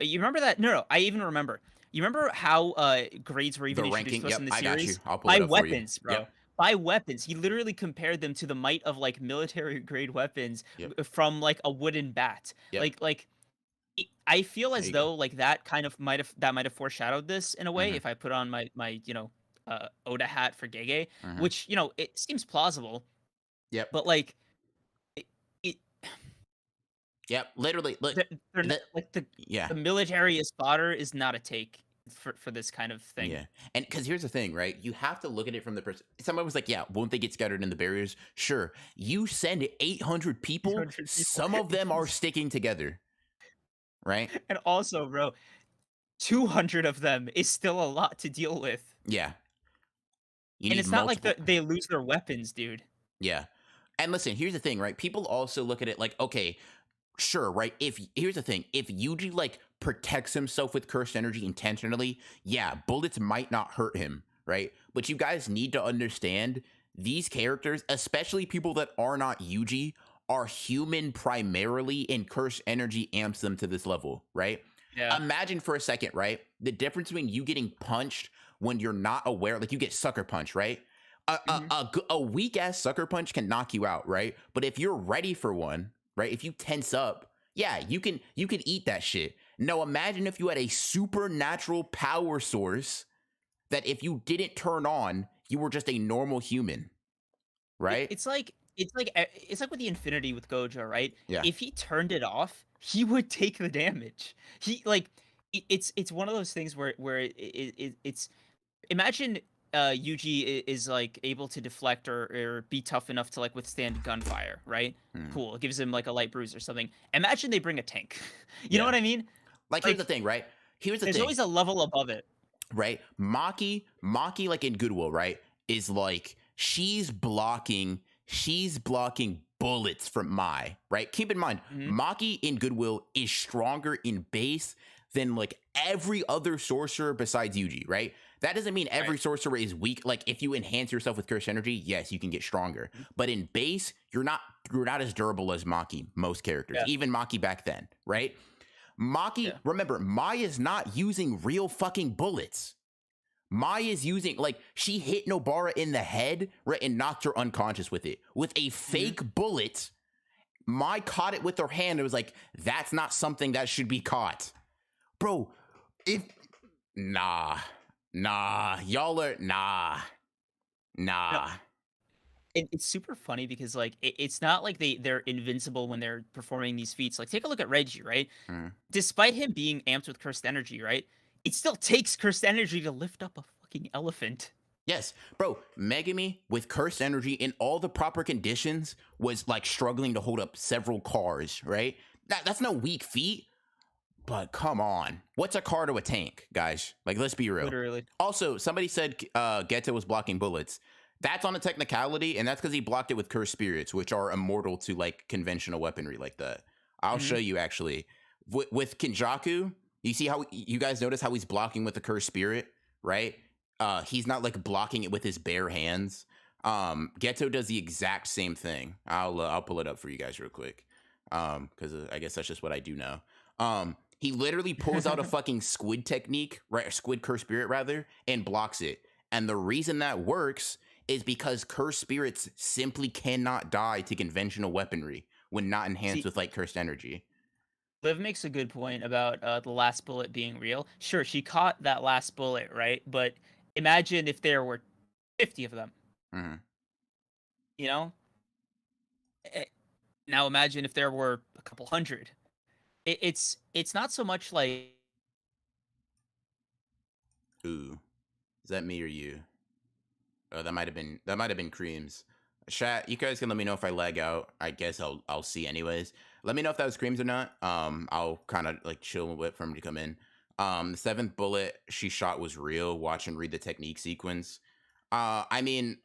you remember that? No, I even remember. You remember how grades were The even introduced ranking. to us in Yep, the I got you. series? I'll pull it By up for you. weapons, bro. Yep. By weapons. He literally compared them to the might of like military grade weapons Yep. from like a wooden bat. Yep. I feel There as you go. though like that kind of might have foreshadowed this in a way Mm-hmm. if I put on my Oda hat for Gege, Mm-hmm. which it seems plausible, Yep. but like it Yep. Literally, look. they're not The like yeah. the military as fodder is not a take for this kind of thing. Yeah. And because here's the thing, right? You have to look at it from the person. Somebody was like, yeah, won't they get scattered in the barriers? Sure. You send 800 people, 800 people. some of them are sticking together, right? And also, bro, 200 of them is still a lot to deal with. Yeah. You And need it's not like multiple. they lose their weapons, dude. Yeah. And listen, here's the thing, right? People also look at it like, okay, sure, right? If here's the thing, if Yuji like protects himself with cursed energy intentionally, yeah, bullets might not hurt him, right? But you guys need to understand these characters, especially people that are not Yuji, are human primarily, and cursed energy amps them to this level, right? Yeah. Imagine for a second, right? The difference between you getting punched when you're not aware, like you get sucker punch, right? Mhm. A weak ass sucker punch can knock you out, right? But if you're ready for one, right? If you tense up, yeah, you can eat that shit. Now imagine if you had a supernatural power source that if you didn't turn on, you were just a normal human, It, right? it's like with the Infinity with Gojo, right? Yeah. If he turned it off, he would take the damage. He like it's one of those things where it's imagine Yuji is like able to deflect or be tough enough to like withstand gunfire, right? Hmm. Cool. It gives him like a light bruise or something. Imagine they bring a tank. You know Yeah. what I mean? Like here's the Like thing, right? Here's the there's thing, always a level above it. right? Maki, like in Goodwill, right, is like she's blocking bullets from Mai, right? Keep in mind, Hmm. Maki in Goodwill is stronger in base than like every other sorcerer besides Yuji, right? That doesn't mean Right. every sorcerer is weak. Like if you enhance yourself with cursed energy, yes, you can get stronger. Mhm. But in base, you're not as durable as Maki, most characters, Yeah. even Maki back then, right? Maki, Yeah. remember, Mai is not using real fucking bullets. Mai is using, like, she hit Nobara in the head, right, and knocked her unconscious with it. With a Mhm. fake bullet, Mai caught it with her hand. It was like, that's not something that should be caught. Bro, if, nah, y'all are, No, nah. it's super funny because like it's not like they're invincible when they're performing these feats. Like take a look at Reggie, right? Mm. Despite him being amped with cursed energy, right? It still takes cursed energy to lift up a fucking elephant. Yes, bro, Megami with cursed energy in all the proper conditions was like struggling to hold up several cars, right? That's no weak feat. But come on, what's a car to a tank, guys? Like, let's be real. Literally. Also, somebody said Geto was blocking bullets. That's on a technicality, and that's because he blocked it with cursed spirits, which are immortal to like conventional weaponry like that. I'll show Mhm. you actually. With Kinjaku, you see how you guys notice how he's blocking with the cursed spirit, right? He's not like blocking it with his bare hands. Geto does the exact same thing. I'll pull it up for you guys real quick. Because I guess that's just what I do now. He literally pulls out a fucking squid technique, right? Or squid curse spirit rather, and blocks it. And the reason that works is because cursed spirits simply cannot die to conventional weaponry when not enhanced See, with like cursed energy. Liv makes a good point about the last bullet being real. Sure, she caught that last bullet, right? But imagine if there were 50 of them, Mm-hmm. you know? Eh, Now imagine if there were a couple hundred. It's not so much like Ooh, is that me or you? Oh, that might have been Creams. Chat, you guys can let me know if I lag out. I guess I'll see anyways. Let me know if that was Creams or not. I'll kind of like chill a bit for him to come in. The seventh bullet she shot was real. Watch and read the technique sequence. I mean,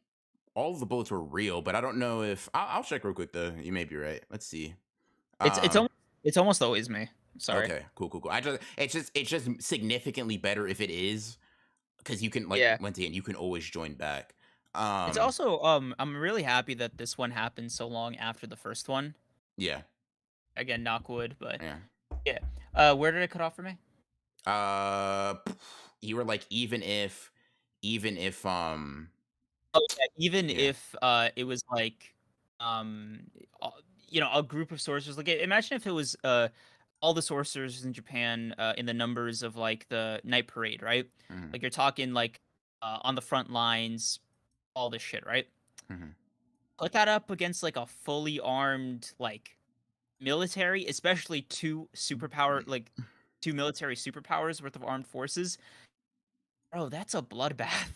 all of the bullets were real, but I don't know if I'll check real quick though. You may be right. Let's see. it's it's Um, almost it's almost always me. Sorry. okay, cool. It's just significantly better if it is because you can like Yeah. once again you can always join back. It's Um, also I'm really happy that this one happened so long after the first one. yeah, Again, knock wood, but yeah. yeah. Where did it cut off for me? Uh, you were like even if Oh, yeah, even yeah. if it was like um uh, a group of sorcerers, like imagine if it was all the sorcerers in Japan in the numbers of like the night parade, right? Mhm, Like you're talking like on the front lines, all this shit, right? mhm. Put that up against like a fully armed like military, especially two military superpowers worth of armed forces. Bro, that's a bloodbath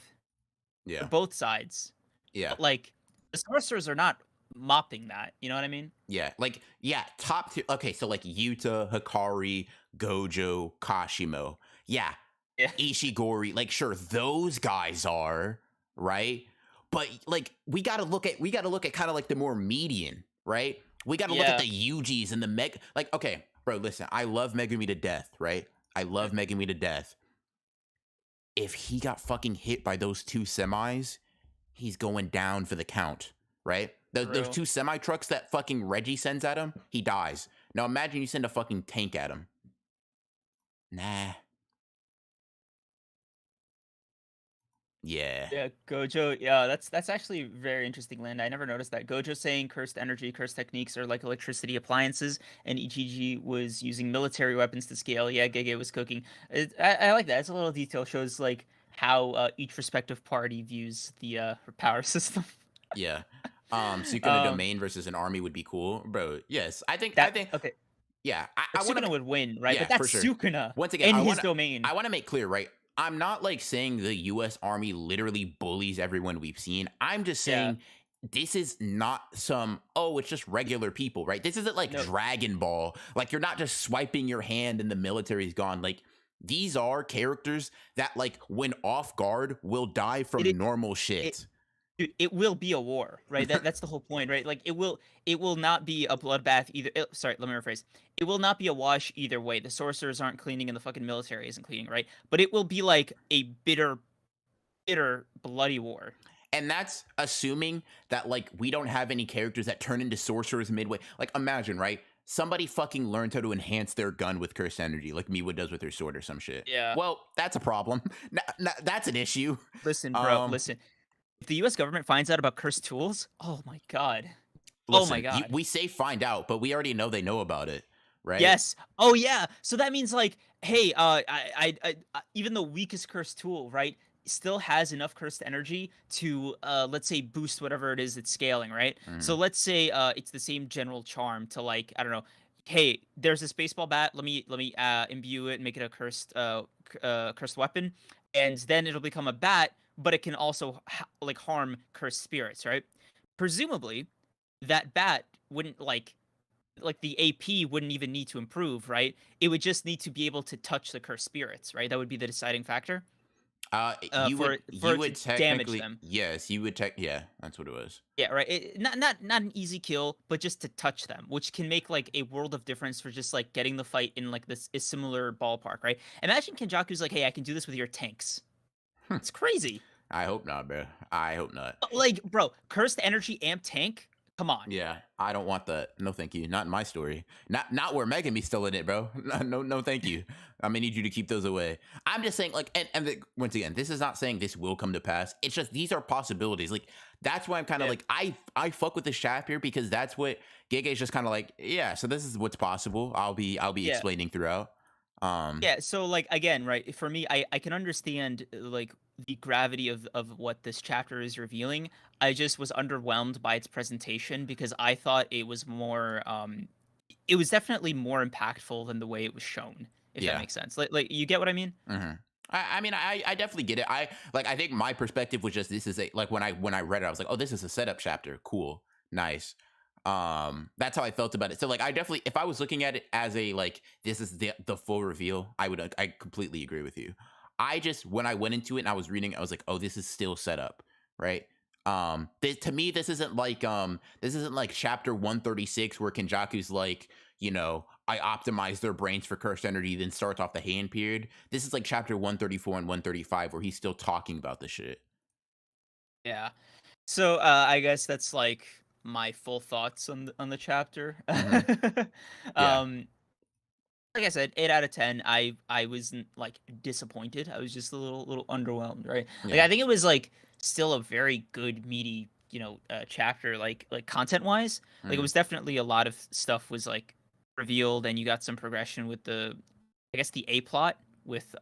for Yeah, both sides. yeah, But like the sorcerers are not mopping that. You know what I mean? yeah. Like yeah, top tier. Okay, so like Yuta, Hikari, Gojo, Kashimo. Yeah, Yeah. Ishigori. Like sure, those guys are right, but like we gotta look at kind of like the more median, right? We gotta look at Yeah. the Yujis and the Meg. Like okay, bro, listen. I love Megumi to death, right? I love Mhm. Megumi to death. If he got fucking hit by those two semis, he's going down for the count, right? Those True. two semi trucks that fucking Reggie sends at him, he dies. Now imagine you send a fucking tank at him. Nah. Yeah. Yeah, Gojo. Yeah, that's actually very interesting, Land. I never noticed that. Gojo saying cursed energy, cursed techniques are like electricity appliances, and EGG was using military weapons to scale. Yeah, Gege was cooking. I like that. It's a little detail. Shows like how each respective party views the power system. Yeah. Sukuna um, domain versus an army would be cool. Bro, yes. I think okay. yeah, But I want to Sukuna would win, right? But yeah, for that's sure. Sukuna Once again, in I his want to domain. I want to make clear, right? I'm not like saying the US Army literally bullies everyone we've seen. I'm just Yeah. saying this is not some oh, it's just regular people, right? This isn't like No. Dragon Ball. Like you're not just swiping your hand and the military's gone. Like these are characters that like when off guard will die It is. from normal It shit. Dude, it will be a war, right? That's the whole point, right? Like it will not be a bloodbath either. Sorry, let me rephrase. It will not be a wash either way. The sorcerers aren't cleaning and the fucking military isn't cleaning, right? But it will be like a bitter, bitter, bloody war. And that's assuming that like we don't have any characters that turn into sorcerers midway. Like imagine, right? Somebody fucking learned how to enhance their gun with cursed energy, like Miwa does with her sword or some shit. Yeah. Well, that's a problem. That's an issue. Listen, bro, Um, listen. If the US government finds out about cursed tools, oh my god. Oh my listen, god. we say find out, but we already know they know about it, right? Yes. Oh yeah. So that means like, hey, even the weakest cursed tool, right, still has enough cursed energy to, let's say, boost whatever it is it's scaling, right? So Mhm. let's say, it's the same general charm to like, I don't know. Hey, there's this baseball bat. Let me imbue it and make it a cursed weapon, and then it'll become a bat, but it can also like harm cursed spirits, right? Presumably, that bat wouldn't like the AP wouldn't even need to improve, right? It would just need to be able to touch the cursed spirits, right? That would be the deciding factor for You it to would damage technically them. yes, you would tech yeah, that's what it was. Yeah, right. Not an easy kill, but just to touch them, which can make like a world of difference for just like getting the fight in like this a similar ballpark, right? Imagine Kenjaku's like, hey, I can do this with your tanks. It's crazy. I hope not, bro. I hope not. Like, bro, cursed energy amp tank. Come on. Yeah, I don't want that. No, thank you. Not in my story. Not where Megami's still in it, bro. No, thank you. I'm gonna need you to keep those away. I'm just saying, like, once again, this is not saying this will come to pass. It's just these are possibilities. Like, that's why I'm kind of Yeah. like I fuck with this chapter because that's what Gege is just kind of like. Yeah, so this is what's possible. I'll be Yeah. explaining throughout. Um, Yeah, so like again, right? For me, I can understand like the gravity of what this chapter is revealing. I just was underwhelmed by its presentation because I thought it was more it was definitely more impactful than the way it was shown, if that yeah. makes sense. Like you get what I mean? hmm I mean, I definitely get it. I think my perspective was just this is a like when I read it, I was like, oh, this is a setup chapter. Cool, nice. That's how I felt about it. So like, I definitely, if I was looking at it as a like, this is the full reveal, I completely agree with you. I just when I went into it and I was reading, I was like, oh, this is still setup, right? To me, this isn't like chapter 136 where Kenjaku's like, I optimize their brains for cursed energy, then starts off the hand period. This is like chapter 134 and 135 where he's still talking about the shit. Yeah. So I guess that's like my full thoughts on the chapter. hmm Yeah. um like I said, 8 out of 10. I wasn't like disappointed. I was just a little underwhelmed, right? Like Yeah. I think it was like still a very good meaty, chapter like content wise. Like it hmm was definitely a lot of stuff was like revealed and you got some progression with the I guess the A plot with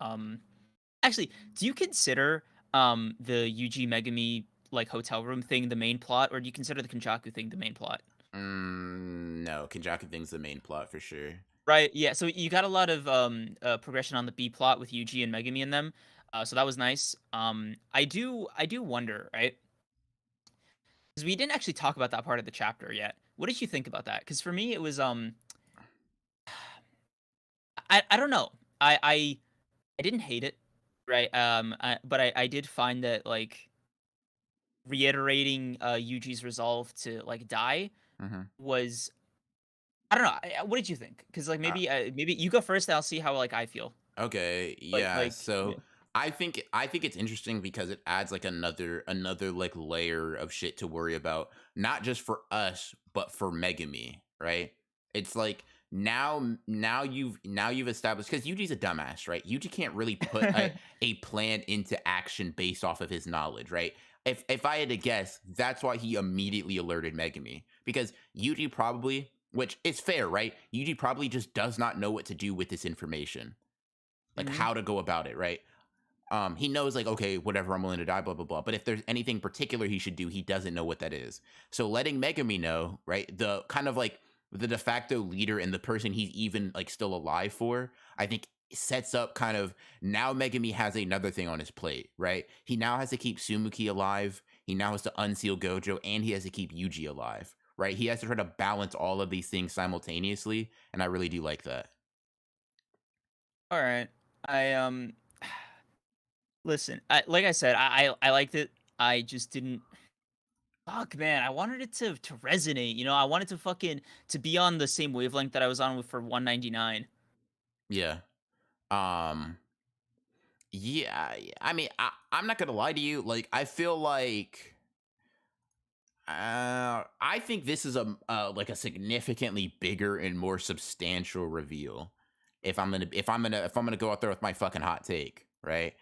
actually, do you consider the UG Megami like hotel room thing the main plot or do you consider the Kinjaku thing the main plot? No, Kinjaku thing's the main plot for sure. Right, yeah, so you got a lot of, progression on the B plot with Yuji and Megami in them, so that was nice. I do wonder, right? Because we didn't actually talk about that part of the chapter yet. What did you think about that? Because for me, it was, I don't know. I didn't hate it, right? But I did find that, like, reiterating, Yuji's resolve to, like, die hmm was I don't know, what did you think? Because like, Uh, maybe you go first, and I'll see how, like, I feel. okay, Like yeah. like yeah. So I think it's interesting because it adds like another like layer of shit to worry about, not just for us, but for Megami, right? It's like now you've established because Yuji's a dumbass, right? Yuji can't really put a plan into action based off of his knowledge, right? If I had to guess, that's why he immediately alerted Megami because Yuji probably, which is fair, right? Yuji probably just does not know what to do with this information, like Mhm. how to go about it, right? He knows like, okay, whatever, I'm willing to die, blah blah blah. But if there's anything particular he should do, he doesn't know what that is. So letting Megami know, right, the kind of like the de facto leader and the person he's even like still alive for, I think sets up kind of now Megami has another thing on his plate, right? He now has to keep Sumuki alive. He now has to unseal Gojo, and he has to keep Yuji alive, right? He has to try to balance all of these things simultaneously, and I really do like that. All right. I listen. Like I said, I liked it. I just didn't. fuck, man, I wanted it to resonate. You know, I wanted to fucking to be on the same wavelength that I was on with for 199. Yeah. Um. Yeah. I mean, I'm not gonna lie to you. Like, I feel like. I think this is like a significantly bigger and more substantial reveal. If I'm gonna go out there with my fucking hot take, right?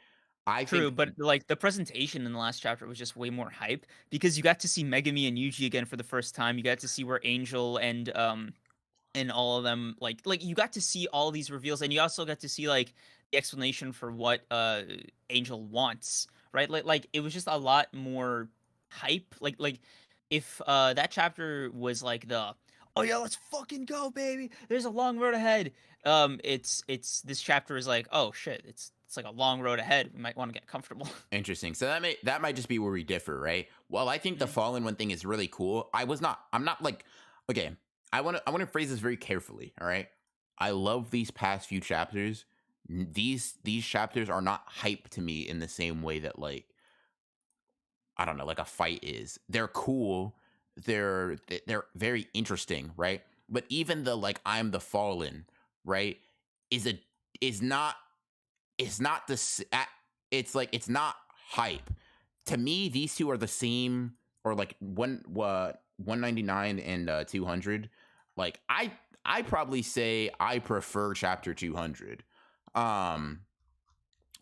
I True, think but like the presentation in the last chapter was just way more hype because you got to see Megami and Yuji again for the first time. You got to see where Angel and all of them like you got to see all these reveals, and you also got to see like the explanation for what Angel wants, right? Like it was just a lot more hype. Like if that chapter was like the oh yeah, let's fucking go baby, there's a long road ahead. It's this chapter is like oh shit, it's like a long road ahead, we might want to get comfortable. interesting. So that might just be where we differ, right? Well, I think the Mhm. Fallen One thing is really cool. I'm not like okay. I want to phrase this very carefully. All right. I love these past few chapters. These chapters are not hype to me in the same way that like I don't know, like a fight is. They're cool. They're very interesting, right? But even the like I'm the Fallen, right? Is a is not it's not the it's like it's not hype. To me, these two are the same or like 199 and 200. Like I probably say I prefer chapter 200. Um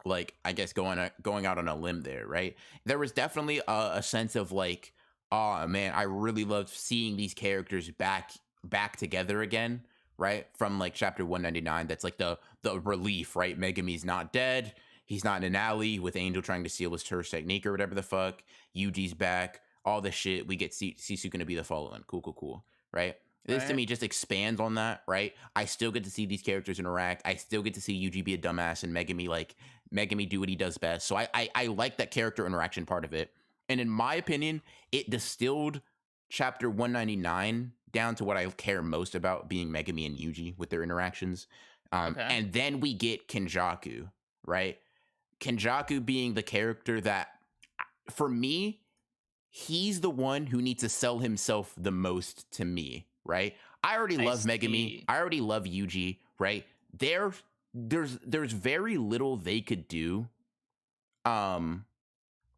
like I guess going out on a limb there, right? There was definitely a sense of like, oh man, I really loved seeing these characters back together again, right? From like chapter 199. That's like the relief, right? Megami's not dead. He's not in an alley with Angel trying to steal his Tur's technique or whatever the fuck. Yuji's back. All the shit. We get Sisu gonna be the fallen. Cool, cool, cool. Right? This to Right. me just expands on that, right? I still get to see these characters interact. I still get to see Yuji be a dumbass and Megami do what he does best. So I like that character interaction part of it. And in my opinion, it distilled chapter 199 down to what I care most about being Megami and Yuji with their interactions. Okay. And then we get Kinjaku, right? Kinjaku being the character that, for me, he's the one who needs to sell himself the most to me, right? I already I love Megami. see. I already love Yuji, right? There's very little they could do um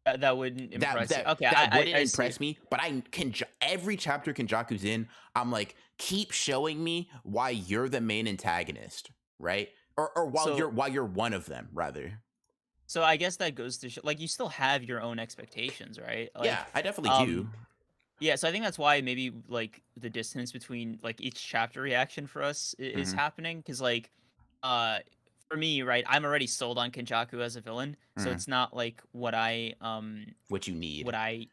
That wouldn't that impress you. Okay, that wouldn't I see. impress me, but I can every chapter Kenjaku's in, I'm like, keep showing me why you're the main antagonist, right? Or So while you're one of them, rather. So I guess that goes to show, like you still have your own expectations, right? Yeah, I definitely Um, do. yeah. So I think that's why maybe like the distance between like each chapter reaction for us is Hmm. happening because like, uh, for me, right, I'm already sold on Kinjaku as a villain, so Hmm. it's not like What you need. what I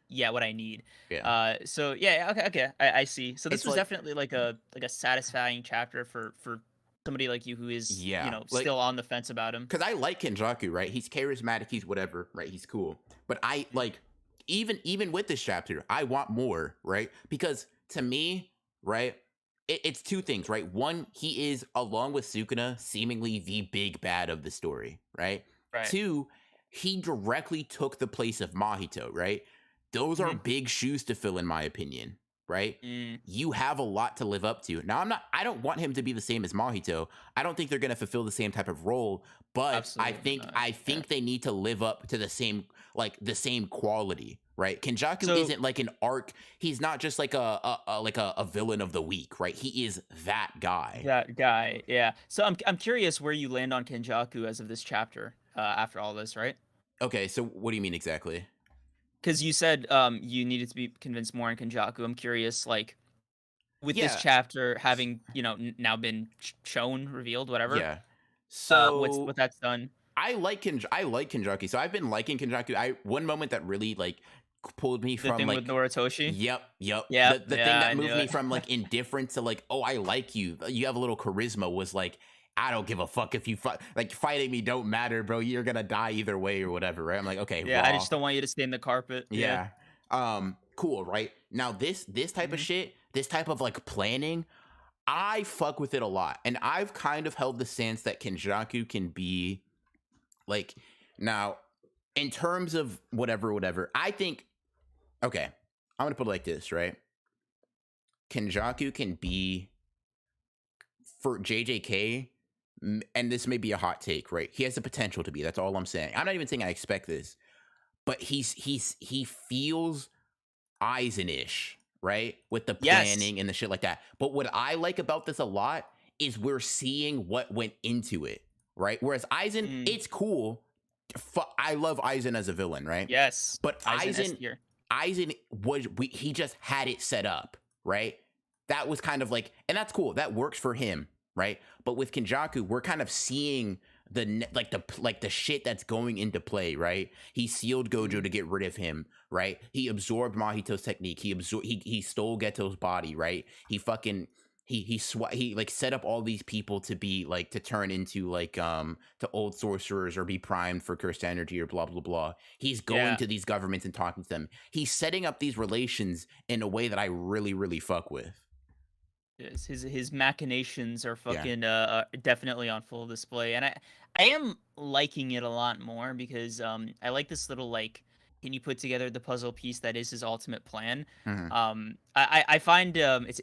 need. Yeah. So yeah, okay, I see. So this It's was like, definitely like a satisfying chapter for somebody like you who is yeah, like still on the fence about him. because I like Kenjaku, right? He's charismatic, he's whatever, right? He's cool. But I Mhm. like even with this chapter, I want more, right? Because to me, right, it's two things, right? One, he is along with Sukuna seemingly the big bad of the story, right? Right. Two, he directly took the place of Mahito, right? Those are Mhm. big shoes to fill, in my opinion, right? Mm. You have a lot to live up to. Now, I don't want him to be the same as Mahito. I don't think they're going to fulfill the same type of role, but Absolutely not. I Yeah. think they need to live up to the same quality, right? Kenjaku So isn't like an arc. He's not just like a villain of the week, right? He is that guy. that guy, yeah. So I'm curious where you land on Kenjaku as of this chapter, after all this, right? Okay, so what do you mean exactly? Because you said you needed to be convinced more on Kenjaku. I'm curious, like with this Yeah, chapter having now been shown, revealed, whatever. yeah. What So that's done. I like Kenjaku. So I've been liking Kenjaku. I one moment that really like pulled me The from thing with like Noritoshi. yep. Yep. The thing Yeah, that I knew moved me it. from like indifference to like, oh, I like you. You have a little charisma was like, I don't give a fuck if you fight. Like fighting me don't matter, bro. You're gonna die either way or whatever, right? I'm like, okay, Yeah, I raw. just don't want you to stay in the carpet. Yeah. Yeah. Cool, right? Now this type of Hmm. shit, this type of like planning, I fuck with it a lot. And I've kind of held the stance that Kenjaku can be like now in terms of whatever, I think okay. I'm gonna put it like this, right? Kinjaku can be for JJK, and this may be a hot take, right? He has the potential to be. That's all I'm saying. I'm not even saying I expect this, but he feels Eisen-ish, right? With the Yes. planning and the shit like that. But what I like about this a lot is we're seeing what went into it, right? Whereas Eisen, Mm, it's cool. I love Eisen as a villain, right? yes. But Aizen S tier. Eisen he just had it set up, right? That was kind of like, and that's cool. That works for him, right? But with Kinjaku, we're kind of seeing the shit that's going into play, right? He sealed Gojo Mm, to get rid of him, right? He absorbed Mahito's technique. He stole Geto's body, right? He like set up all these people to be like to turn into like to old sorcerers or be primed for cursed energy or blah blah blah. He's going yeah. to these governments and talking to them. He's setting up these relations in a way that I really really fuck with. Yes, his machinations are Yeah. fucking definitely on full display, and I am liking it a lot more because I like this little like can you put together the puzzle piece that is his ultimate plan. Hmm. I find it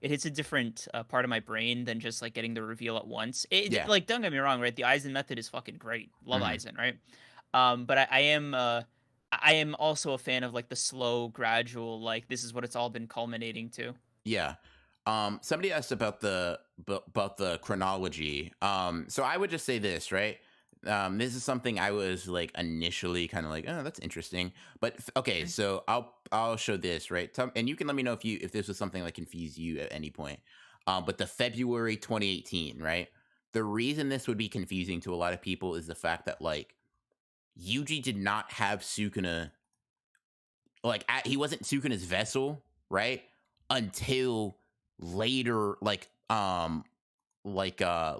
hits a different part of my brain than just like getting the reveal at once. Yeah. Like don't get me wrong, right? The Eisen method is fucking great. Love Hmm. Eisen, right? But I am also a fan of like the slow, gradual, like this is what it's all been culminating to. Yeah. Somebody asked about about the chronology. So I would just say this, right? This is something I was like initially kind of like, oh, that's interesting. But okay, Mhm. so I'll show this, right? And you can let me know if this was something that confused you at any point. But the February 2018, right? The reason this would be confusing to a lot of people is the fact that like Yuji did not have Sukuna, like he wasn't Sukuna's vessel, right? Until later,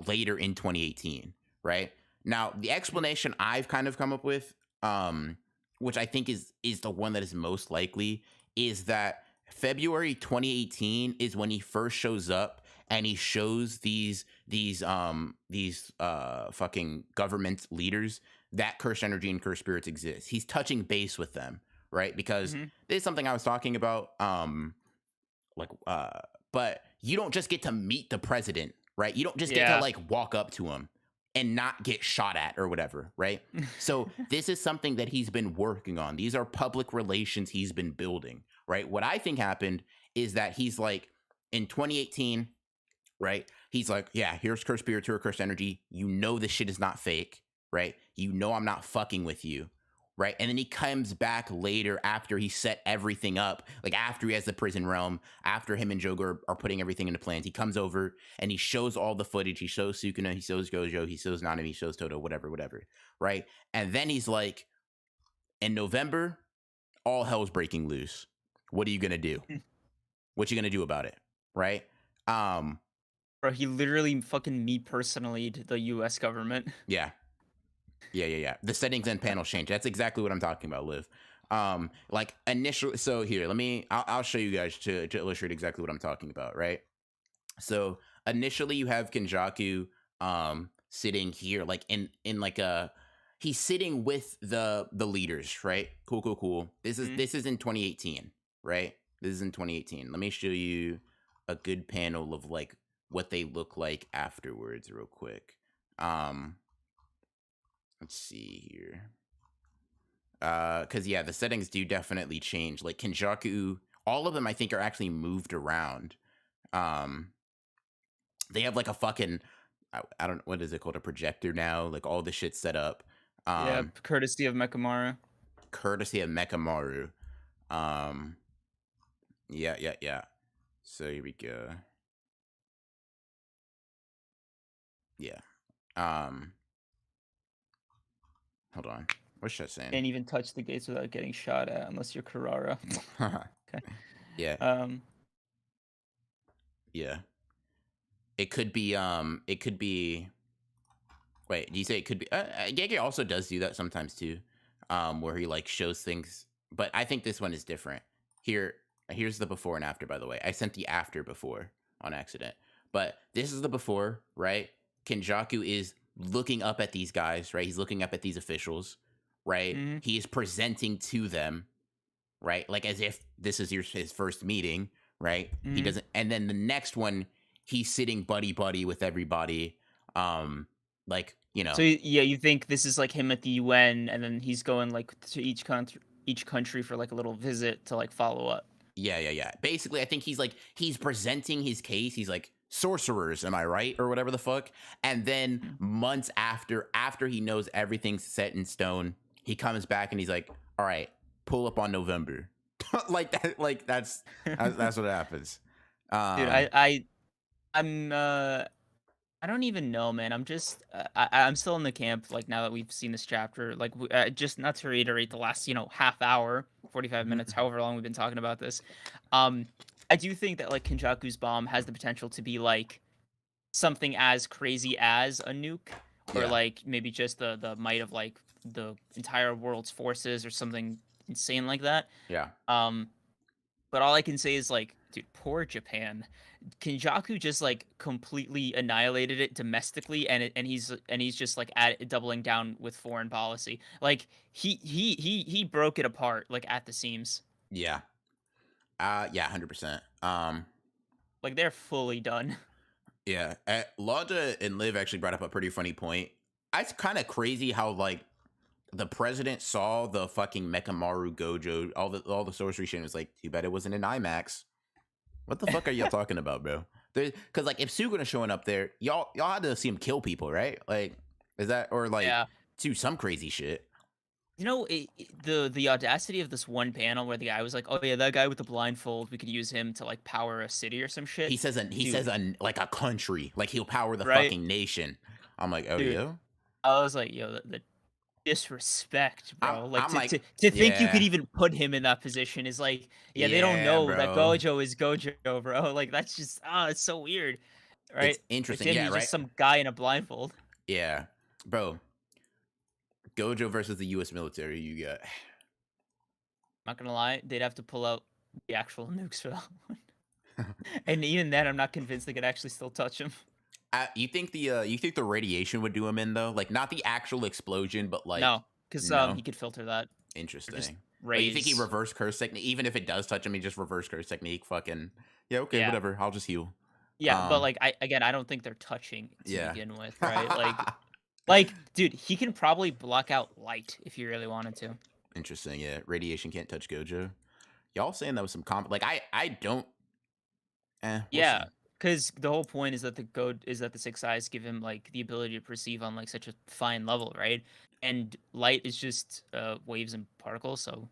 later in 2018, right? Now, the Mhm. explanation I've kind of come up with, which I think is the one that is most likely, is that February 2018 is when he first shows up and he shows these fucking government leaders that cursed energy and cursed spirits exist. He's touching base with them, right? Because Mhm. this is something I was talking about like but you don't just get to meet the president, right? You don't just get to Yeah. like walk up to him and not get shot at or whatever, right? So this is something that he's been working on. These are public relations he's been building, right? What I think happened is that he's like in 2018, right? He's like, yeah, here's cursed spirits, here's cursed energy. You know this shit is not fake, right? You know I'm not fucking with you, right? And then he comes back later after he set everything up, like after he has the prison realm, after him and Jogo are putting everything into plans. He comes over and he shows all the footage. He shows Sukuna, he shows Gojo, he shows Nanami, he shows Toto, whatever, whatever, right? And then he's like, in November, all hell's breaking loose. What are you gonna do? What you gonna do about it, right? Um, Bro, he literally fucking me personally to the US government. yeah, yeah. The settings and panels change. That's exactly what I'm talking about, Liv. Like initially, so here, I'll show you guys to illustrate exactly what I'm talking about, right? So initially you have Kinjaku sitting here, like in like a he's sitting with the leaders, right? Cool. Mhm. This is in 2018, right? This is in 2018. Let me show you a good panel of like what they look like afterwards, real quick. Um, let's see here. Because yeah, the settings do definitely change. Like Kinjaku, all of them I think are actually moved around. Um, they have like a fucking I don't what is it called, a projector now, like all the shit set up. Yeah, Um, courtesy of Mekamaru. courtesy of Mekamaru. Um, yeah. So here we go. Yeah. Um, hold on. What's that saying? Can't even touch the gates without getting shot at unless you're Karara. Okay. Yeah, Um, yeah. It could be wait, do you say it could be Gege also does do that sometimes too. Where he like shows things, but I think this one is different. Here's the before and after, by the way. I sent the after before on accident. But this is the before, right? Kinjaku is looking up at these guys, right? He's looking up at these officials, right? mhm. He is presenting to them, right? Like as if this is his first meeting, right? He Mhm. doesn't, and then the next one, he's sitting buddy buddy with everybody. Like So, yeah, you think this is, like, him at the UN, and then he's going, like, to each country for, like, a little visit to, like, follow up. yeah, yeah, yeah. Basically, I think he's presenting his case. He's like sorcerers, am I right, or whatever the fuck. And then Mhm. months after he knows everything's set in stone, he comes back and he's like, "All right, pull up on November." Like that. Like that's what happens. Dude, Um, I don't even know, man. I'm just I'm still in the camp, like, now that we've seen this chapter, like, just not to reiterate the last, half hour, 45 minutes, however long we've been talking about this. Um, I do think that, like, Kinjaku's bomb has the potential to be, like, something as crazy as a nuke, or, yeah, like, maybe just the might of, like, the entire world's forces or something insane like that. yeah, Um, but all I can say is, like, dude, poor Japan. Kinjaku just, like, completely annihilated it domestically, and he's just, like, doubling down with foreign policy. Like, he broke it apart, like, at the seams. yeah. Yeah, 100%. Like, they're fully done. Yeah. Laja and Liv actually brought up a pretty funny point. It's kind of crazy how like the president saw the fucking Mekamaru Gojo, all the sorcery shit, and was like, too bad it wasn't in IMAX. What the fuck are y'all talking about, bro? Because like if Suguna showing up there, y'all had to see him kill people, right? Like, is that or like Yeah. do some crazy shit? The audacity of this one panel where the guy was like, "Oh yeah, that guy with the blindfold, we could use him to, like, power a city or some shit." He says Dude, like a country, like he'll power the right? fucking nation. I'm like, oh Dude, yeah. I was like, "Yo, the disrespect, bro." Like, I'm to like, to think you could yeah, even put him in that position is like, yeah, they don't yeah, know that bro. Gojo is Gojo, bro. Like, that's just, it's so weird, It's right? Like, to interesting, him, yeah, he's right, just some guy in a blindfold. yeah, bro. Gojo versus the U.S. military. You got Not gonna lie, they'd have to pull out the actual nukes for that one. And even then, I'm not convinced they could actually still touch him. you think the radiation would do him in though? Like not the actual explosion, but like No, because no. he could filter that, or just Interesting. But you think he raise. reverse curse technique? Even if it does touch him, he just reverse curse technique. Fucking yeah. Okay, Yeah. whatever. I'll just heal. Yeah, but, Um. like, I don't think they're touching to Yeah. begin with, right? Like, dude, he can probably block out light if he really wanted to. Interesting. Yeah. Radiation can't touch Gojo. Y'all saying that was some comp? Like I don't. We'll Yeah, see. because the whole point is that the 6 eyes give him, like, the ability to perceive on, like, such a fine level, right? And light is just, waves and particles, so,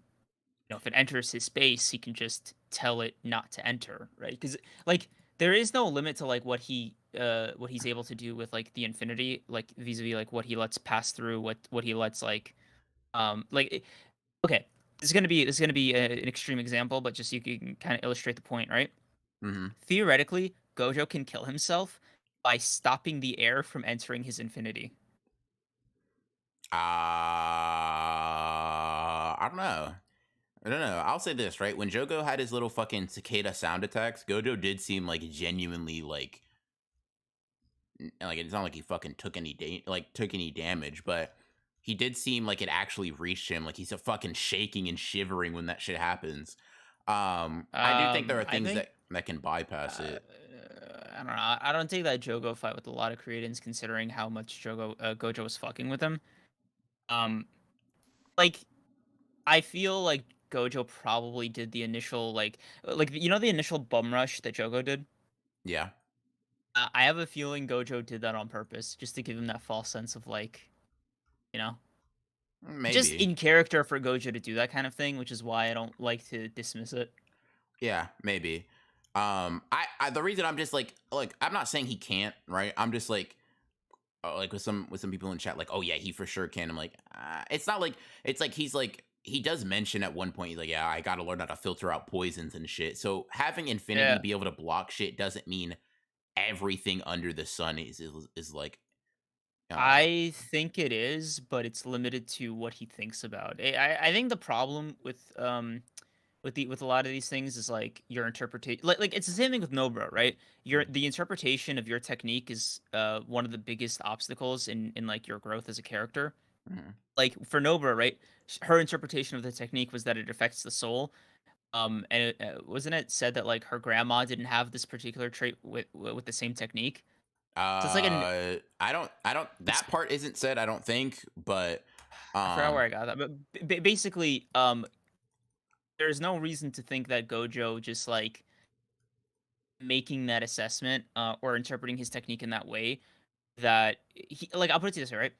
if it enters his space, he can just tell it not to enter, right? Because, like, there is no limit to, like, what he's able to do with, like, the infinity, like, vis-a-vis, like, what he lets pass through, what he lets, like, okay, this is gonna be an extreme example, but just so you can kind of illustrate the point, right? Mm-hmm. Theoretically, Gojo can kill himself by stopping the air from entering his infinity. I don't know. I don't know. I'll say this, right? When Jogo had his little fucking cicada sound attacks, Gojo did seem like genuinely like it's not like he fucking took any damage, but he did seem like it actually reached him. Like he's a fucking shaking and shivering when that shit happens. I do think there are I things think that can bypass uh, it. I don't know. I don't take that Jogo fight with a lot of credence, considering how much Gojo was fucking with him. Um, like, I feel like Gojo probably did the initial, like, the initial bum rush that Jogo did. Yeah, I have a feeling Gojo did that on purpose, just to give him that false sense of, like, you know, just maybe. in character for Gojo to do that kind of thing, which is why I don't like to dismiss it. Yeah, maybe. I the reason I'm just like I'm not saying he can't, right? I'm just like with some people in chat, like, oh yeah, he for sure can. I'm like, it's not like it's like he's like he does mention at one point, he's like, yeah, I got to learn how to filter out poisons and shit. So having infinity Yeah. be able to block shit doesn't mean everything under the sun is like, uh, I think it is, but it's limited to what he thinks about. I think the problem with a lot of these things is, like, your interpretation. Like, it's the same thing with Nobra, right? The interpretation of your technique is one of the biggest obstacles in, like, your growth as a character. Mhm. Like for Nobara, right? Her interpretation of the technique was that it affects the soul. And wasn't it said that like her grandma didn't have this particular trait with the same technique? So it's like an That it's part isn't said, I don't think, but I forgot where um I got that, but basically, there's no reason to think that Gojo just like making that assessment or interpreting his technique in that way that he like I'll put it to this way, right?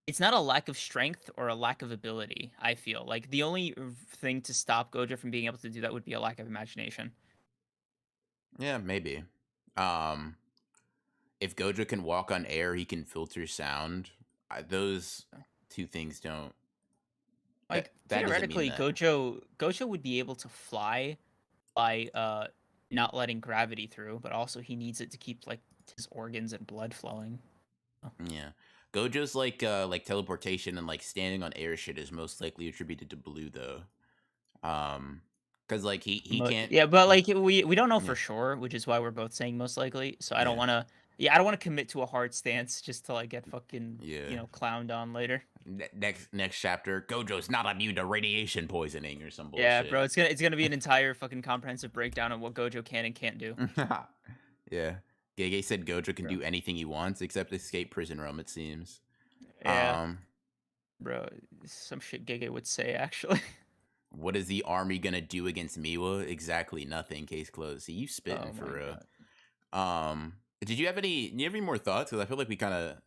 It's not a lack of strength or a lack of ability. I feel like the only thing to stop Gojo from being able to do that would be a lack of imagination. yeah, maybe. Um if Gojo can walk on air, he can filter sound. Those two things don't Like that doesn't mean theoretically, that. Gojo would be able to fly by not letting gravity through, but also he needs it to keep like his organs and blood flowing. Oh, Yeah. Gojo's like teleportation and like standing on air shit is most likely attributed to Blue though. Cuz like he can't yeah, but like we don't know yeah. for sure, which is why we're both saying most likely. So I don't Yeah. want to. Yeah, I don't want to commit to a hard stance just to like get fucking Yeah. clowned on later. Next chapter, Gojo's not immune to radiation poisoning or some Yeah, bullshit. bro, it's gonna be an entire fucking comprehensive breakdown of what Gojo can and can't do, Yeah. Gege said Gojo can bro. do anything he wants except escape prison realm, it seems. Yeah, Um, bro, some shit Gege would say actually. what is the army gonna do against Miwa? Exactly nothing. Case closed. See, you spitting Oh for my real. god. Did you have any more thoughts? Because I feel like we kind of,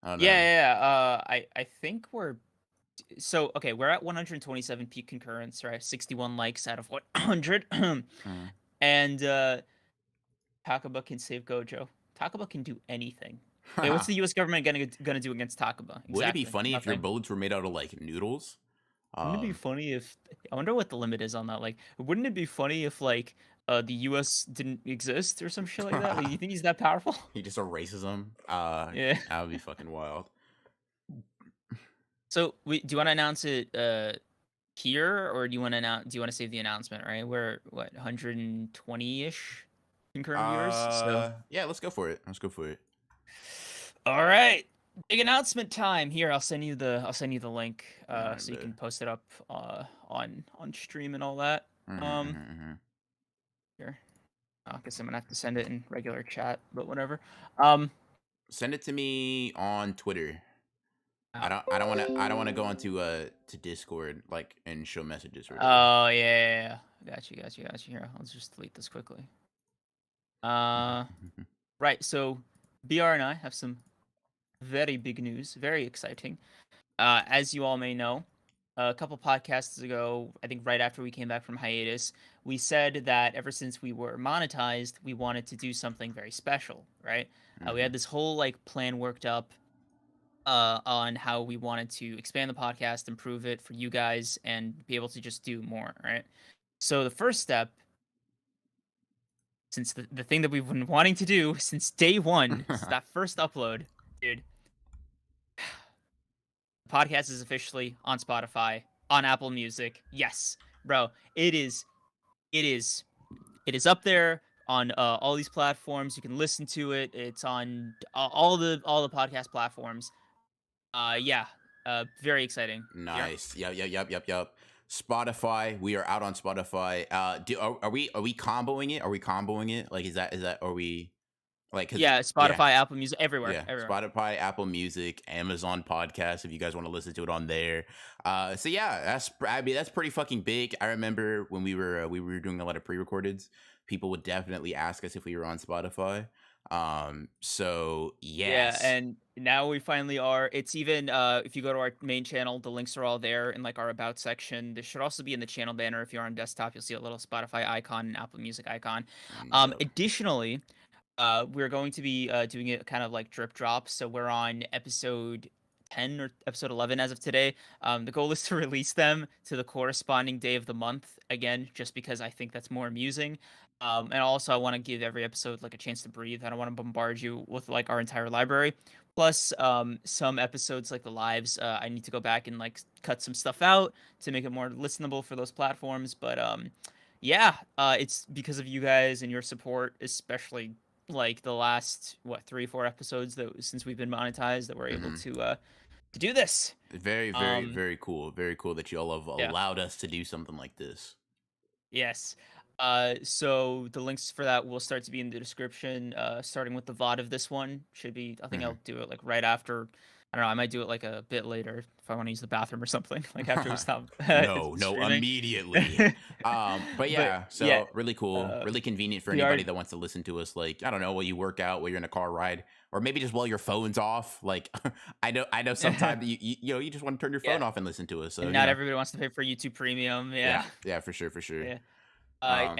I don't Yeah, know. yeah, yeah. I think we're so okay. We're at 127 peak concurrence, right? 61 likes out of 100, Mm. and Takaba can save Gojo. Takaba can do anything. Wait, what's the U.S. government gonna do against Takaba? Wouldn't it be Exactly, funny if your nothing. bullets were made out of like noodles? Wouldn't it be Um, funny if I wonder what the limit is on that? Like, wouldn't it be funny if like the U.S. didn't exist or some shit like that? Like, you think he's that powerful? he just erases them. Yeah. That would be fucking wild. So, do you want to announce it here, or do you want to save the announcement? Right, we're what 120 ish concurrent viewers. So, Yeah, let's go for it. Let's go for it. all right, big announcement time. Here, I'll send you the link All right, so you but. can post it up on stream and all that. Mm-hmm, mm-hmm. Here, I guess I'm gonna have to send it in regular chat, but whatever. Um, Send it to me on Twitter. oh, I don't want to go onto to Discord like and show messages or whatever. oh yeah, yeah, yeah. Got you. Here, I'll just delete this quickly. Uh, right. So, BR and I have some very big news, very exciting. As you all may know, a couple podcasts ago, I think right after we came back from hiatus, we said that ever since we were monetized, we wanted to do something very special, right? We Mm-hmm. had this whole like plan worked up on how we wanted to expand the podcast, improve it for you guys, and be able to just do more, right? So the first step, since the thing that we've been wanting to do since day one, since that first upload, dude, podcast is officially on Spotify, on Apple Music. Yes, bro, it is, it is up there on all these platforms. You can listen to it. It's on all the podcast platforms. Yeah, very exciting. Yeah. Nice. Yep. Spotify. We are out on Spotify. Are we comboing it? Are we comboing it? Like, is that are we like? Cause Yeah, yeah, Spotify, Apple Music, everywhere, yeah. everywhere. Spotify, Apple Music, Amazon Podcast. If you guys want to listen to it on there. So yeah, I mean that's pretty fucking big. I remember when we were doing a lot of pre-recordeds. People would definitely ask us if we were on Spotify. So Yeah, yes. and now we finally are. It's even if you go to our main channel, the links are all there in like our about section. This should also be in the channel banner. If you're on desktop, you'll see a little Spotify icon and Apple Music icon. Yep. Additionally, we're going to be doing it kind of like drip drop. So we're on episode 10 or episode 11 as of today. The goal is to release them to the corresponding day of the month again, just because I think that's more amusing. And also, I want to give every episode like a chance to breathe. I don't want to bombard you with like our entire library. Plus, some episodes like the lives, I need to go back and like cut some stuff out to make it more listenable for those platforms. But yeah, it's because of you guys and your support, especially like the last what 3 4 episodes that since we've been monetized that we're able Mm-hmm. to to do this. Very, very, Um, very cool. Very cool that you all have yeah. allowed us to do something like this. Yes. So the links for that will start to be in the description. Starting with the VOD of this one should be. I think Mhm. I'll do it like right after. I don't know. I might do it like a bit later if I want to use the bathroom or something. Like after we stop No, no, streaming. immediately. But But yeah, yeah, so really cool, really convenient for VR. anybody that wants to listen to us. Like, I don't know, while you work out, while you're in a car ride, or maybe just while your phone's off. Like, I know sometimes you know, you just want to turn your Yeah, phone off and listen to us. So and you not know, everybody wants to pay for YouTube Premium. yeah, Yeah, yeah, for sure, for sure. yeah. Um,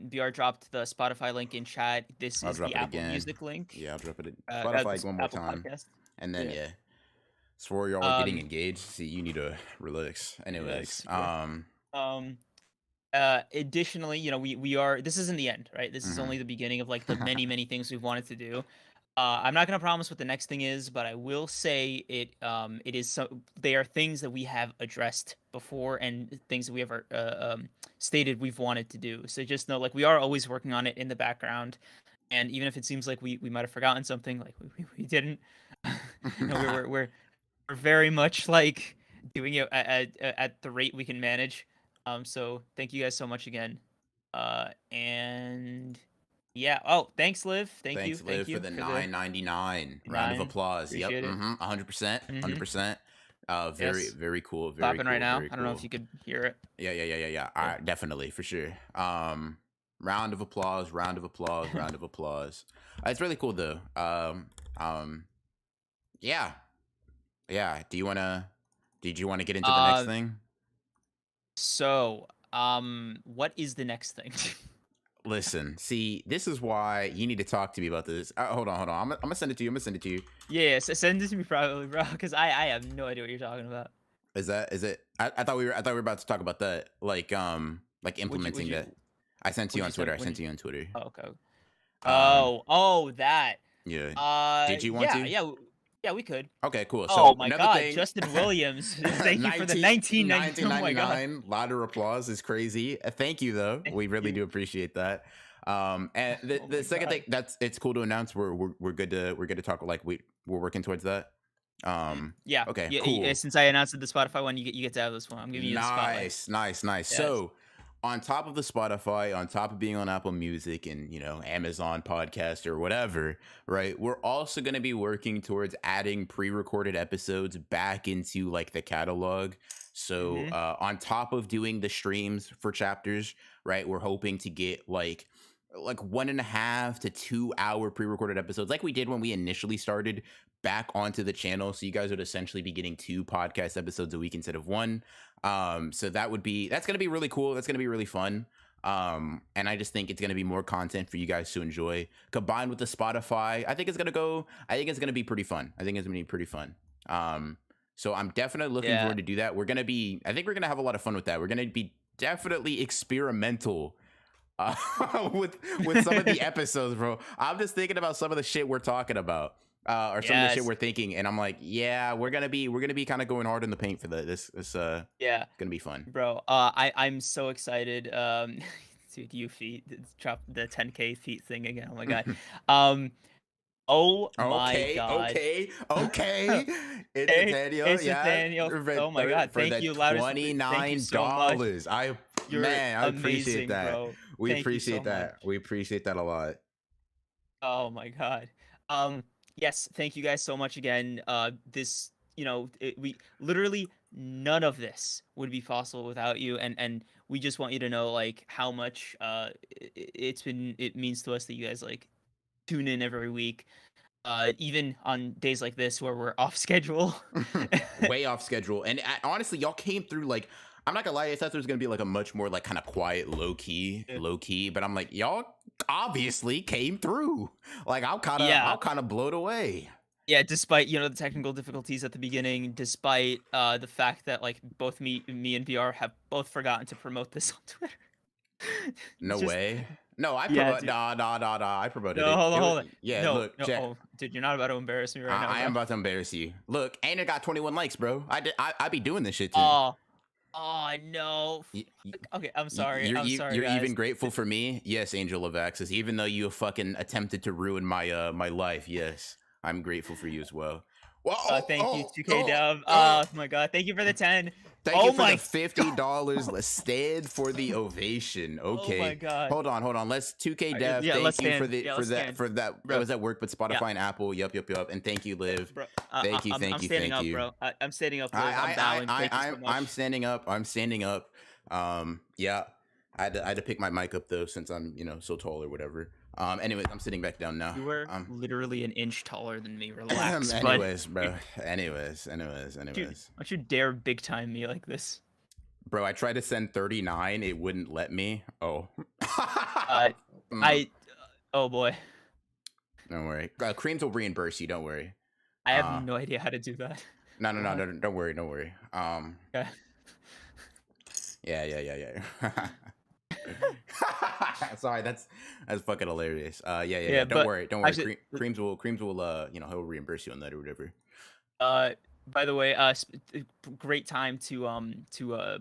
VR dropped the Spotify link in chat. This I'll is the drop it Apple again. Music link. Yeah, I'll drop it at Spotify This one more Apple time, Podcast. and then Yeah. yeah, swore y'all are getting Um. engaged. See, you need to relax. Anyways, Relax. Yeah. Um. Additionally, we are. This isn't the end, right? This is mhm. only the beginning of like the many things we've wanted to do. I'm not gonna promise what the next thing is, but I will say it. It is so. They are things that we have addressed before and things that we have stated we've wanted to do. So just know, like, we are always working on it in the background, and even if it seems like we might have forgotten something, like we didn't. We're very much like doing it at the rate we can manage. So thank you guys so much again. And yeah. Oh, thanks, Liv. Thanks, Thank Liv, for you the for the 9.99 round of 9. applause. Yep, Appreciate it. 100%, Mm-hmm. 100%. Very, Yes. very cool, very Clapping right cool, now. very I don't know if cool. you could hear it. Yeah, yeah, yeah, yeah, yeah. All Yeah. right, definitely, for sure. Round of applause, round of applause, round of applause. It's really cool though. Yeah, yeah. Did you wanna get into the next uh, thing? so what is the next thing? Listen, see, this is why you need to talk to me about this. Hold on, hold on. I'm gonna send it to you. I'm gonna send it to you. Yeah, send it to me probably, bro, because I have no idea what you're talking about. Is it? I thought we were about to talk about that, like Would implementing you that. I sent to you would on you send Twitter. it? I sent to you on Twitter. Oh, okay. Um, That. yeah. Did you want Yeah, to? yeah, we could. Okay, cool. Oh So my another God, thing, Justin Williams. Thank you for the 1990. Oh my God. 1999 louder applause is crazy. Thank you though. Thank We really you. do appreciate that. And Oh the my second God. thing, that's it's cool to announce we're good to talk, like we're working towards that. Yeah, Okay, yeah. cool. Since I announced the Spotify one, you get to have this one. I'm giving you the spotlight. Nice, nice, nice. Yes. So, on top of the Spotify, on top of being on Apple Music and, you know, Amazon Podcast or whatever, right? We're also going to be working towards adding pre-recorded episodes back into like the catalog. So, Mm-hmm. on top of doing the streams for chapters, right? We're hoping to get like 1.5 to 2 hour pre-recorded episodes like we did when we initially started back onto the channel, so you guys would essentially be getting 2 podcast episodes a week instead of one. So that's gonna be really cool. That's gonna be really fun. And I just think it's gonna be more content for you guys to enjoy combined with the Spotify. I think it's gonna be pretty fun. I think it's gonna be pretty fun. So I'm definitely looking Yeah. forward to do that. I think we're gonna have a lot of fun with that. We're gonna be definitely experimental uh, with some of the episodes, bro. I'm just thinking about some of the shit we're talking about, or some of the shit Yes. we're thinking, and I'm like, yeah, we're gonna be kind of going hard in the paint for this Yeah, gonna be fun. bro. I'm so excited. Dude, you feet drop the 10K feet thing again. Oh my God. Um. Oh my Okay, God. okay, okay. It's Hey, Nathaniel, it's yeah, Nathaniel. Oh my God. for Thank the you, loudest. Thank you so much. $29. You're I appreciate amazing, that. bro. We Thank you so appreciate much. that. We appreciate that a lot. Oh my God. Yes, thank you guys so much again. This, we literally none of this would be possible without you, and we just want you to know like how much it means to us that you guys like tune in every week. Even on days like this where we're off schedule. Way off schedule. And honestly, y'all came through like, I'm not gonna lie, I thought there was gonna be like a much more like kind of quiet, Yeah. low key. But I'm like, y'all obviously came through. Like Yeah. I'm kind of blown away. Yeah, despite the technical difficulties at the beginning, despite the fact that like both me and VR have both forgotten to promote this on Twitter. No Just way. No, I yeah, promote. dude. Nah. I promoted No, it. hold on, It was hold on. yeah. No, Look, no. chat. Oh, dude, you're not about to embarrass me right now, I am bro. about to embarrass you. Look, Ainer got 21 likes, bro. I be doing this shit too. Oh, oh no. Y- y- Okay, I'm sorry. You're Guys. even grateful for me? Yes, Angel of Access. Even though you fucking attempted to ruin my my life, yes, I'm grateful for you as well. Well, Thank you, 2K Dub. oh. Oh my god, thank you for the 10. Thank you Oh for the my $50. Let's stand for the ovation. oh my Okay. god. Hold on. Let's 2K Dev. Yeah, let's Thank you stand. Yeah, let's stand. for that. That Bro. was at work, but Yeah. Spotify and Apple. Yup. And thank you, Liv. Bro, Thank you, I'm standing thank up, you. bro. I'm standing up, Liv. I'm bowing. Thank you so much. I'm standing up. I'm standing up. Yeah. I had to pick my mic up though, since I'm, so tall or whatever. Anyways, I'm sitting back down now. You were literally an inch taller than me. Relax. Anyways, bro. Anyways. Dude, don't you dare big time me like this. Bro, I tried to send 39. It wouldn't let me. Oh. Oh boy. Don't worry. Creams will reimburse you. Don't worry. I have no idea how to do that. No. Don't worry. Okay. Yeah. Sorry, that's fucking hilarious. Yeah. Don't worry. Actually, Creams will he'll reimburse you on that or whatever. By the way, great time to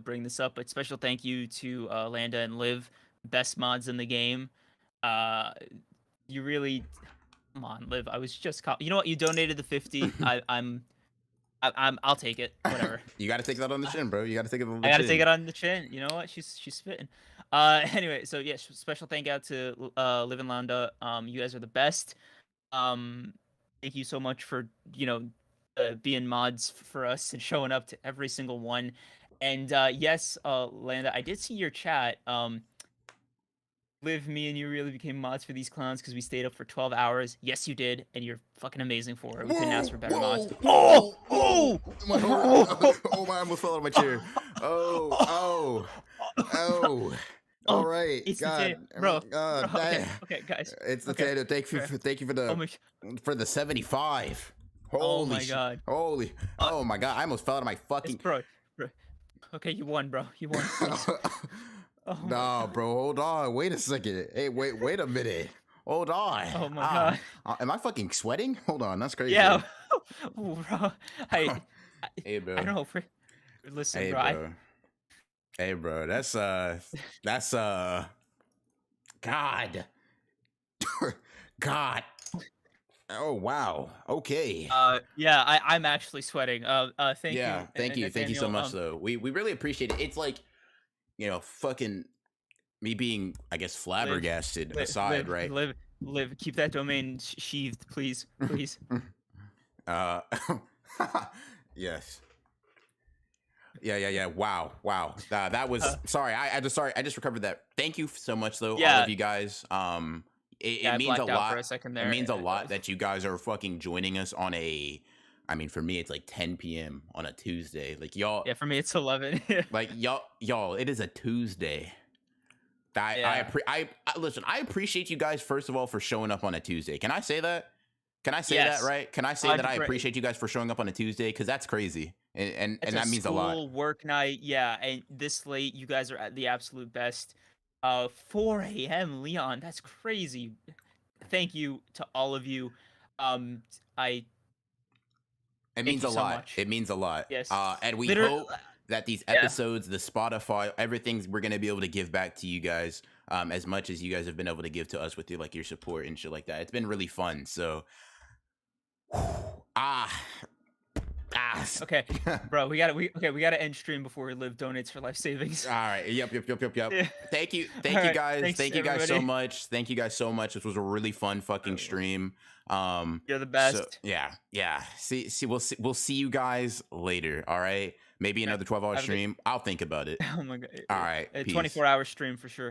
bring this up. But special thank you to Landa and Liv, best mods in the game. You really, come on, Liv. I was just, you know what? You donated the 50. I'll take it. Whatever. You got to take that on the chin, bro. You got to take it on the I chin. got to take it on the chin. You know what? She's spitting. Anyway, so yeah, special thank out to Liv and Landa. You guys are the best. Thank you so much for being mods for us and showing up to every single one. And yes, Landa, I did see your chat. Liv, me and you really became mods for these clowns because we stayed up for 12 hours. Yes, you did, and you're fucking amazing for it. We couldn't ask for better mods. Oh my, I almost fell out of my chair. Oh. All right, it's God, bro. Okay, guys. It's the tato. Thank you for the 75. Oh my god. Holy. Oh my god. I almost fell out of my fucking. Bro. Okay, you won, bro. You won. No, bro. Hold on. Wait a second. Hey, wait a minute. Hold on. Oh my god. Am I fucking sweating? Hold on. That's crazy. Yeah. Ooh, bro. Hey, bro. I don't know. Listen, hey, bro. Hey, bro. That's God. God. Oh wow. Okay. Yeah, I'm actually sweating. Thank you. Yeah, thank you so much though. We really appreciate it. It's like, fucking me being, I guess, flabbergasted aside, right? Liv, keep that domain sheathed, please. Yes. Yeah. Wow. That was sorry. I just recovered that. Thank you so much though, all of you guys. It means a lot. For a second there. It means a lot that you guys are fucking joining us on for me, it's like 10 p.m. on a Tuesday. Like y'all. Yeah, for me it's 11. Like y'all, it is a Tuesday. Listen, I appreciate you guys first of all for showing up on a Tuesday. Can I say that? Can I say that right? Can I say that I appreciate you guys for showing up on a Tuesday? Because that's crazy. And that means a lot. Work night, yeah, and this late, you guys are at the absolute best. 4 a.m. Leon, that's crazy. Thank you to all of you. It means a lot. It means a lot. Yes. And we hope that these episodes, the Spotify, everything, we're gonna be able to give back to you guys as much as you guys have been able to give to us with your support and shit like that. It's been really fun. So okay, bro, we gotta end stream before we Liv donates for life savings. All right. Yep. Yeah. Thank you Right. guys. Thanks, Thank you guys so much. Thank you guys so much. This was a really fun fucking stream. You're the best. So, yeah. We'll see you guys later. All right. Maybe another 12-hour stream. I'll think about it. Oh my god. All right. A 24-hour stream for sure.